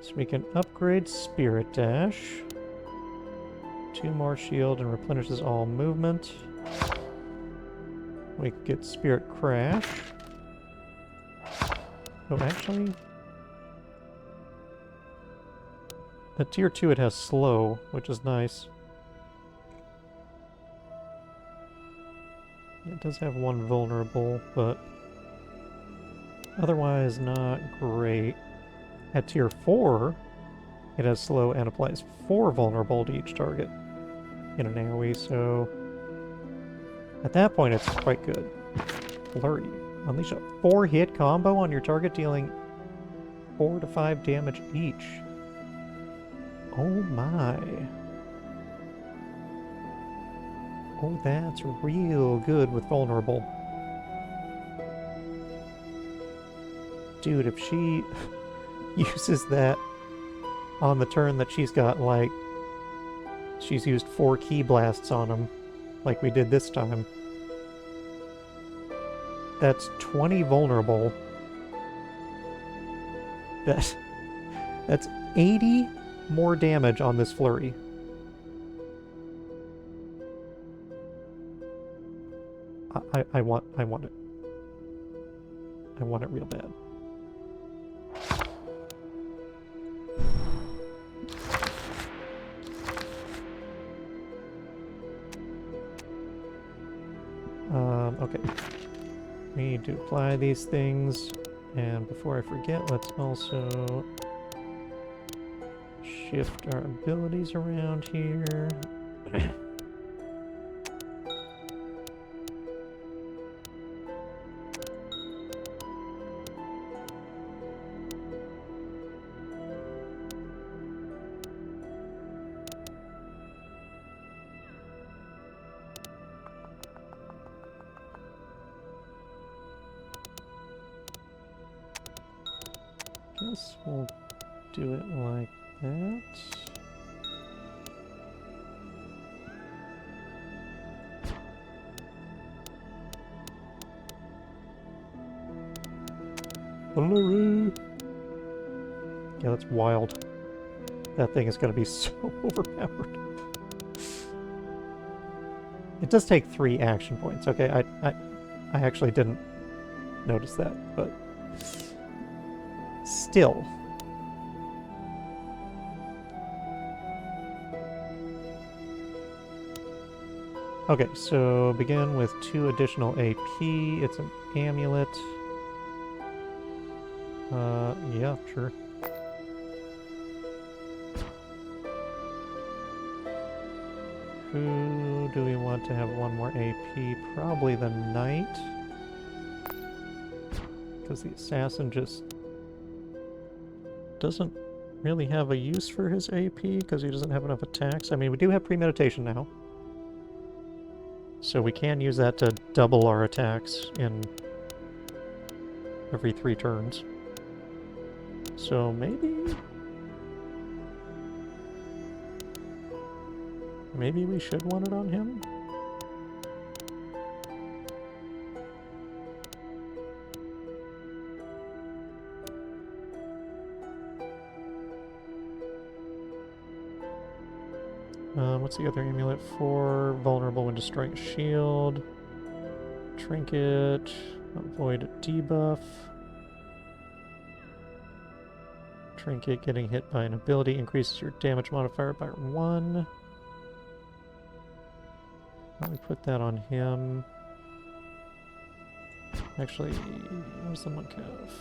So we can upgrade Spirit Dash. 2 more shield and replenishes all movement. We can get Spirit Crash. Oh, actually... At tier 2 it has slow, which is nice. It does have 1 vulnerable, but otherwise not great. At tier 4, it has slow and applies 4 vulnerable to each target in an AoE, so at that point it's quite good. Flurry. Unleash a 4-hit combo on your target, dealing 4 to 5 damage each. Oh my. Oh, that's real good with vulnerable. Dude, if she uses that on the turn that she's got, like, she's used 4 key blasts on him, like we did this time. That's 20 vulnerable. That's 80 more damage on this flurry. I want it. I want it real bad. Okay. We need to apply these things, and before I forget, let's also shift our abilities around here. Guess we'll do it like that. Larry. Yeah, that's wild. That thing is going to be so overpowered. It does take 3 action points. Okay, I actually didn't notice that, but still. Okay, so begin with 2 additional AP. It's an amulet. Yeah, sure. Who do we want to have 1 more AP? Probably the knight. Because the assassin just doesn't really have a use for his AP because he doesn't have enough attacks. I mean, we do have premeditation now. So we can use that to double our attacks in every 3 turns. So maybe we should want it on him? What's the other amulet for? Vulnerable when destroying a shield. Trinket. Avoid a debuff. Trinket, getting hit by an ability increases your damage modifier by 1. Why don't we put that on him? Actually, what does the monk have?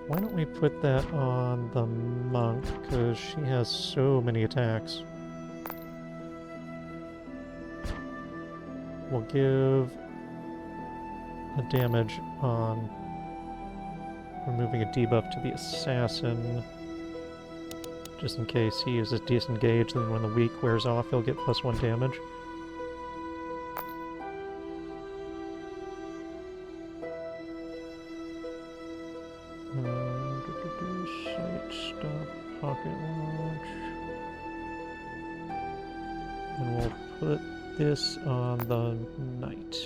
Why don't we put that on the monk, because she has so many attacks. We'll give a damage on removing a debuff to the assassin, just in case he uses disengage, then when the weak wears off, he'll get +1 damage. Sight, stop, pocket launch. And we'll put this on the knight.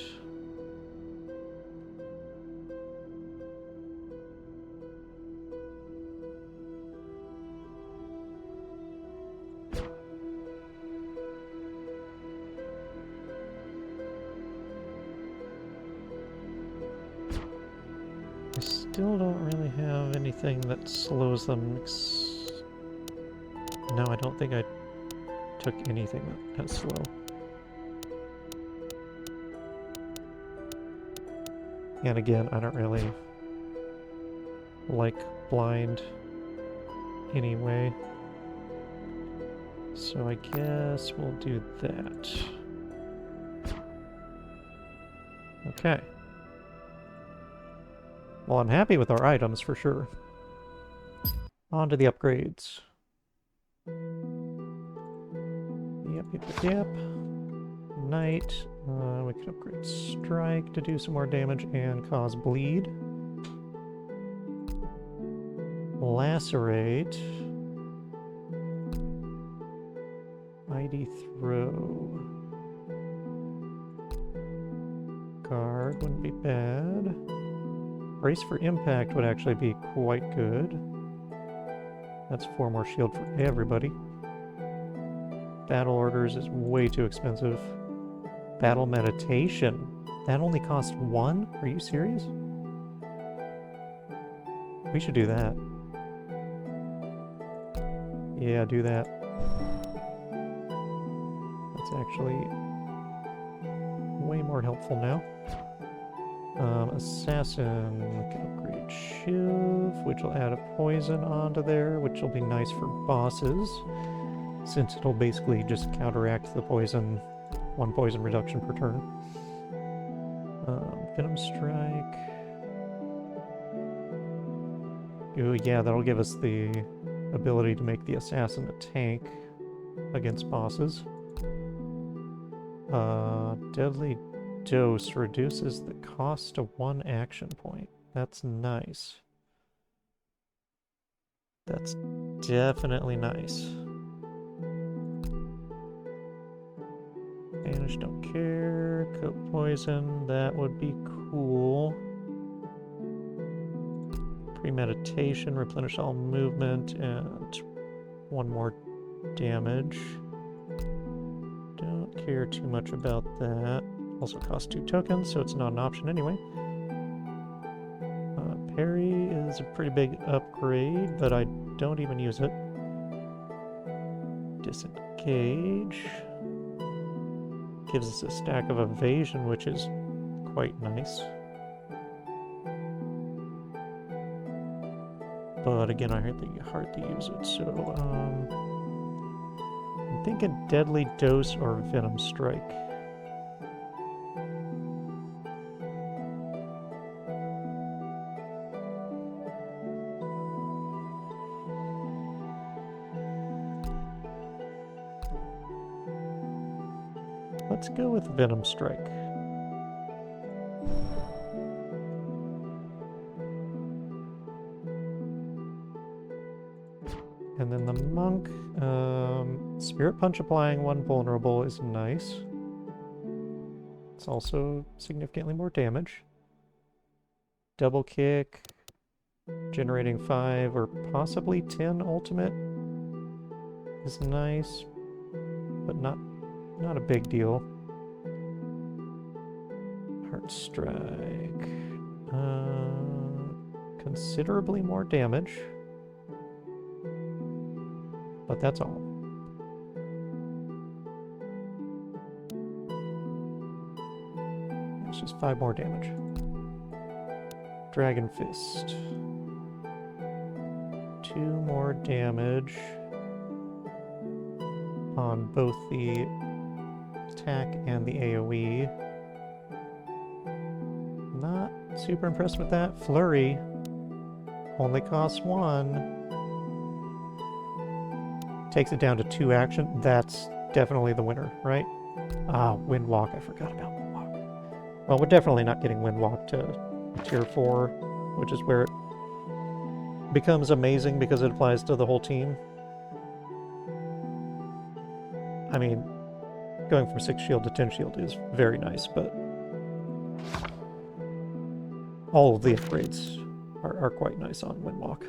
I still don't really have anything that slows them. No, I don't think I took anything that's slow. And again, I don't really like blind anyway. So I guess we'll do that. Okay. Well, I'm happy with our items for sure. On to the upgrades. Yep. Knight. We could upgrade Strike to do some more damage and cause bleed. Lacerate. Mighty Throw. Guard wouldn't be bad. Brace for Impact would actually be quite good. That's 4 more shield for everybody. Battle Orders is way too expensive. Battle Meditation. That only costs 1? Are you serious? We should do that. Yeah, do that. That's actually way more helpful now. Assassin, we can upgrade Shiv, which will add a poison onto there, which will be nice for bosses, since it'll basically just counteract the poison, 1 poison reduction per turn. Venom Strike. Ooh, yeah, that'll give us the ability to make the assassin a tank against bosses. Deadly Dose reduces the cost to 1 action point. That's nice. That's definitely nice. Vanish, don't care. Coat poison, that would be cool. Premeditation, replenish all movement, and one more damage. Don't care too much about that. Also costs 2 tokens, so it's not an option anyway. Parry is a pretty big upgrade, but I don't even use it. Disengage. Gives us a stack of evasion, which is quite nice. But again, I hardly use it, so I'm thinking Deadly Dose or Venom Strike. Let's go with Venom Strike. And then the monk, Spirit Punch applying 1 vulnerable is nice. It's also significantly more damage. Double kick, generating 5 or possibly 10 ultimate is nice, but not a big deal. Heart Strike, considerably more damage. But that's all. It's just 5 more damage. Dragon Fist. 2 more damage on both the attack and the AoE. Not super impressed with that. Flurry only costs 1. Takes it down to 2 action. That's definitely the winner, right? Ah, Windwalk. I forgot about Windwalk. Well, we're definitely not getting Windwalk to tier 4, which is where it becomes amazing because it applies to the whole team. I mean, going from 6 shield to 10 shield is very nice, but all of the upgrades are quite nice on Windwalk.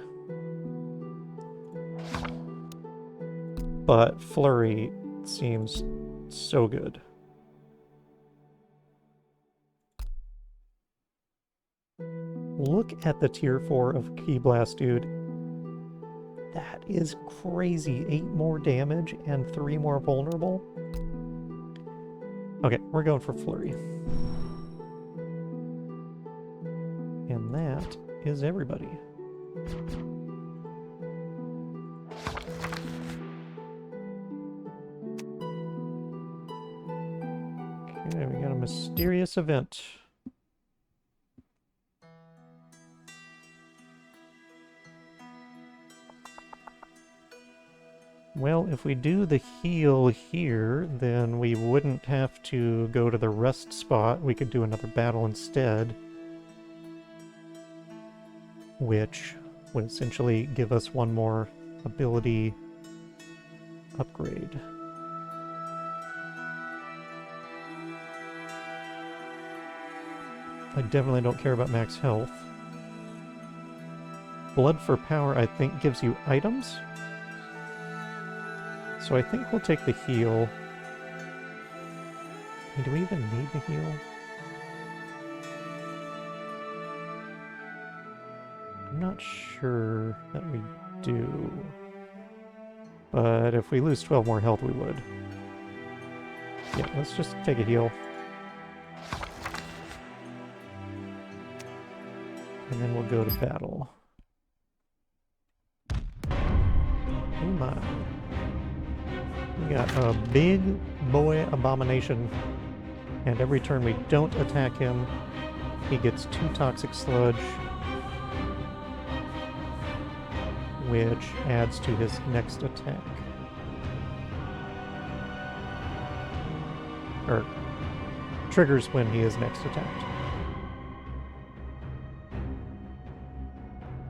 But Flurry seems so good. Look at the tier 4 of Ki Blast, dude. That is crazy. 8 more damage and 3 more vulnerable. Okay, we're going for Flurry. And that is everybody. Okay, we got a mysterious event. Well, if we do the heal here, then we wouldn't have to go to the rest spot. We could do another battle instead, which would essentially give us 1 more ability upgrade. I definitely don't care about max health. Blood for Power, I think, gives you items. So I think we'll take the heal. I mean, do we even need the heal? I'm not sure that we do. But if we lose 12 more health, we would. Yeah, let's just take a heal. And then we'll go to battle. Oh my. We got a big boy abomination. And every turn we don't attack him, he gets 2 toxic sludge, which adds to his next attack. Or triggers when he is next attacked.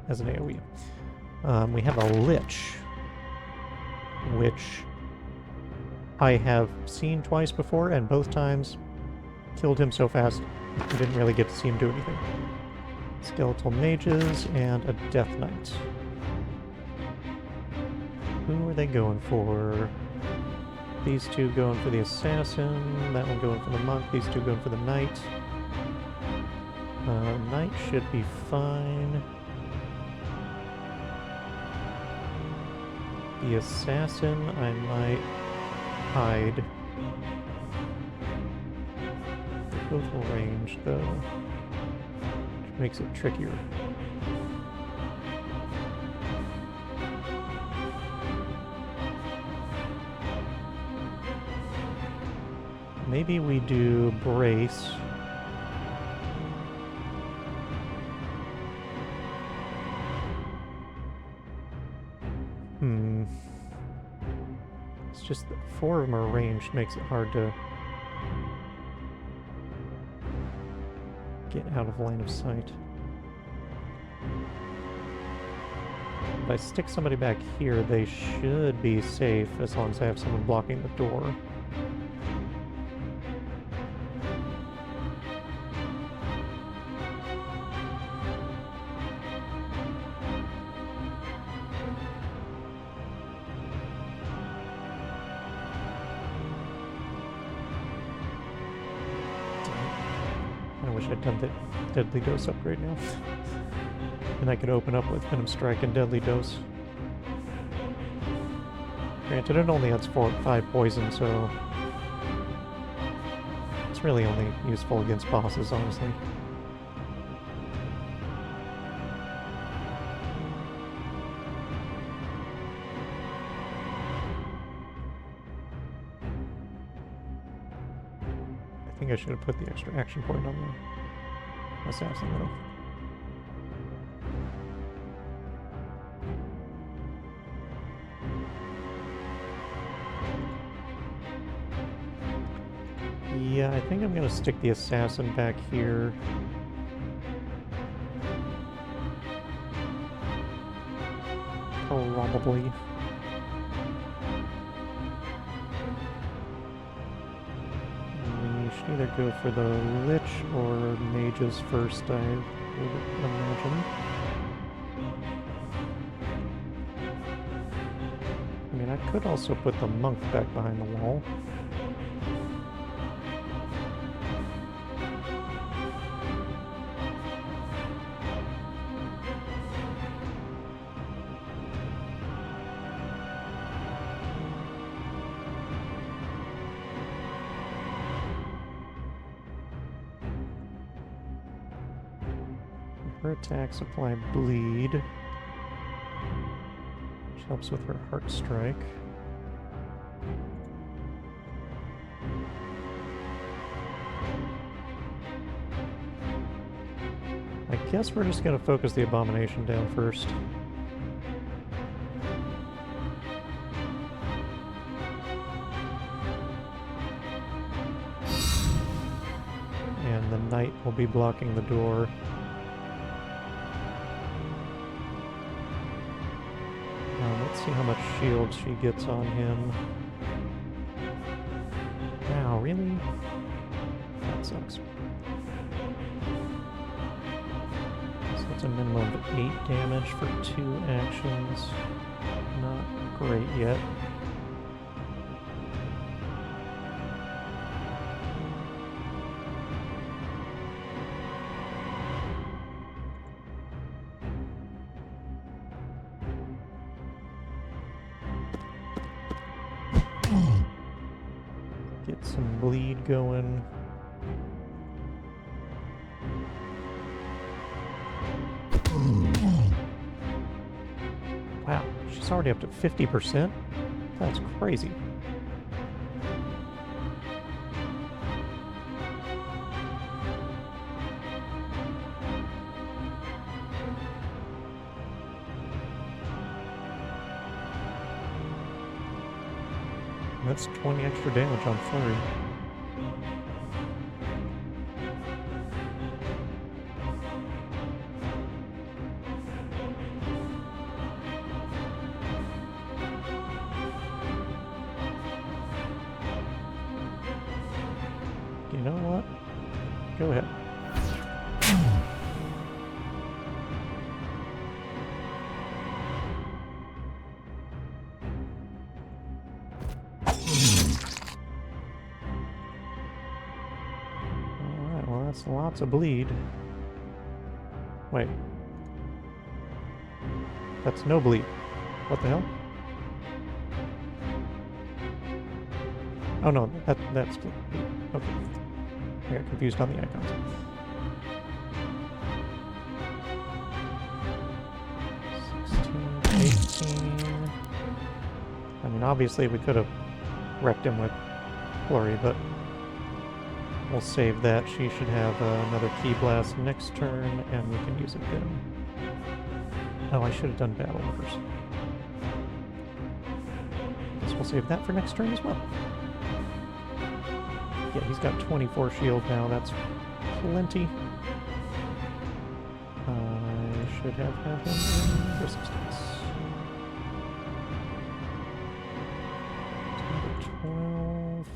As an AoE. We have a Lich, which I have seen twice before, and both times killed him so fast I didn't really get to see him do anything. Skeletal mages and a Death Knight. Who are they going for? These two going for the assassin, that one going for the monk, these two going for the knight. Knight should be fine. The assassin, I might hide. They're both ranged, though, which makes it trickier. Maybe we do brace. It's just that 4 of them are ranged, makes it hard to get out of line of sight. If I stick somebody back here, they should be safe as long as I have someone blocking the door. I wish I'd done the Deadly Dose upgrade now. And I could open up with Venom Strike and Deadly Dose. Granted, it only adds 5 poison, so it's really only useful against bosses, honestly. I think I should have put the extra action point on the assassin, though. Yeah, I think I'm gonna stick the assassin back here. Probably. We should either go for the Lich or mages first, I would imagine. I mean, I could also put the monk back behind the wall. Her attacks apply bleed, which helps with her heart strike. I guess we're just gonna focus the abomination down first. And the knight will be blocking the door. Let's see how much shield she gets on him. Wow, really? That sucks. So that's a minimum of 8 damage for 2 actions. Not great yet. Get some bleed going. Wow, she's already up to 50%? That's crazy. That's 20 extra damage on Flurry. go ahead. Alright, well that's lots of bleed. Wait. That's no bleed. What the hell? Oh no, that's bleed. Okay. I got confused on the icons. 16, 18. I mean, obviously we could have wrecked him with Flurry, but we'll save that. She should have another Key Blast next turn, and we can use it then. Oh, I should have done Battle Orders. Guess we'll save that for next turn as well. Yeah, he's got 24 shield now. That's plenty. I should have had him in resistance. 12.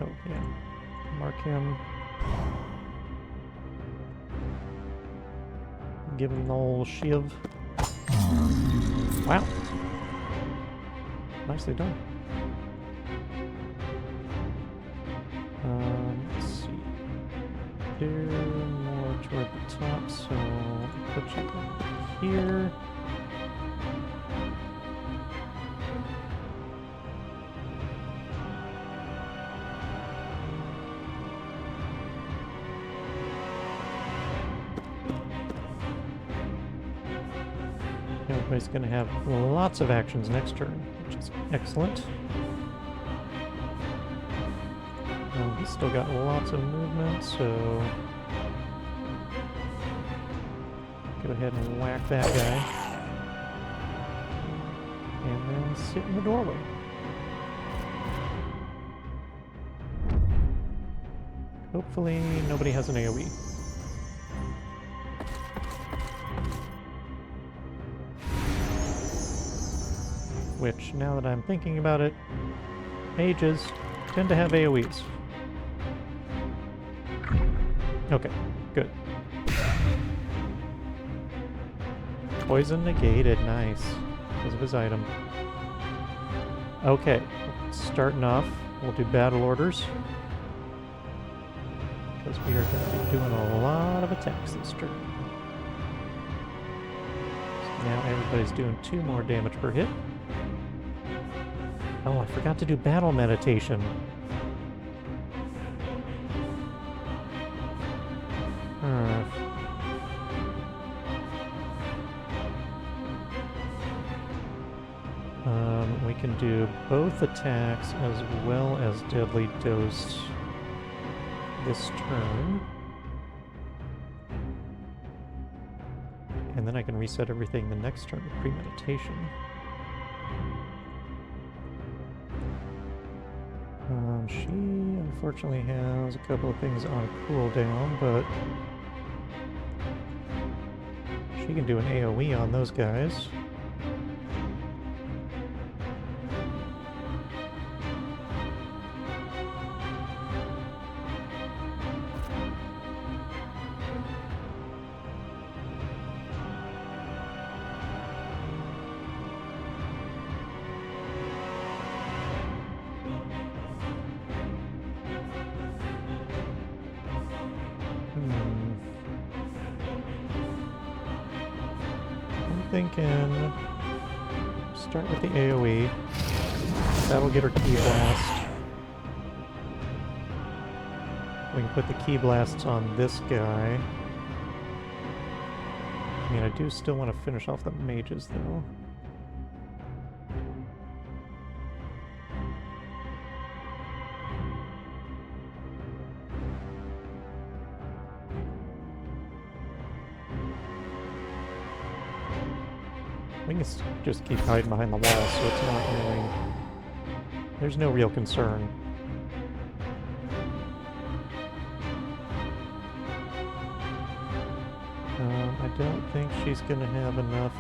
Oh, yeah. Mark him. Give him the old shiv. Wow. Nicely done. Let's see. Here, more toward the top, so put you here. Everybody's going to have lots of actions next turn, which is excellent. He's still got lots of movement, so go ahead and whack that guy. And then sit in the doorway. Hopefully nobody has an AoE. Which, now that I'm thinking about it, mages tend to have AoEs. Okay, good. Poison negated, nice. Because of his item. Okay, starting off, we'll do battle orders. Because we are going to be doing a lot of attacks this turn. So now everybody's doing 2 more damage per hit. Oh, I forgot to do battle meditation. We can do both attacks as well as Deadly Dose this turn. And then I can reset everything the next turn with premeditation. She unfortunately has a couple of things on cooldown, but she can do an AoE on those guys. Thinking start with the AoE. That'll get her Key Blast. We can put the Key Blasts on this guy. I mean, I do still want to finish off the mages, though. We can just keep hiding behind the wall, so it's not really... There's no real concern. I don't think she's gonna have enough...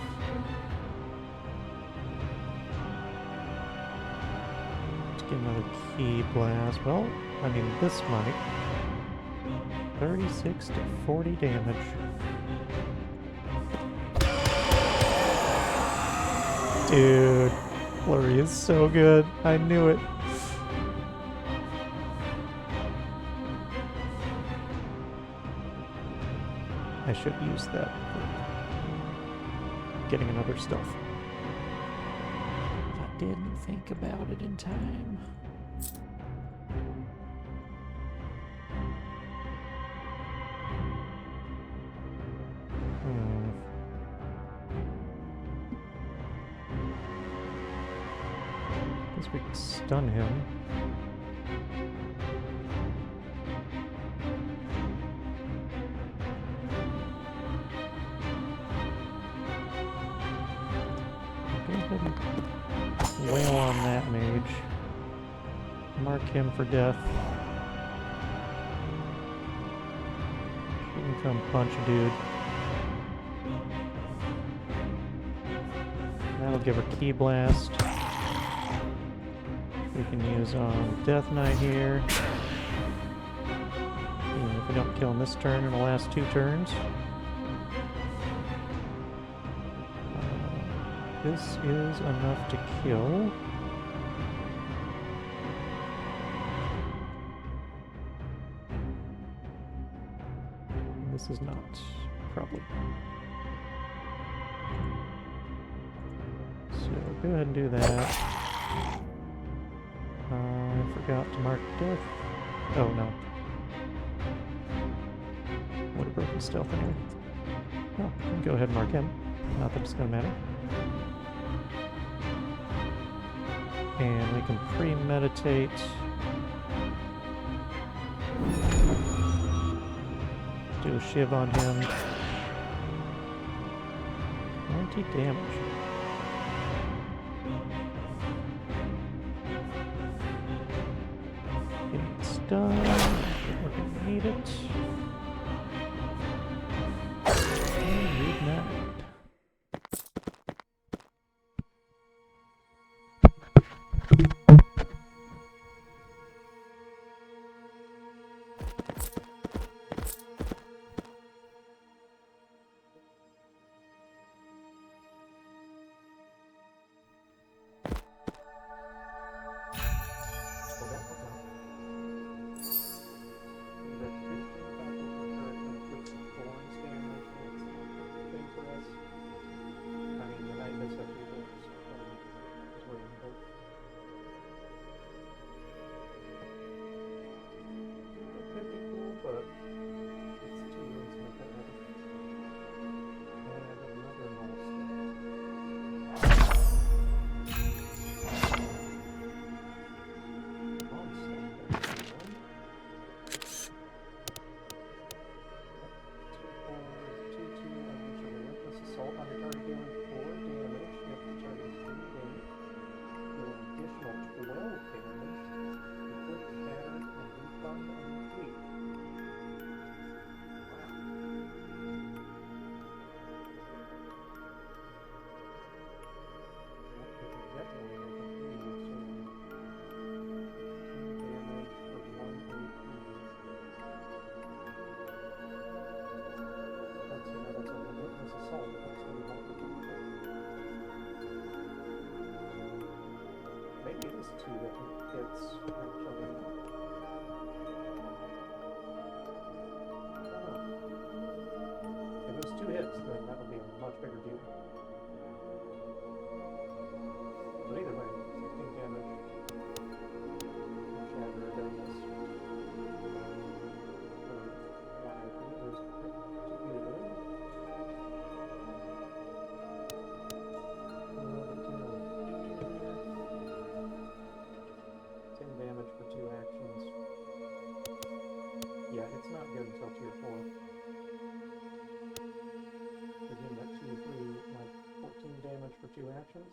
to Get another key blast. Well, I mean, this might. 36 to 40 damage. Dude, Flurry is so good. I knew it. I should use that for getting another stealth. I didn't think about it in time. Guess we can stun him. Wail on that mage. Mark him for death. She can come punch a dude. That'll give her Key Blast. We can use on Death Knight here. And if we don't kill him this turn in the last 2 turns. This is enough to kill. This is not, probably. So go ahead and do that. I forgot to mark death. Oh no. Would have broken stealth anyway. Oh, we can go ahead and mark him. Not that it's gonna matter. And we can premeditate. Do a shiv on him. 20 damage. Getting stunned. We're gonna need it. And read that. For 2 actions.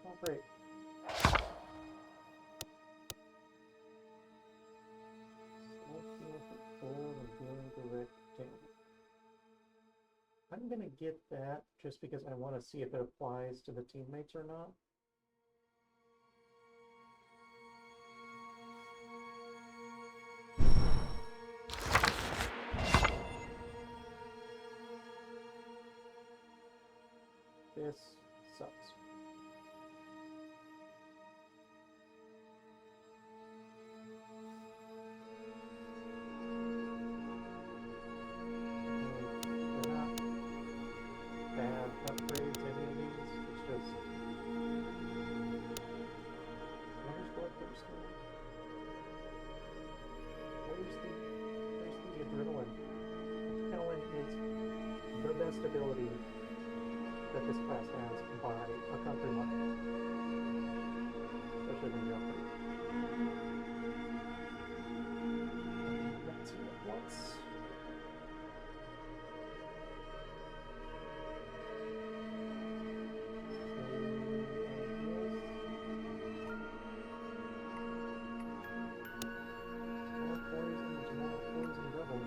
Oh, great. I'm gonna get that just because I want to see if it applies to the teammates or not. This sucks. They're not bad upgrades, any of these. It's just... Where's Bloodthirst? Where's the adrenaline? Adrenaline is the best ability that this class has by a country mile. Especially when you upgrade. Let's see it once. More poison double.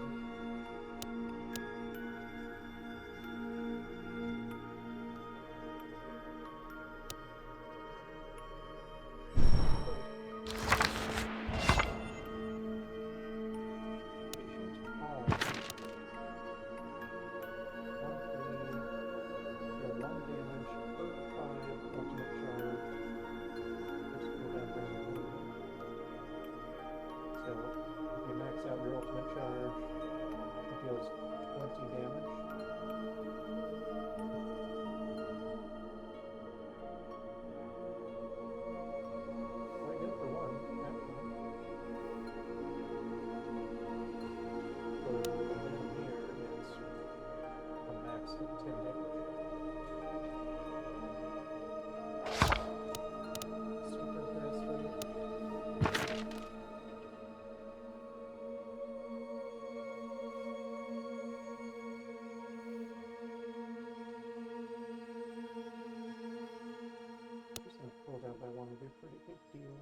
Pulled out by one would be a pretty big deal.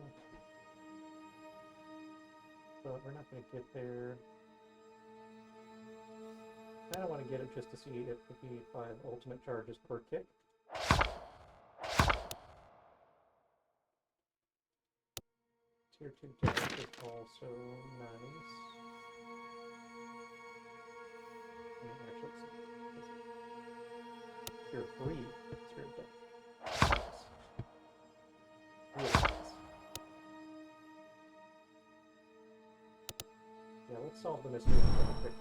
But we're not going to get there. I don't want to get it just to see if the 5 ultimate charges per kick. Tier 2 dash is also nice. I mean, actually, it's Tier 3 tier dash. Really nice. Yeah, let's solve the mystery real quick.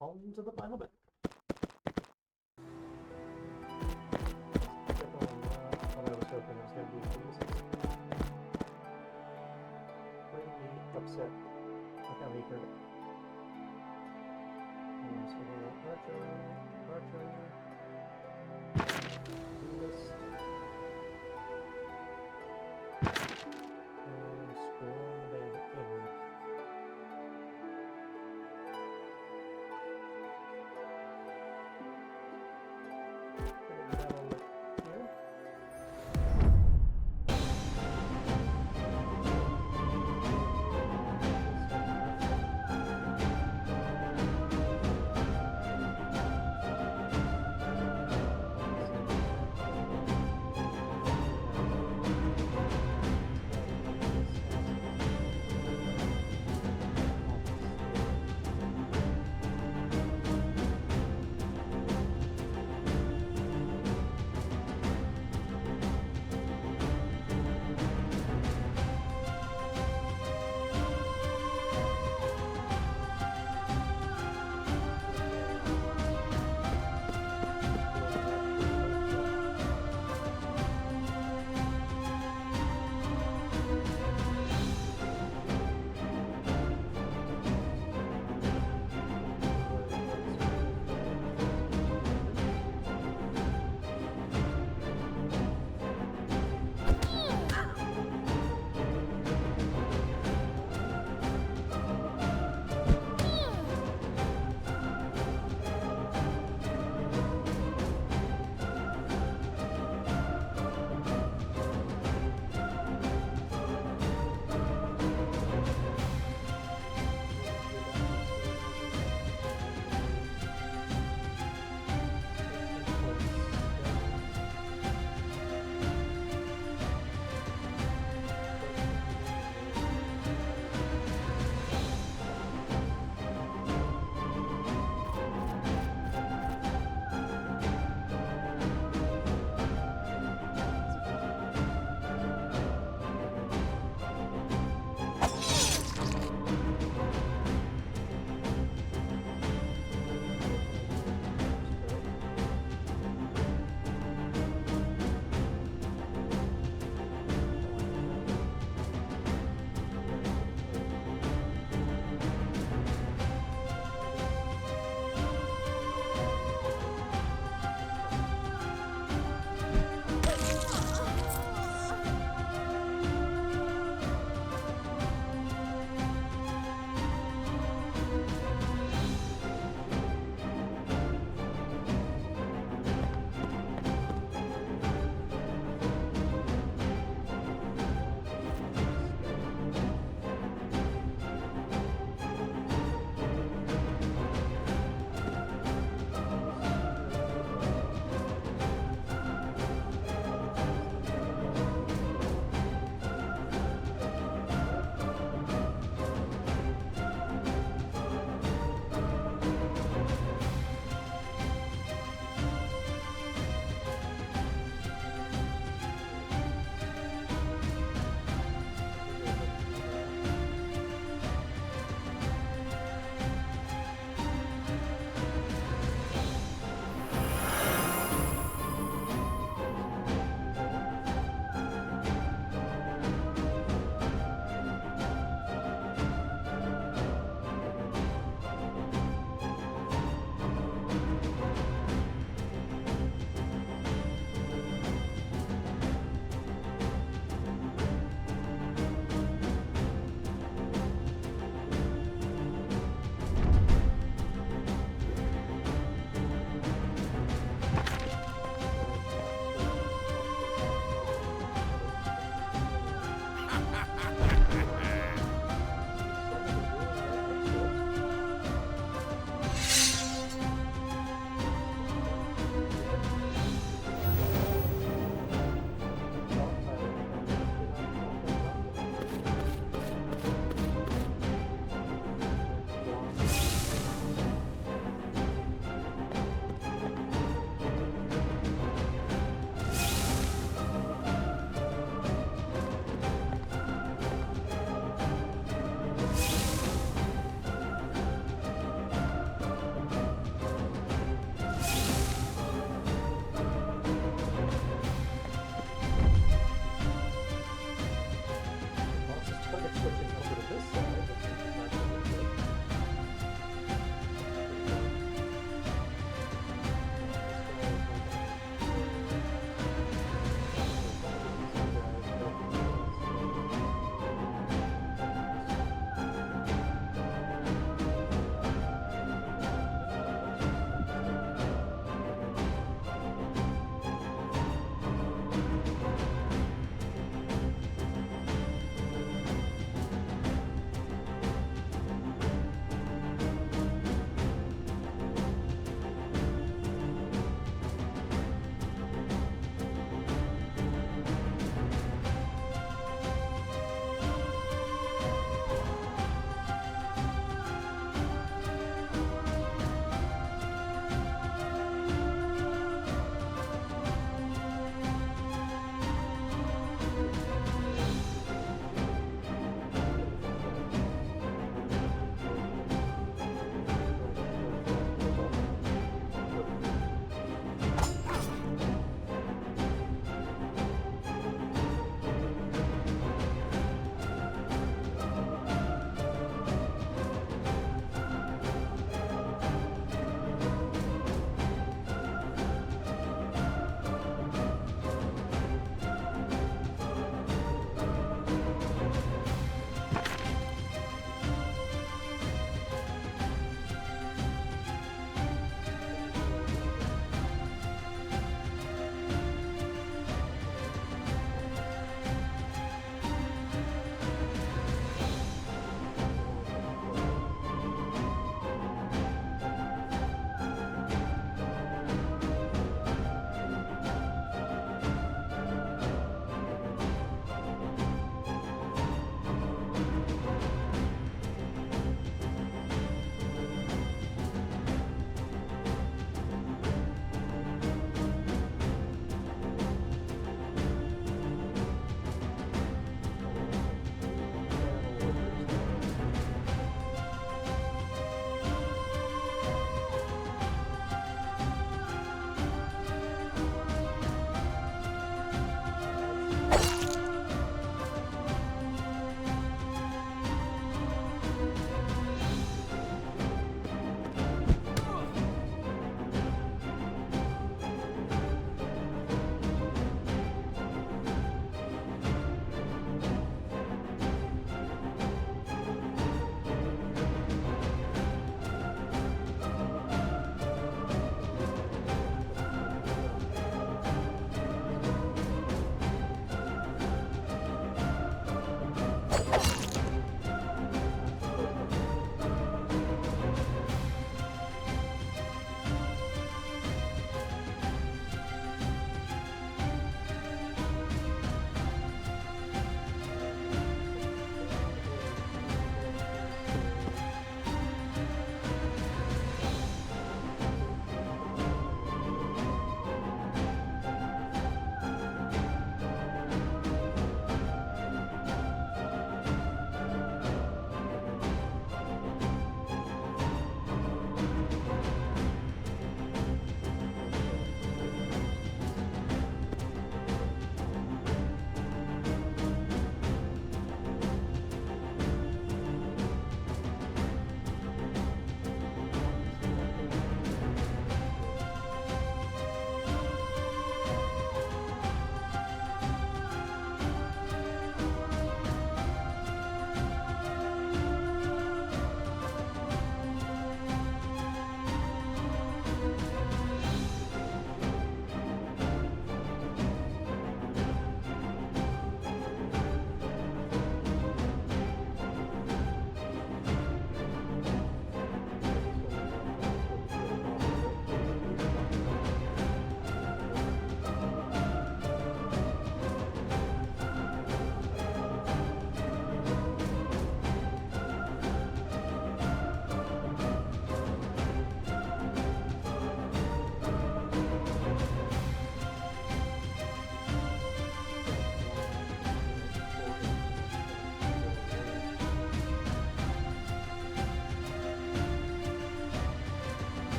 On to the final bit. What I was hoping was going to be easy. Pretty upset with how he turned it. So we're Archer, Duelist, and Scorn Bandit King.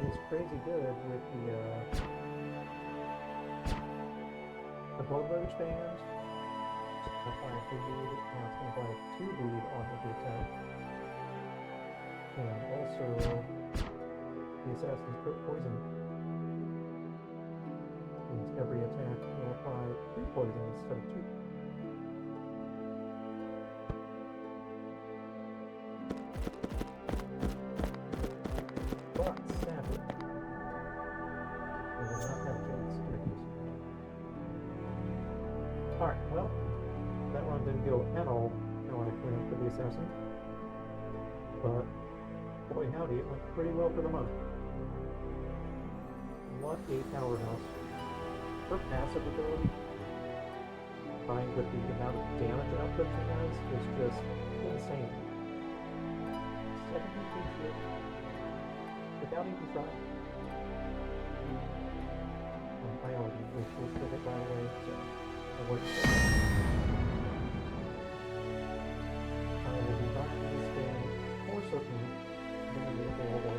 is crazy good with the blood rage band. It's gonna apply 3 bleed, now it's gonna apply 2 bleed on every attack. And also the assassin's poison means every attack will apply 3 poison instead of 2. But sadly, we will not have a chance to reduce it. Alright, well, that run didn't go at all how I planned for the assassin. But boy howdy, it went pretty well for the monk. What a powerhouse. Her passive ability, combined with the amount of damage output she has, is just insane. 72 shield without even trying. I already wish we did it right away, so it works. I will be buying this game for certain when it is available.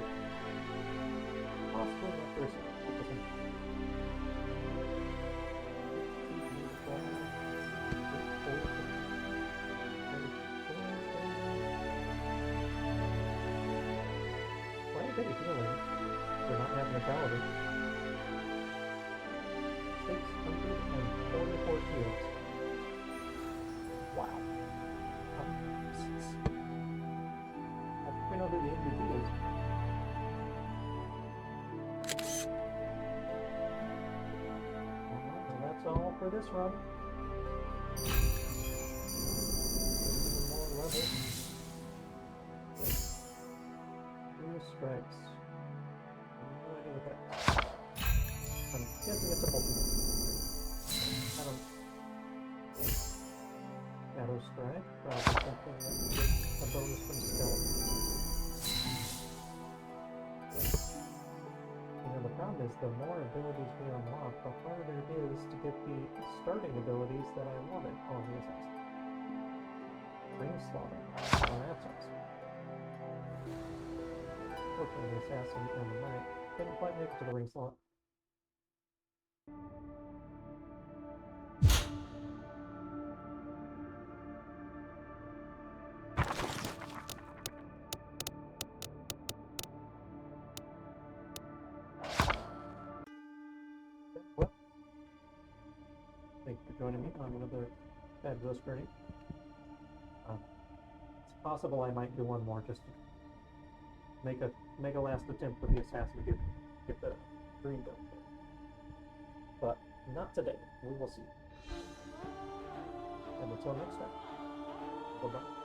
Possibly not first. Quite a bit of healing for not having a paladin. 644 shields. Wow. I think we know who the MVP is. Alright, well that's all for this run. Even more levels. 2 strikes. No idea what that is. I'm guessing it's a multi. I don't. Shadow Strike, probably something that gets a bonus from stealth. You know, the problem is the more abilities we unlock, the harder it is to get the starting abilities that I wanted on the assassin. Ring Slaughter. Oh, that's awesome. Fortunately, the assassin and the knight couldn't quite make it to the ring slot. Well, thank you for joining me on another fabulous journey. It's possible I might do one more just to make a last attempt with the assassin to get the green belt. But not today. We will see. And until next time, bye-bye.